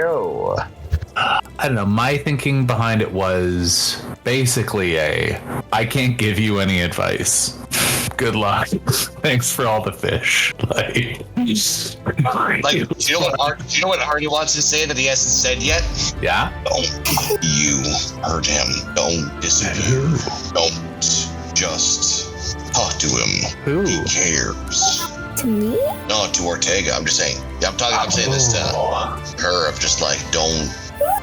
don't know, my thinking behind it was basically I can't give you any advice. Good luck. Thanks for all the fish. Like, do you know what Hardy wants to say that he hasn't said yet? Yeah? Don't you hurt him. Don't disapprove. Don't just talk to him. Who? He cares. To me? No, to Ortega. I'm just saying. I'm saying this to her of just like, don't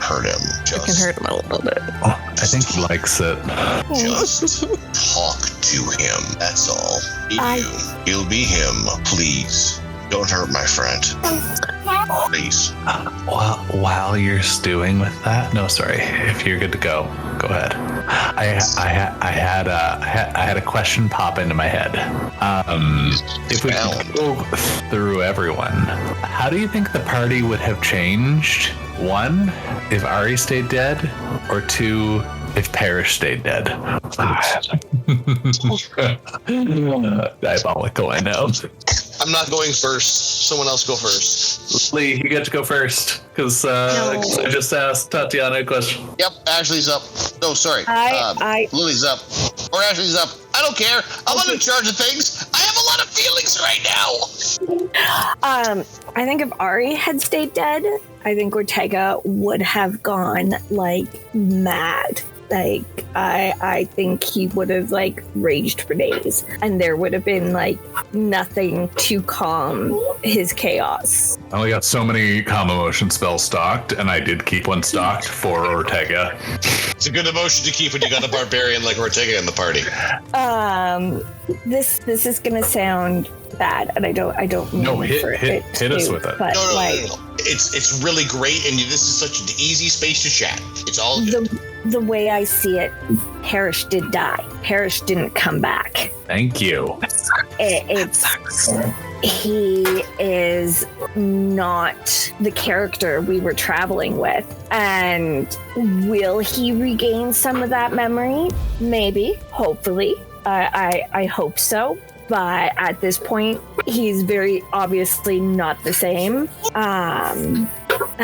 hurt him. I can hurt him a little bit. I think he likes it. Just talk to him. That's all. He'll be him. Please. Don't hurt my friend. Please. While you're stewing with that, no, sorry. If you're good to go ahead. I had a question pop into my head. If we could go through everyone, how do you think the party would have changed? 1, if Ari stayed dead, or 2, if Parrish stayed dead. Diabolical, I know. I'm not going first. Someone else go first. Lee, you get to go first, because I just asked Tatiana a question. Yep, Ashley's up. No, sorry. Lily's up. Or Ashley's up. I don't care. I'm not in charge of things. I have a lot of feelings right now. I think if Ari had stayed dead, I think Ortega would have gone like mad. Like, I think he would have like raged for days, and there would have been like nothing to calm his chaos. I only got so many calm emotion spells stocked, and I did keep one stocked for Ortega. It's a good emotion to keep when you got a barbarian like Ortega in the party. This is gonna sound bad, and I don't mean no, hit us with it. But no. It's really great, and this is such an easy space to chat. It's all good. The way I see it, Parrish did die. Parrish didn't come back. Thank you. He is not the character we were traveling with. And will he regain some of that memory? Maybe. Hopefully. I hope so. But at this point, he's very obviously not the same. And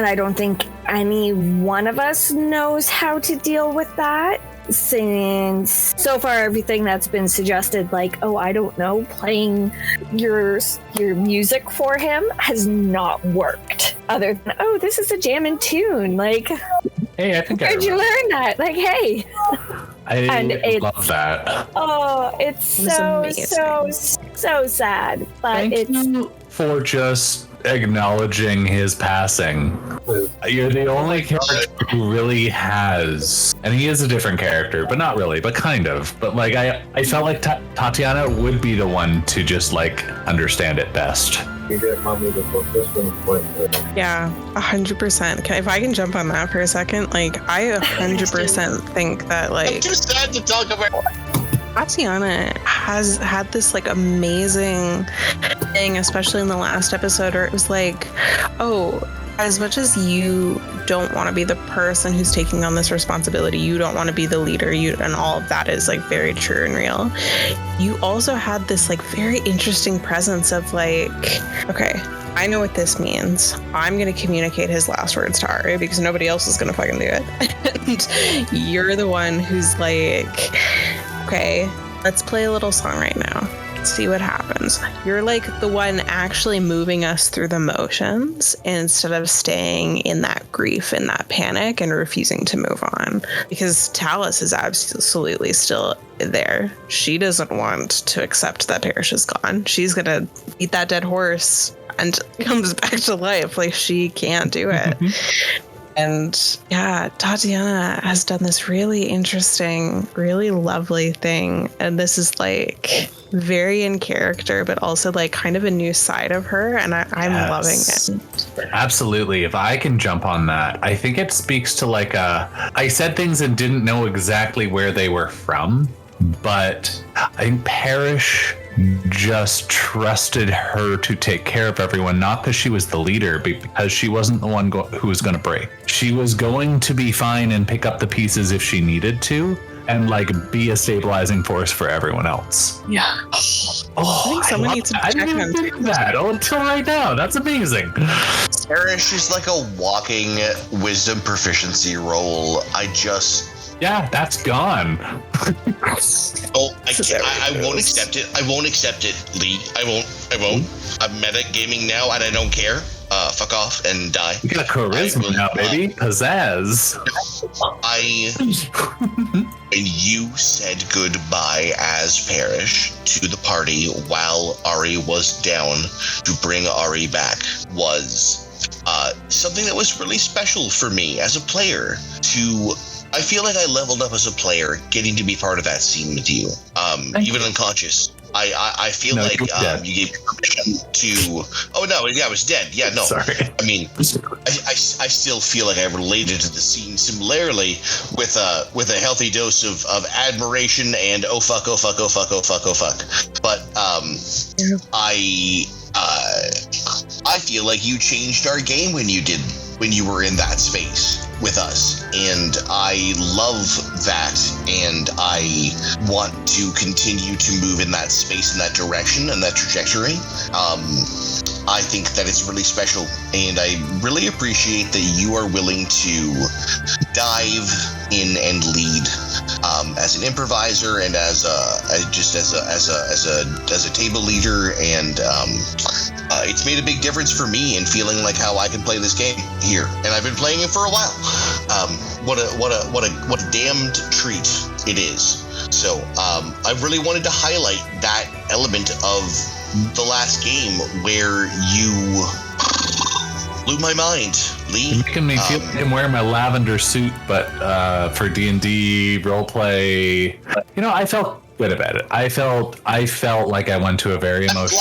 I don't think any one of us knows how to deal with that, since so far everything that's been suggested, like, oh, I don't know, playing your music for him has not worked. Other than, oh, this is a jamming tune. Like, hey, I think where'd you learn that? Like, hey. I love that. Oh, it's so sad. But Thank you for just acknowledging his passing. You're the only character who really has, and he is a different character, but not really, but kind of. But like, I felt like Tatiana would be the one to just like understand it best. Yeah, 100%. If I can jump on that for a second, like, I 100% think that, like, I'm too sad to talk about. Tatiana has had this like amazing thing, especially in the last episode, where it was like, oh, as much as you don't want to be the person who's taking on this responsibility, you don't want to be the leader, and all of that is like very true and real. You also had this like very interesting presence of like, okay, I know what this means. I'm going to communicate his last words to Ari because nobody else is going to fucking do it. And you're the one who's like, okay, let's play a little song right now. See what happens. You're like the one actually moving us through the motions instead of staying in that grief and that panic and refusing to move on. Because Talus is absolutely still there. She doesn't want to accept that Parrish is gone. She's gonna eat that dead horse and comes back to life. Like, she can't do it. And yeah, Tatiana has done this really interesting, really lovely thing. And this is like very in character, but also like kind of a new side of her. And I'm loving it. Absolutely. If I can jump on that, I think it speaks to like I said things and didn't know exactly where they were from, but I think Parrish just trusted her to take care of everyone, not because she was the leader, but because she wasn't the one who was going to break. She was going to be fine and pick up the pieces if she needed to, and like be a stabilizing force for everyone else. Yeah. Oh, I think someone needs to I didn't even think of that until right now. That's amazing. Parrish is like a walking wisdom proficiency roll. Yeah, that's gone. Oh, I won't accept it. I won't accept it, Lee. I won't. I'm metagaming now, and I don't care. Fuck off and die. You got charisma now, baby. Pizzazz. When you said goodbye as Parrish to the party while Ari was down to bring Ari back was something that was really special for me as a player I feel like I leveled up as a player getting to be part of that scene with you, even unconscious. I feel like you gave me permission to. Oh no, yeah, I was dead. Yeah, no. Sorry. I mean, I still feel like I related to the scene similarly with a healthy dose of admiration and oh fuck. But I feel like you changed our game when you were in that space with us, and I love that, and I want to continue to move in that space, in that direction, and that trajectory. I think that it's really special, and I really appreciate that you are willing to dive in and lead as an improviser and as a table leader, and it's made a big difference for me in feeling like how I can play this game here, and I've been playing it for a while. What a damned treat it is. So I really wanted to highlight that element of the last game where you blew my mind, Lee. You're making me feel like I'm wearing my lavender suit, but for D&D roleplay, I felt good about it. I felt like I went to a very emotional.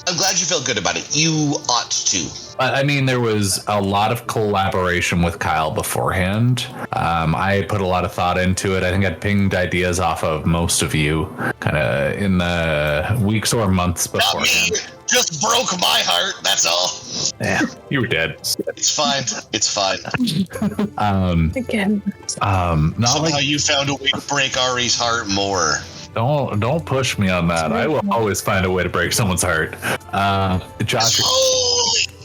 I'm glad you felt good about it. You ought to. But I mean, there was a lot of collaboration with Kyle beforehand. I put a lot of thought into it. I think I'd pinged ideas off of most of you kind of in the weeks or months beforehand. Not me. Just broke my heart. That's all. Yeah, you were dead. It's fine. It's fine. Again. Somehow you found a way to break Ari's heart more. Don't push me on that. I will always find a way to break someo's heart. Josh,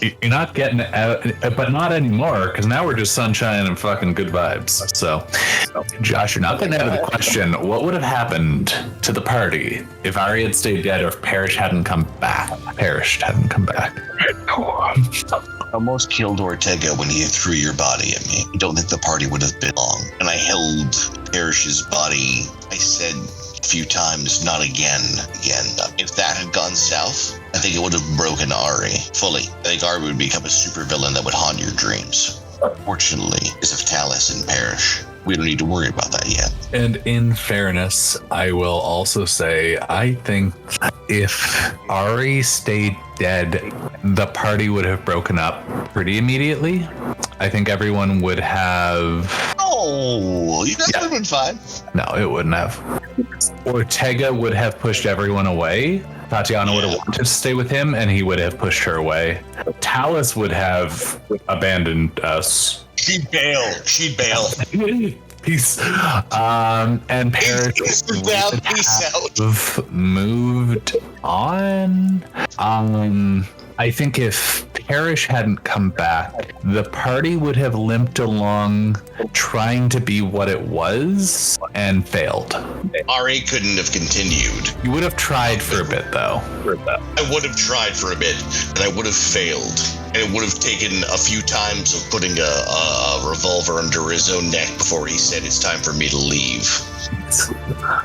you're not getting it out, but not anymore, because now we're just sunshine and fucking good vibes. So, Josh, you're not getting out of the question. What would have happened to the party if Ari had stayed dead or if Parrish hadn't come back? Almost killed Ortega when he threw your body at me. I don't think the party would have been long. And I held Parrish's body. I said a few times, not again. If that had gone south, I think it would have broken Ari fully. I think Ari would become a supervillain that would haunt your dreams. Fortunately, because of Talus and Parrish, we don't need to worry about that yet. And in fairness, I will also say, I think if Ari stayed dead, the party would have broken up pretty immediately. I think everyone would have... Oh, you guys would have been fine. No, it wouldn't have. Ortega would have pushed everyone away. Tatiana would have wanted to stay with him, and he would have pushed her away. Talus would have abandoned us. She'd bail. Peace. And Parrish would have moved on. I think if Parrish hadn't come back, the party would have limped along trying to be what it was and failed. Ari couldn't have continued. You would have tried for a bit, though. I would have tried for a bit, and I would have failed. And it would have taken a few times of putting a revolver under his own neck before he said it's time for me to leave.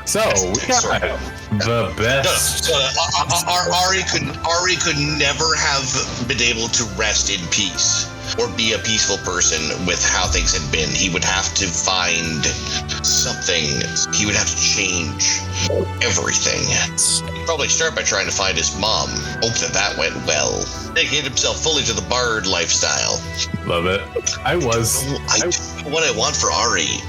So we got the best. Ari could never have been able to rest in peace or be a peaceful person with how things had been. He would have to find something. He would have to change everything. He'd probably start by trying to find his mom. Hope that went well. Dedicate himself fully to the bard lifestyle. Love it. I don't know what I want for Ari.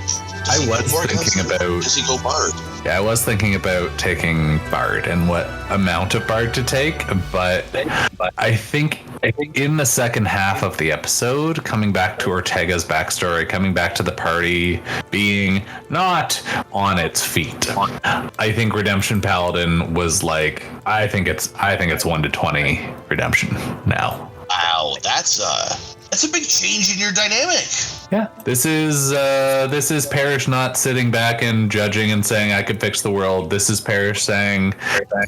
I was thinking about. Does he go bard? Yeah, I was thinking about taking bard and what amount of bard to take, but I think in the second half of the episode, coming back to Ortega's backstory, coming back to the party being not on its feet, I think Redemption Paladin was like, I think it's 1 to 20 redemption now. Wow, that's a big change in your dynamic. Yeah, this is Parrish not sitting back and judging and saying I could fix the world. This is Parrish saying,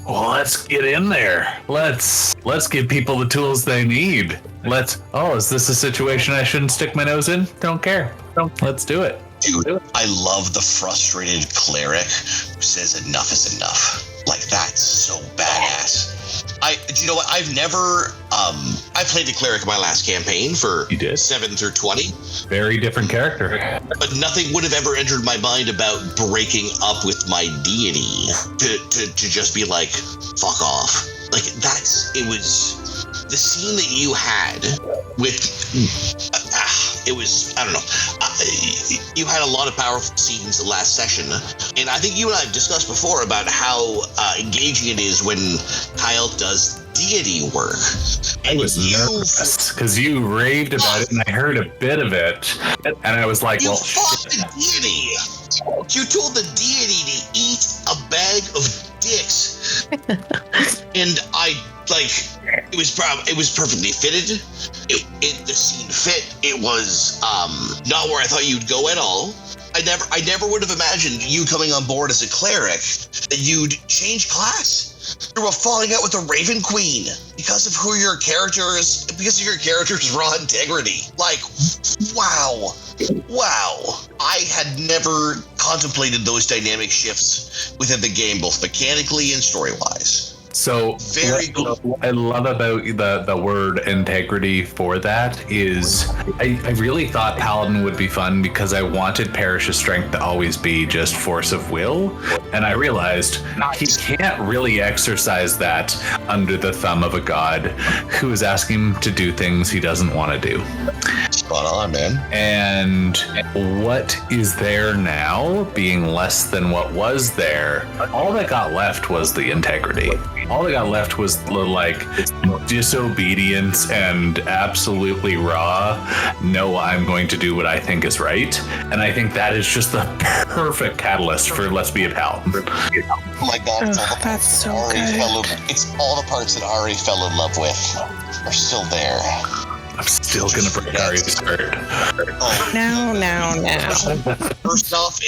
well, let's get in there. Let's give people the tools they need. Is this a situation I shouldn't stick my nose in? Don't care. Let's do it. Dude, I love the frustrated cleric who says enough is enough. Like, that's so badass. Do you know what? I've never, I played the cleric in my last campaign for 7 through 20. Very different character. But nothing would have ever entered my mind about breaking up with my deity to just be like, fuck off. Like, it was the scene that you had with, it was, I don't know. You had a lot of powerful scenes the last session. And I think you and I have discussed before about how engaging it is when Kyle does deity work. And I was nervous because you raved about it and I heard a bit of it. And I was like, you fought the deity. You told the deity to eat a bag of dicks. And it was perfectly fitted. The scene fit. It was not where I thought you'd go at all. I never would have imagined you coming on board as a cleric that you'd change class through a falling out with the Raven Queen because of your character's raw integrity. Like, wow. I had never contemplated those dynamic shifts within the game, both mechanically and story-wise. So very good. What I love about the word integrity for that is I really thought Paladin would be fun because I wanted Parrish's strength to always be just force of will. And I realized he can't really exercise that under the thumb of a god who is asking him to do things he doesn't want to do. Spot on, man. And what is there now being less than what was there, all that got left was the integrity. All that got left was like disobedience and absolutely raw, no, I'm going to do what I think is right. And I think that is just the perfect catalyst for Let's Be a Paladin. Oh my god, that's so good. It's all the parts that Ari fell in love with are still there. I'm still gonna break Ari's heart. No. First off,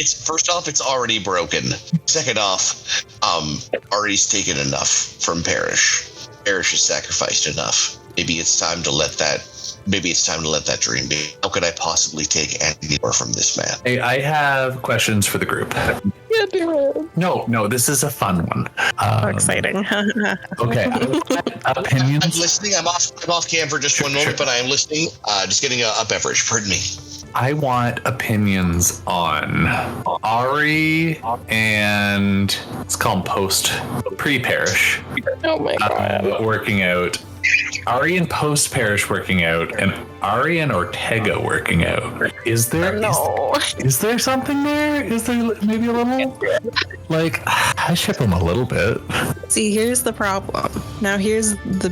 it's already broken. Second off, Ari's taken enough from Parrish. Parrish has sacrificed enough. Maybe it's time to let that dream be. How could I possibly take any more from this man? Hey, I have questions for the group. Yeah, do it. No, this is a fun one. Exciting. Okay. Opinions? I'm listening. I'm off cam for just one moment, but I am listening. Just getting a beverage. Pardon me. I want opinions on Ari and let's call him pre-Parrish. Oh my god. Working out Ari and Post Parish working out, and Ari and Ortega working out. Is there is there something there? Is there maybe a little? Like, I ship them a little bit. See, here's the problem. Now, here's the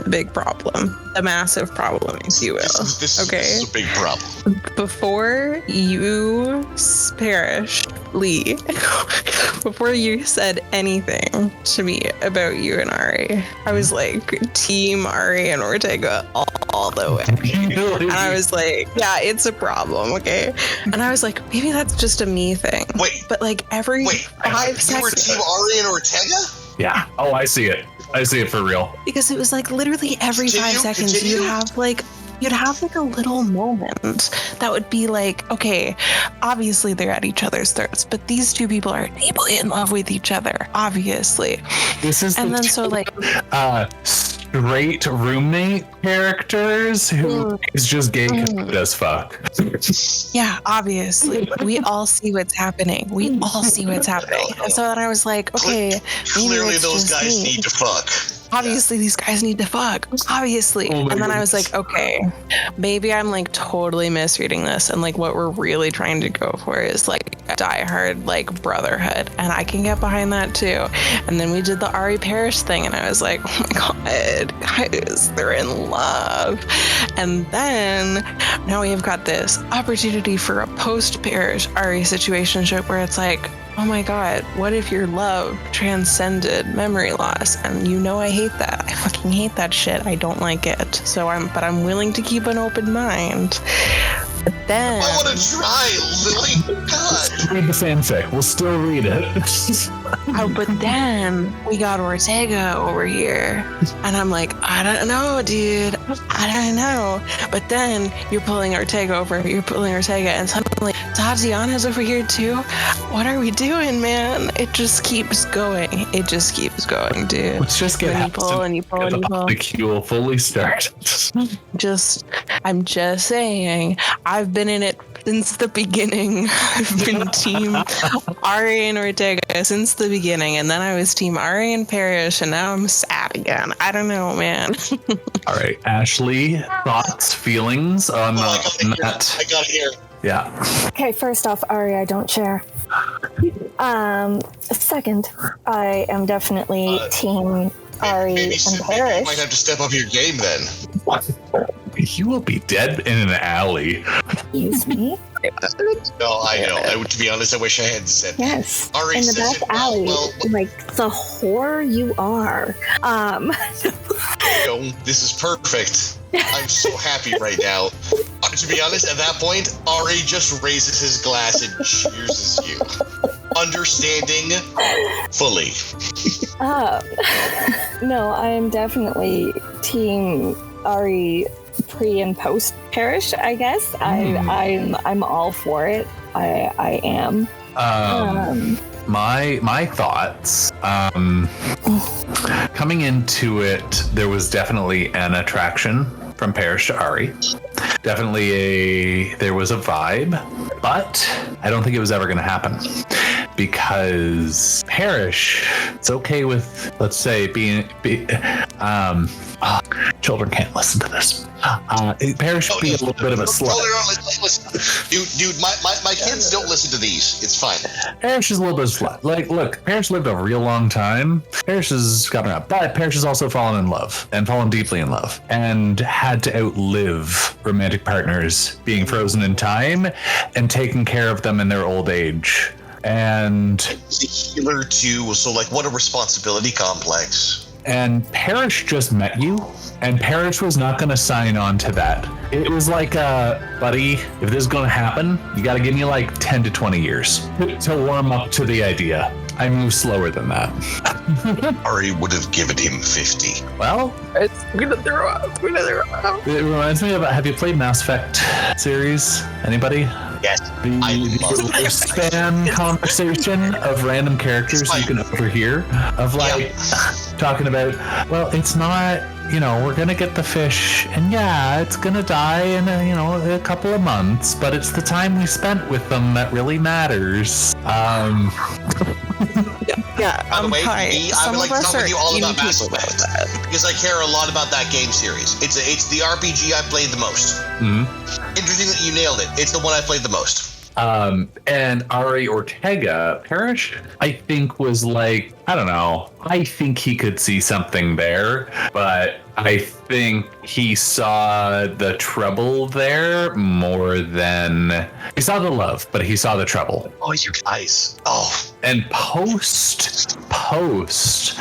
big problem. The massive problem, if you will. This is a big problem. Before you, Parish, Lee, before you said anything to me about you and Ari, I was like, Team Ari and Ortega all the way. And I was like, yeah, it's a problem, okay? And I was like, maybe that's just a me thing. But like every 5 seconds. You were Team Ari and Ortega? Yeah. Oh, I see it. I see it for real. Because it was like literally every 5 seconds you'd have like a little moment that would be like, okay, obviously they're at each other's throats, but these two people are deeply in love with each other, obviously. This is and then so like straight roommate characters who is just gay as fuck. Yeah, obviously. We all see what's happening. And so then I was like, okay, clearly those guys need to fuck. Obviously, these guys need to fuck. Obviously. And then I was like, okay, maybe I'm like totally misreading this. And like what we're really trying to go for is like a diehard like brotherhood. And I can get behind that too. And then we did the Ari Parish thing. And I was like, oh my God, guys, they're in love. And then now we've got this opportunity for a post-Parish Ari situationship where it's like, oh my God, what if your love transcended memory loss? And you know I hate that. I fucking hate that shit. I don't like it. But I'm willing to keep an open mind. But then I want to try, Lily. God. Read the fanfic. We'll still read it. But then we got Ortega over here. And I'm like, I don't know, dude. I don't know. But then you're pulling Ortega over. And suddenly Tatiana's over here too. What are we doing, man? It just keeps going. Dude. Let's just get you pull. The queue will fully start. I'm just saying, I've been in it since the beginning. I've been Team Ari and Ortega since the beginning, and then I was Team Ari and Parish, and now I'm sad again. I don't know, man. All right, Ashley, thoughts, feelings on that? I got it here. Yeah. Okay, first off, Ari, I don't share. Second, I am definitely Team Ari and Parish. You might have to step up your game then. What? You will be dead in an alley. Excuse me? No, I know. To be honest, I wish I had said yes. Ari in the says back alley, like the whore you are. This is perfect. I'm so happy right now. To be honest, at that point, Ari just raises his glass and cheers you. Understanding fully. No, I am definitely Team Ari pre and post Parish, I guess. I'm all for it. I am. My thoughts. Coming into it, there was definitely an attraction from Parish to Ari. Definitely there was a vibe, but I don't think it was ever going to happen because Parish, it's okay with, let's say, children can't listen to this. Parish being a little bit of a slut. Dude, my kids don't listen to these. It's fine. Parish is a little bit of a slut. Like, look, Parish lived a real long time. Parish has gotten up, but Parish has also fallen in love and fallen deeply in love and had to outlive romantic partners being frozen in time and taking care of them in their old age. And the healer too, so like what a responsibility complex. And Parish just met you, and Parish was not going to sign on to that. It was like, buddy, if this is going to happen, you got to give me like 10 to 20 years to warm up to the idea. I move slower than that. Ari would have given him 50. Well, it's gonna throw up. It reminds me of, have you played Mass Effect series? Anybody? Yes. The span conversation of random characters you can overhear of like talking about, well, it's not, we're going to get the fish and it's going to die in a couple of months, but it's the time we spent with them that really matters. Yeah. By the way, hi. I would like to talk with you all about Mass incapable of that. Effect because I care a lot about that game series. It's the RPG I played the most. Interesting that you nailed it. It's the one I played the most. And Ari Ortega, Parrish, I think was like, I don't know. I think he could see something there, but I think he saw the trouble there more than he saw the love, but he saw the trouble. Oh, you guys. Oh. And post Parrish,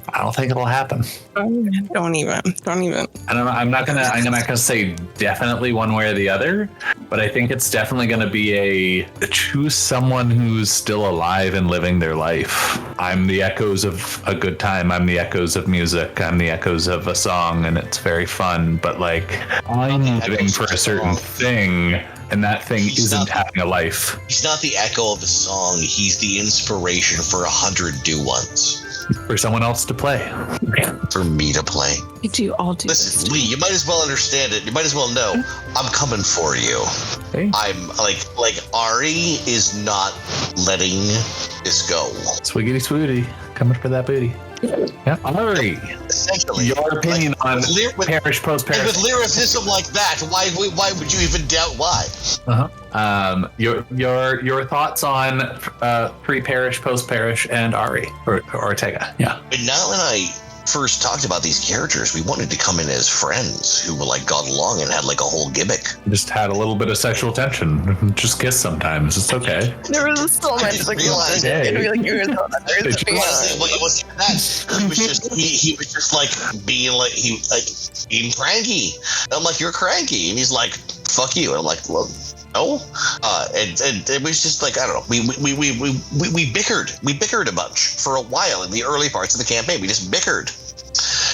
I don't think it'll happen. Don't even. I don't know. I'm not gonna say definitely one way or the other, but I think it's definitely gonna be a choose someone who's still alive and living their life. I'm the echoes of a good time. I'm the echoes of music. I'm the echoes of a song, and it's very fun. But like, I'm living for a certain thing, and that thing isn't having a life. He's not the echo of a song. He's the inspiration for 100 new ones. For someone else to play. For me to play. Did you all do Listen, this? Lee, you might as well understand it. You might as well know. I'm coming for you. Hey. I'm like Ari is not letting this go. Swiggity swooty. Coming for that booty. Yeah, Ari. Essentially. Your opinion on Parrish post Parrish. With lyricism like that, why would you even doubt why? Your thoughts on pre-Parrish, post-Parrish, and Ari or Ortega? Yeah. But now when I first talked about these characters, we wanted to come in as friends who like got along and had like a whole gimmick. Just had a little bit of sexual tension. Just kiss sometimes. It's okay. There was so much sexual tension. It wasn't even that. He was just like being cranky. And I'm like, you're cranky, and he's like, fuck you, and I'm like, well, no. And it was just like, I don't know. We bickered a bunch for a while in the early parts of the campaign. We just bickered.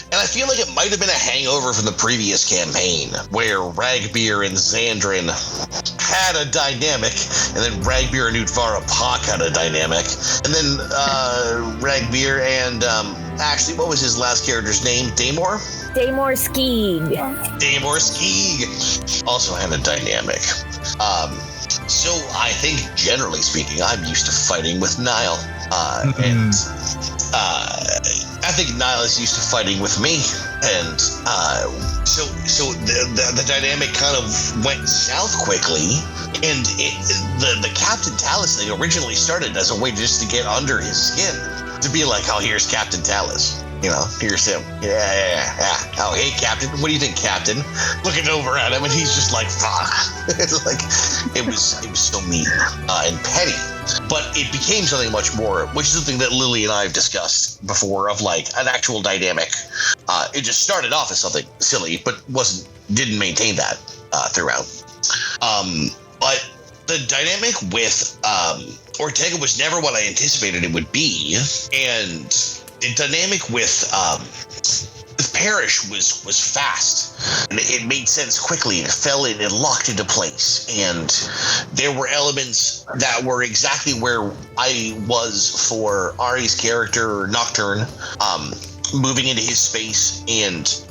And I feel like it might have been a hangover from the previous campaign where Ragbeer and Xandrin had a dynamic, and then Ragbeer and Utvara Pak had a dynamic, and then Ragbeer and actually, what was his last character's name? Daymore Skeeg also had a dynamic. So I think, generally speaking, I'm used to fighting with Niall, and I think Niall is used to fighting with me, and so the dynamic kind of went south quickly, and the Captain Talus thing originally started as a way just to get under his skin, to be like, oh, here's Captain Talus. You know, here's him. Yeah. Oh, hey, Captain. What do you think, Captain? Looking over at him, and he's just like, fuck. It's like, it was so mean and petty. But it became something much more, which is something that Lily and I have discussed before, of like an actual dynamic. It just started off as something silly, but didn't maintain that throughout. But the dynamic with Ortega was never what I anticipated it would be, and the dynamic with Parrish was fast, and it made sense quickly, and it fell in and locked into place, and there were elements that were exactly where I was for Ari's character Nocturne, moving into his space, and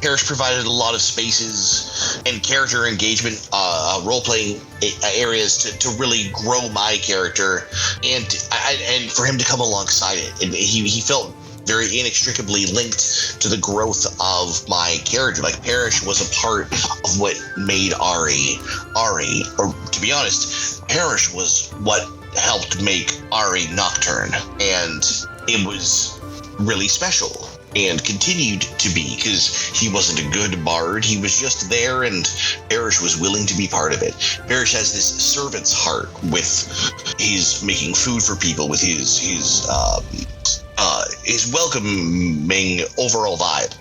Parrish provided a lot of spaces and character engagement, role-playing areas to really grow my character, and for him to come alongside it. And he felt very inextricably linked to the growth of my character. Like, Parrish was a part of what made Ari, or to be honest, Parrish was what helped make Ari Nocturne, and it was really special and continued to be, because he wasn't a good bard. He was just there, and Parrish was willing to be part of it. Parrish has this servant's heart with his making food for people, with his welcoming overall vibe.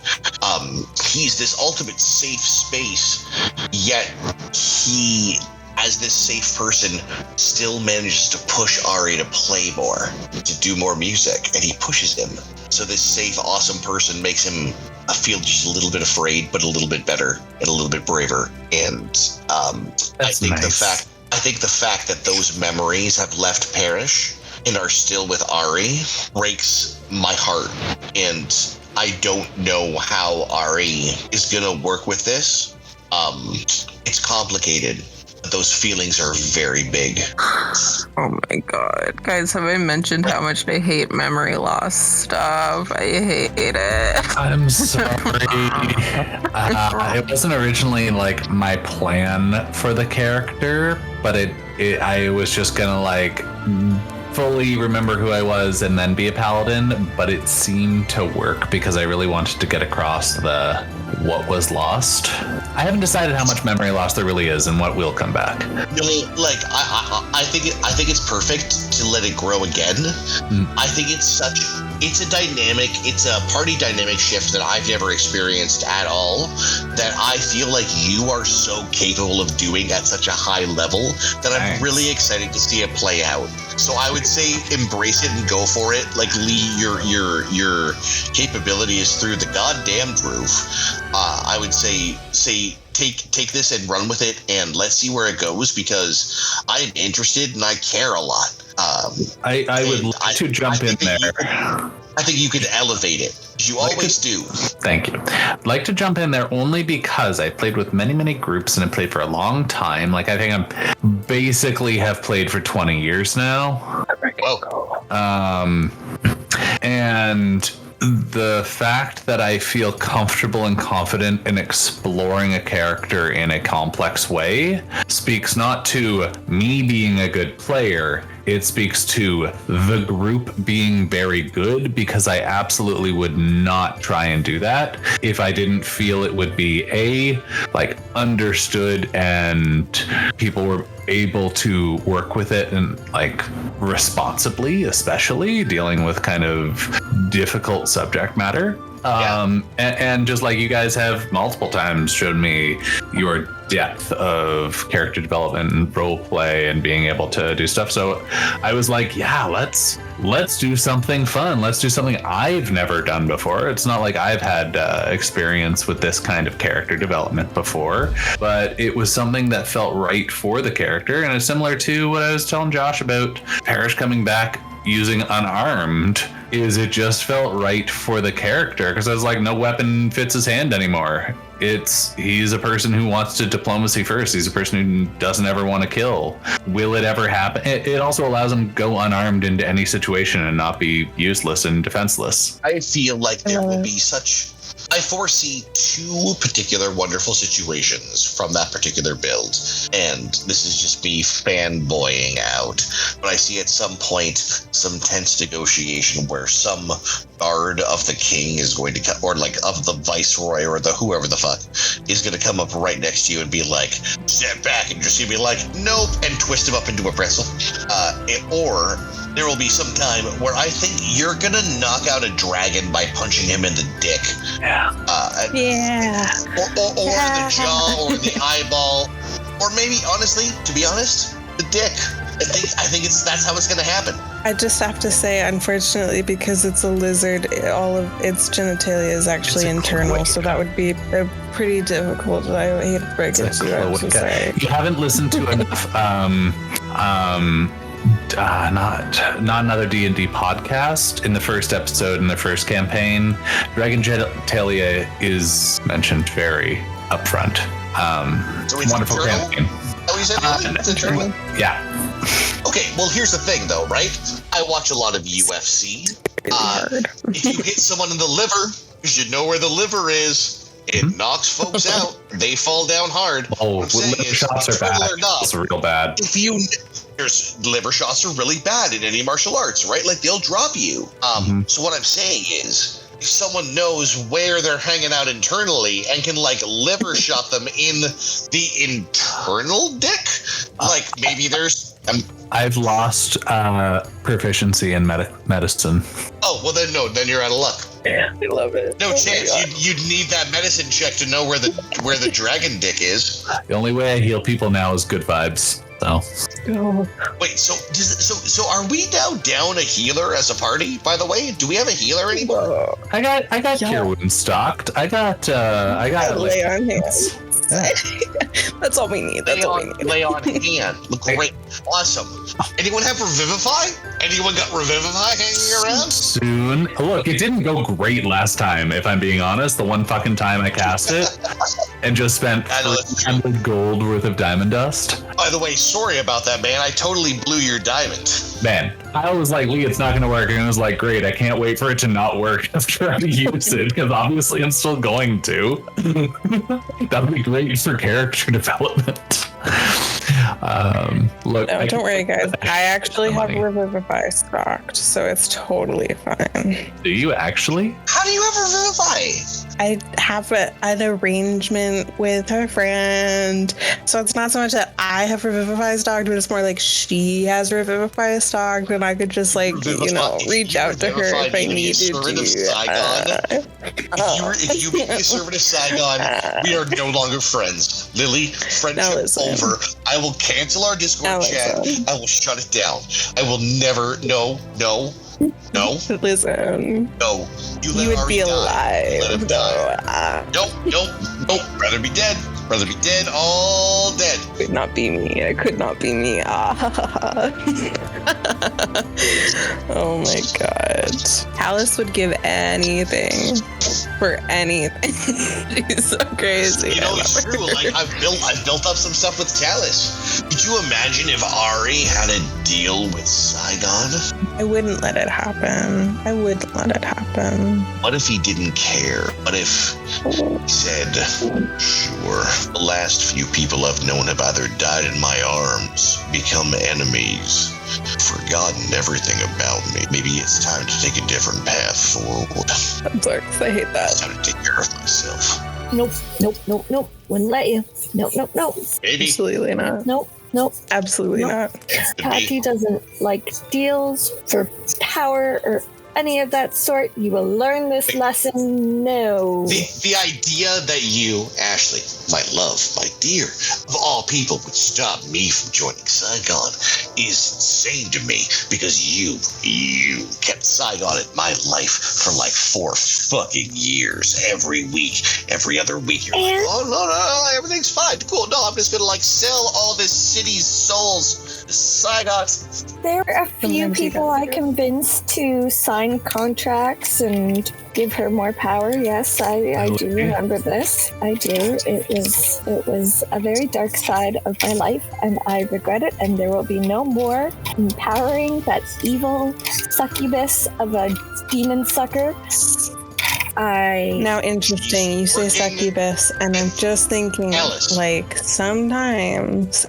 He's this ultimate safe space, yet he, as this safe person, still manages to push Ari to play more, to do more music, and he pushes him. So this safe, awesome person makes him feel just a little bit afraid, but a little bit better and a little bit braver. And I think the fact that those memories have left Parrish and are still with Ari breaks my heart. And I don't know how Ari is gonna work with this. It's complicated. those feelings are very big. Oh my god. Guys, have I mentioned how much I hate memory loss stuff? I hate it. I'm sorry. It wasn't originally like my plan for the character, but I was just gonna like fully remember who I was and then be a paladin, but it seemed to work because I really wanted to get across the what was lost. I haven't decided how much memory loss there really is and what will come back. No, like I think it's perfect to let it grow again. I think it's a dynamic, it's a party dynamic shift that I've never experienced at all, that I feel like you are so capable of doing at such a high level that I'm really excited to see it play out. So I would say embrace it and go for it. Like Lee, your capability is through the goddamn roof. I would say take this and run with it and let's see where it goes, because I am interested and I care a lot. I would like to jump in there. I think you could elevate it. You always do. Thank you. I'd like to jump in there only because I played with many groups and I played for a long time. Like I think I'm basically have played for 20 years now. And the fact that I feel comfortable and confident in exploring a character in a complex way speaks not to me being a good player, it speaks to the group being very good, because I absolutely would not try and do that if I didn't feel it would be understood and people were able to work with it and like responsibly, especially dealing with kind of difficult subject matter. And just like you guys have multiple times showed me your depth of character development and role play and being able to do stuff. So I was like, yeah, let's do something fun. Let's do something I've never done before. It's not like I've had experience with this kind of character development before, but it was something that felt right for the character. And it's similar to what I was telling Josh about Parrish coming back using unarmed, is it just felt right for the character, because I was like, no weapon fits his hand anymore. He's a person who wants to diplomacy first. He's a person who doesn't ever want to kill. Will it ever happen? It also allows him to go unarmed into any situation and not be useless and defenseless. I feel like there will be I foresee two particular wonderful situations from that particular build, and this is just me fanboying out, but I see at some point some tense negotiation where some guard of the king is going to come, or like of the viceroy or the whoever the fuck is going to come up right next to you and be like, step back, and just be like, nope, and twist him up into a pretzel. Or there will be some time where I think you're going to knock out a dragon by punching him in the dick. Or the jaw, or the eyeball, or maybe, honestly, to be honest, the dick. I think that's how it's going to happen. I just have to say, unfortunately, because it's a lizard, all of its genitalia is actually internal, so that would be pretty difficult. I hate to break it to you. I'm so sorry. You haven't listened to enough. Not another D&D podcast. In the first episode, in the first campaign, dragon genitalia is mentioned very upfront. So it's wonderful campaign. Oh, you said really? It's internal? Yeah. Okay, well, here's the thing, though, right? I watch a lot of UFC. If you hit someone in the liver, you should know where the liver is. It knocks folks out. They fall down hard. Oh, liver shots are bad. It's real bad. Liver shots are really bad in any martial arts, right? Like, they'll drop you. So what I'm saying is, if someone knows where they're hanging out internally and can, like, liver shot them in the internal dick, like, maybe there's... I've lost proficiency in medicine. Oh, well then you're out of luck. Yeah, I love it. No chance. You'd need that medicine check to know where the dragon dick is. The only way I heal people now is good vibes. So. Wait, so are we now down a healer as a party? By the way, do we have a healer anymore? I got cure wounds stocked. I got lay on hands. That's all we need. Lay on hand. Great. Awesome. Anyone have Revivify? Anyone got Revivify hanging around? Soon. Look, it didn't go great last time, if I'm being honest. The one fucking time I cast it and just spent 300 gold worth of diamond dust. By the way, sorry about that, man. I totally blew your diamond. Man, I was like, Lee, it's not going to work. And I was like, great, I can't wait for it to not work after I use it, because obviously I'm still going to. That would be great for character development. Look, no, don't worry, guys. I actually have Revivify stocked, so it's totally fine. Do you actually? How do you ever Revivify? I have an arrangement with her friend, so it's not so much that I have Revivify stocked, but it's more like she has Revivify stocked, and I could just reach out to her if I needed to. If you make me a servant of Saigon, we are no longer friends. Lily, friendship over. I will cancel our Discord chat. I will shut it down. I will never. No. Listen. No. You would be alive. Let him die. Nope. Rather be dead. Rather be dead. All dead. Could not be me. It could not be me. Oh my god. Alice would give anything for anything. She's so crazy. You know, it's true. Like I've built up some stuff with Talus. Could you imagine if Ari had a deal with Saigon? I wouldn't let it happen. What if he didn't care? What if he said, sure, the last few people I've known have either died in my arms, become enemies, forgotten everything about me. Maybe it's time to take a different path forward. I'm sorry, I hate that. It's time to take care of myself. Nope. Wouldn't let you. Nope. Maybe. Absolutely not. Nope. Absolutely not. Patty doesn't like deals for power or any of that sort. You will learn this lesson. No. The idea that you, Ashley, my love, my dear, of all people, would stop me from joining Saigon is insane to me, because you kept Saigon in my life for like 4 fucking years. Every week, every other week, you're like, oh no, everything's fine, cool. No, I'm just gonna like sell all this city's souls to Saigon. There are a few people I convinced to sign contracts and give her more power. Yes, I do remember this. I do. It was a very dark side of my life, and I regret it, and there will be no more empowering that evil succubus of a demon sucker. Now, interesting, you say succubus, and I'm just thinking, like, sometimes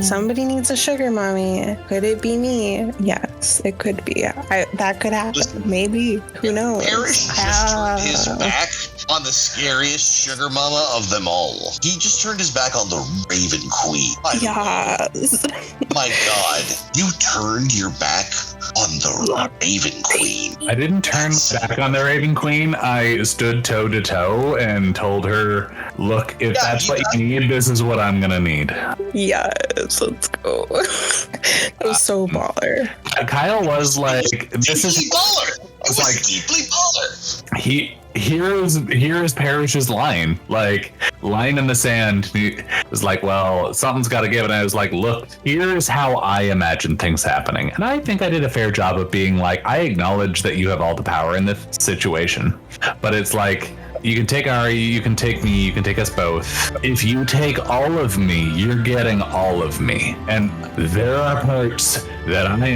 somebody needs a sugar mommy. Could it be me? Yes, it could be. That could happen. Maybe. Who knows? Parrish just turned his back on the scariest sugar mama of them all. He just turned his back on the Raven Queen. Yes. My God, you turned your back on the Raven Queen. I didn't turn back on the Raven Queen. I stood toe to toe and told her, look, if that's what you need, this is what I'm gonna need. Yes, let's go. That was so baller. Kyle was like, this is baller. It was like deeply baller. Here is Parrish's line in the sand. He was like, well, something's got to give. And I was like, look, here's how I imagine things happening. And I think I did a fair job of being like, I acknowledge that you have all the power in this situation, but it's like, you can take Ari, you can take me, you can take us both. If you take all of me, you're getting all of me. And there are parts that I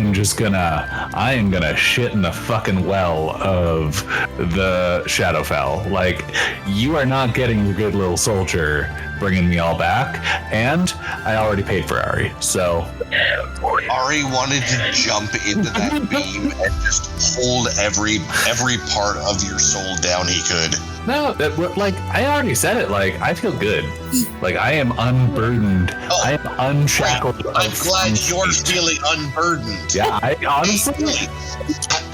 am gonna shit in the fucking well of the Shadowfell. Like, you are not getting your good little soldier bringing me all back, and I already paid for Ari, so. Ari wanted to jump into that beam and just hold every part of your soul down he could. No, like, I already said it. Like, I feel good. Like, I am unburdened. I am unshackled. I'm glad you're feeling unburdened. Yeah, I honestly.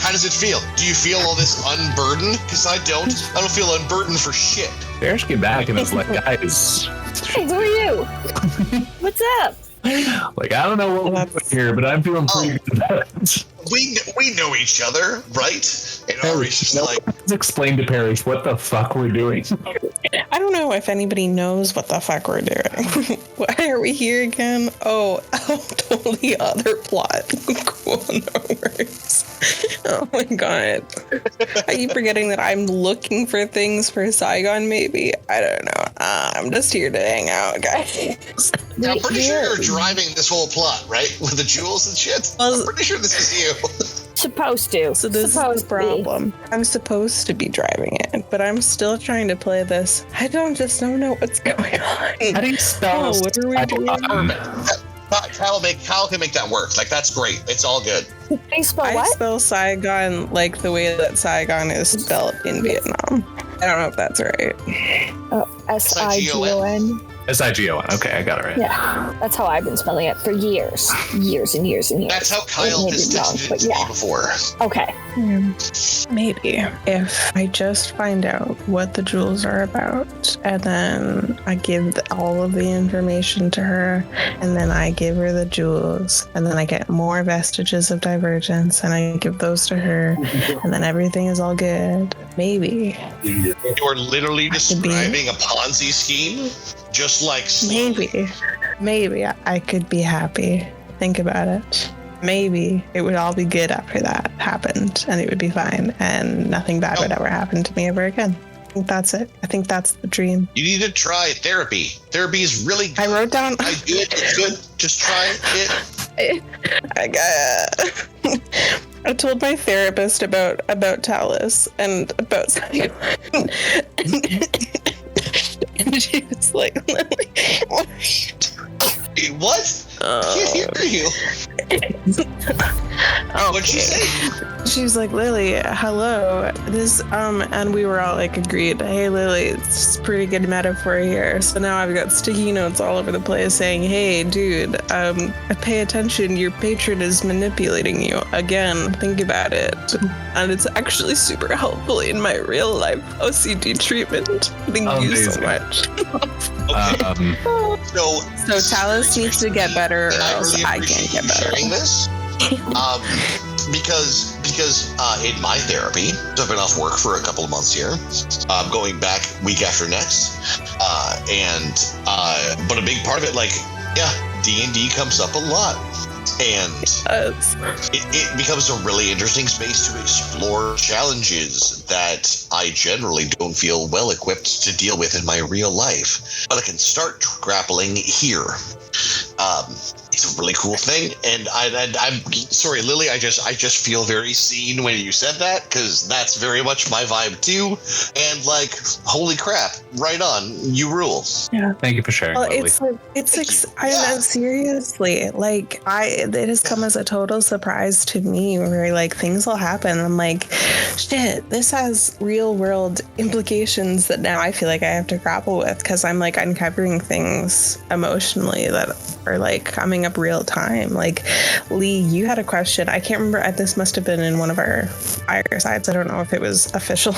How does it feel? Do you feel all this unburdened? Because I don't. I don't feel unburdened for shit. Parrish came back and it's like, guys. Hey, who are you? What's up? Like, I don't know what we're doing here, but I'm feeling pretty good about it. We know each other, right? And Ari's just like, let's explain to Parrish what the fuck we're doing. I don't know if anybody knows what the fuck we're doing. Why are we here again? Oh, totally other plot. Cool, no worries. Oh my god. Are you forgetting that I'm looking for things for Saigon, maybe? I don't know. I'm just here to hang out, guys. Now, I'm pretty sure you're driving this whole plot, right? With the jewels and shit? I'm pretty sure this is you. Supposed to. So this is the problem. I'm supposed to be driving it, but I'm still trying to play this. I don't know what's going on. How do you spell? What are we doing? Kyle can make that work. Like, that's great. It's all good. I spell what? I spell Saigon like the way that Saigon is spelled in Vietnam. I don't know if that's right. Sigon. Sigon. Okay, I got it right. Yeah, that's how I've been spelling it for years and years and years. That's how Kyle has tested it to me before. Okay. Maybe if I just find out what the jewels are about, and then I give all of the information to her, and then I give her the jewels, and then I get more vestiges of divergence, and I give those to her, and then everything is all good. Maybe. You're literally describing a Ponzi scheme? Just like Maybe I could be happy. Think about it. Maybe it would all be good after that happened, and it would be fine, and nothing bad would ever happen to me ever again. I think that's it. I think that's the dream. You need to try therapy. Therapy is really good. I wrote down. I do it. It's good. Just try it. I told my therapist about Talus and about Saigon. And she was like, Lily, what are you doing? What? I can't hear you. What'd she say? She was like, Lily, hello. This and we were all like agreed. Hey, Lily, it's a pretty good metaphor here. So now I've got sticky notes all over the place saying, hey, dude, pay attention. Your patron is manipulating you. Again, think about it. And it's actually super helpful in my real life OCD treatment. Thank you so much. So Talus needs to get better, or else I can't get better. This, because in my therapy, so I've been off work for a couple of months here, going back week after next, but a big part of it, like, D&D comes up a lot. And it becomes a really interesting space to explore challenges that I generally don't feel well equipped to deal with in my real life. But I can start grappling here. It's a really cool thing, and I'm sorry, Lily. I just feel very seen when you said that, because that's very much my vibe too. And like, holy crap, right on, you rule. Yeah, thank you for sharing. Well, Lily. Seriously, like it has come as a total surprise to me, where like things will happen. I'm like, shit, this has real world implications that now I feel like I have to grapple with, because I'm like uncovering things emotionally that are like coming up real time. Like, Lee, you had a question. I can't remember. This must have been in one of our firesides. I don't know if it was official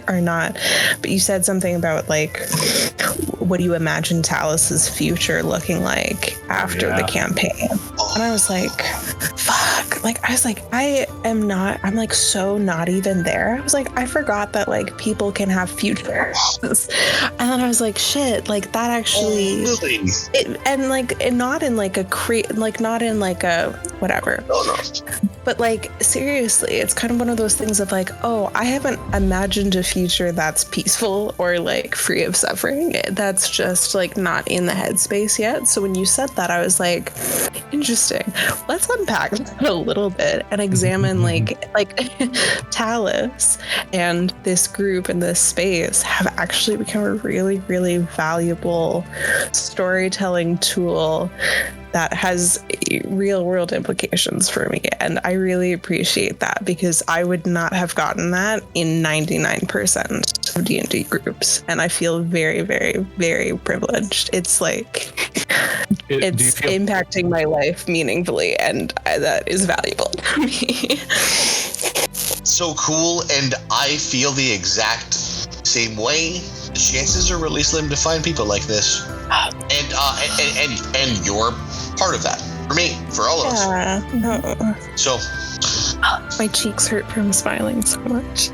or not, but you said something about like, what do you imagine Talus's future looking like after the campaign? And I was like, fuck. Like, I was like, I'm like so not even there. I was like, I forgot that like people can have futures. And then I was like, shit, like that actually, not in like a whatever. But like, seriously, it's kind of one of those things of like, oh, I haven't imagined a future that's peaceful or like free of suffering. That's just like not in the headspace yet. So when you said that, I was like, interesting. Let's unpack that a little bit and examine like Talus and this group and this space have actually become a really, really valuable storytelling tool that has real world implications for me. And I really appreciate that, because I would not have gotten that in 99% of D&D groups. And I feel very, very, very privileged. It's like, it's impacting my life meaningfully, and that is valuable to me. So cool, and I feel the exact same way. The chances are really slim to find people like this. And you're part of that. For me, for all of us. No. So, My cheeks hurt from smiling so much.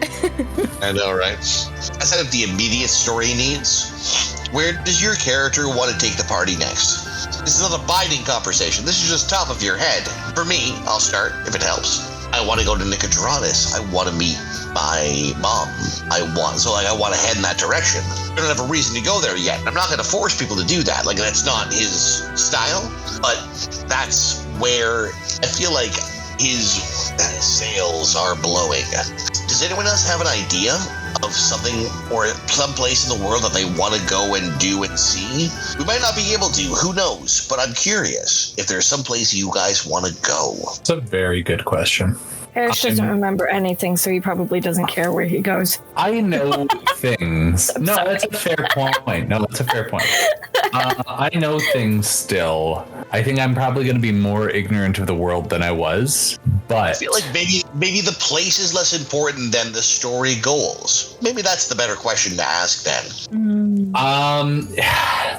I know, right? Outside of the immediate story needs, where does your character want to take the party next? This is not a binding conversation. This is just top of your head. For me, I'll start, if it helps. I want to go to Nicodranus. I want to meet my mom. I want to head in that direction. I don't have a reason to go there yet. I'm not going to force people to do that. Like, that's not his style. But that's where I feel like his sails are blowing. Does anyone else have an idea of something or some place in the world that they want to go and do and see? We might not be able to, who knows? But I'm curious if there's some place you guys want to go. It's a very good question. Parrish doesn't remember anything, so he probably doesn't care where he goes. I know things. No, that's a fair point. I know things still. I think I'm probably going to be more ignorant of the world than I was, but I feel like maybe the place is less important than the story goals. Maybe that's the better question to ask then.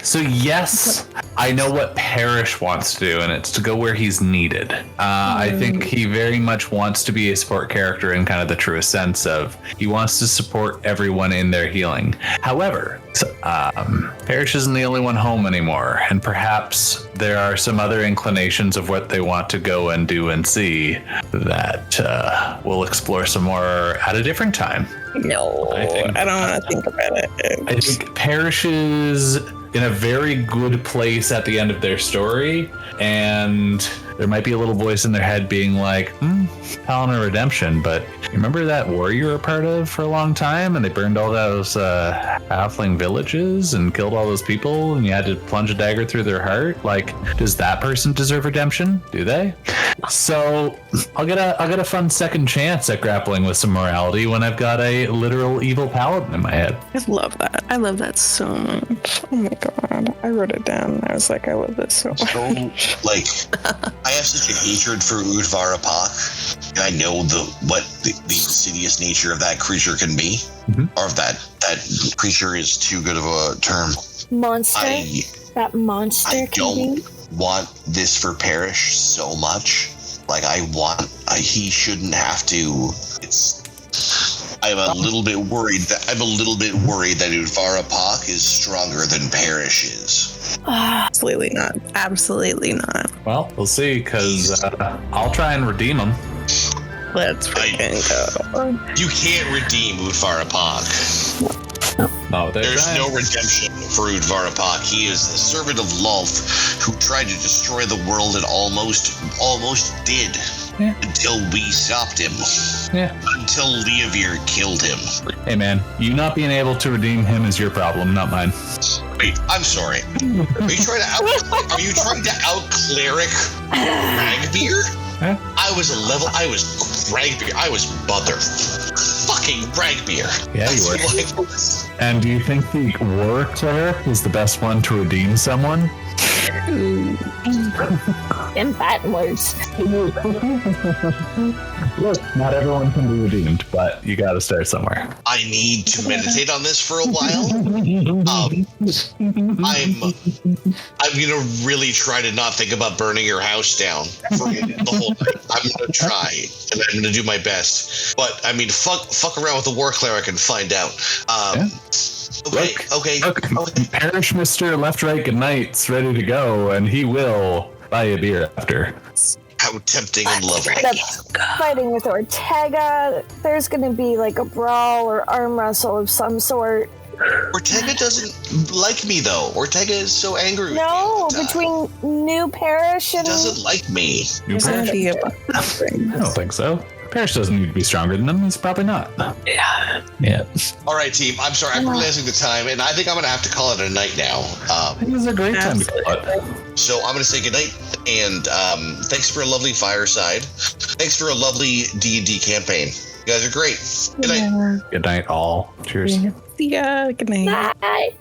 So yes, I know what Parrish wants to do, and it's to go where he's needed. I think he very much wants to be a support character in kind of the truest sense of he wants to support everyone in their healing. However, Parrish isn't the only one home anymore, and perhaps there are some other inclinations of what they want to go and do and see that we'll explore some more at a different time. No, I don't want to think about it. I think Parrish is in a very good place at the end of their story, and there might be a little voice in their head being like, Paladin Redemption, but you remember that war you were a part of for a long time, and they burned all those halfling villages and killed all those people, and you had to plunge a dagger through their heart? Like, does that person deserve redemption? Do they? So I'll get a fun second chance at grappling with some morality when I've got a literal evil paladin in my head. I love that. I love that so much. Oh my god. I wrote it down and I was like, I love this so much. Like, I have such a hatred for Udvarapak, and I know what the insidious nature of that creature can be. Or if that creature is too good of a term. Monster? That monster I can be? don't want this for Parrish so much. Like, he shouldn't have to. I'm a little bit worried that Udvarapak is stronger than Parrish is. Absolutely not. Absolutely not. Well, we'll see, because I'll try and redeem him. Let's freaking go. You can't redeem Udvarapak. No, there's no redemption for Udvarapak. He is the servant of Lolth who tried to destroy the world and almost did. Yeah. Until we stopped him. Yeah. Until Leovir killed him. Hey man, you not being able to redeem him is your problem, not mine. Wait, I'm sorry. Are you trying to out cleric Ragbeer? Huh? I was Ragbeer. I was mother fucking Ragbeer. Yeah, you were. And do you think the war cleric is the best one to redeem someone? In Baton words. Look, not everyone can be redeemed, but you gotta start somewhere. I need to meditate on this for a while. I'm gonna really try to not think about burning your house down for the whole night. I'm gonna try, and I'm gonna do my best. But I mean, fuck around with the war cleric and find out. Okay. Parrish Mr. Left, Right, Good Night's ready to go, and he will buy a beer after. How tempting and lovely. Fighting with Ortega. There's going to be like a brawl or arm wrestle of some sort. Ortega doesn't like me, though. Ortega is so angry with me all the time. Between New Parrish and... He doesn't like me. There's going to be a I don't think so. Parrish doesn't need to be stronger than him. He's probably not. Yeah. All right, team. I'm sorry. I'm realizing the time, and I think I'm going to have to call it a night now. I think this is a great time to call it. So I'm going to say goodnight, and thanks for a lovely fireside. Thanks for a lovely D&D campaign. You guys are great. Good night. Good night, all. Cheers. See ya. Good night. Bye.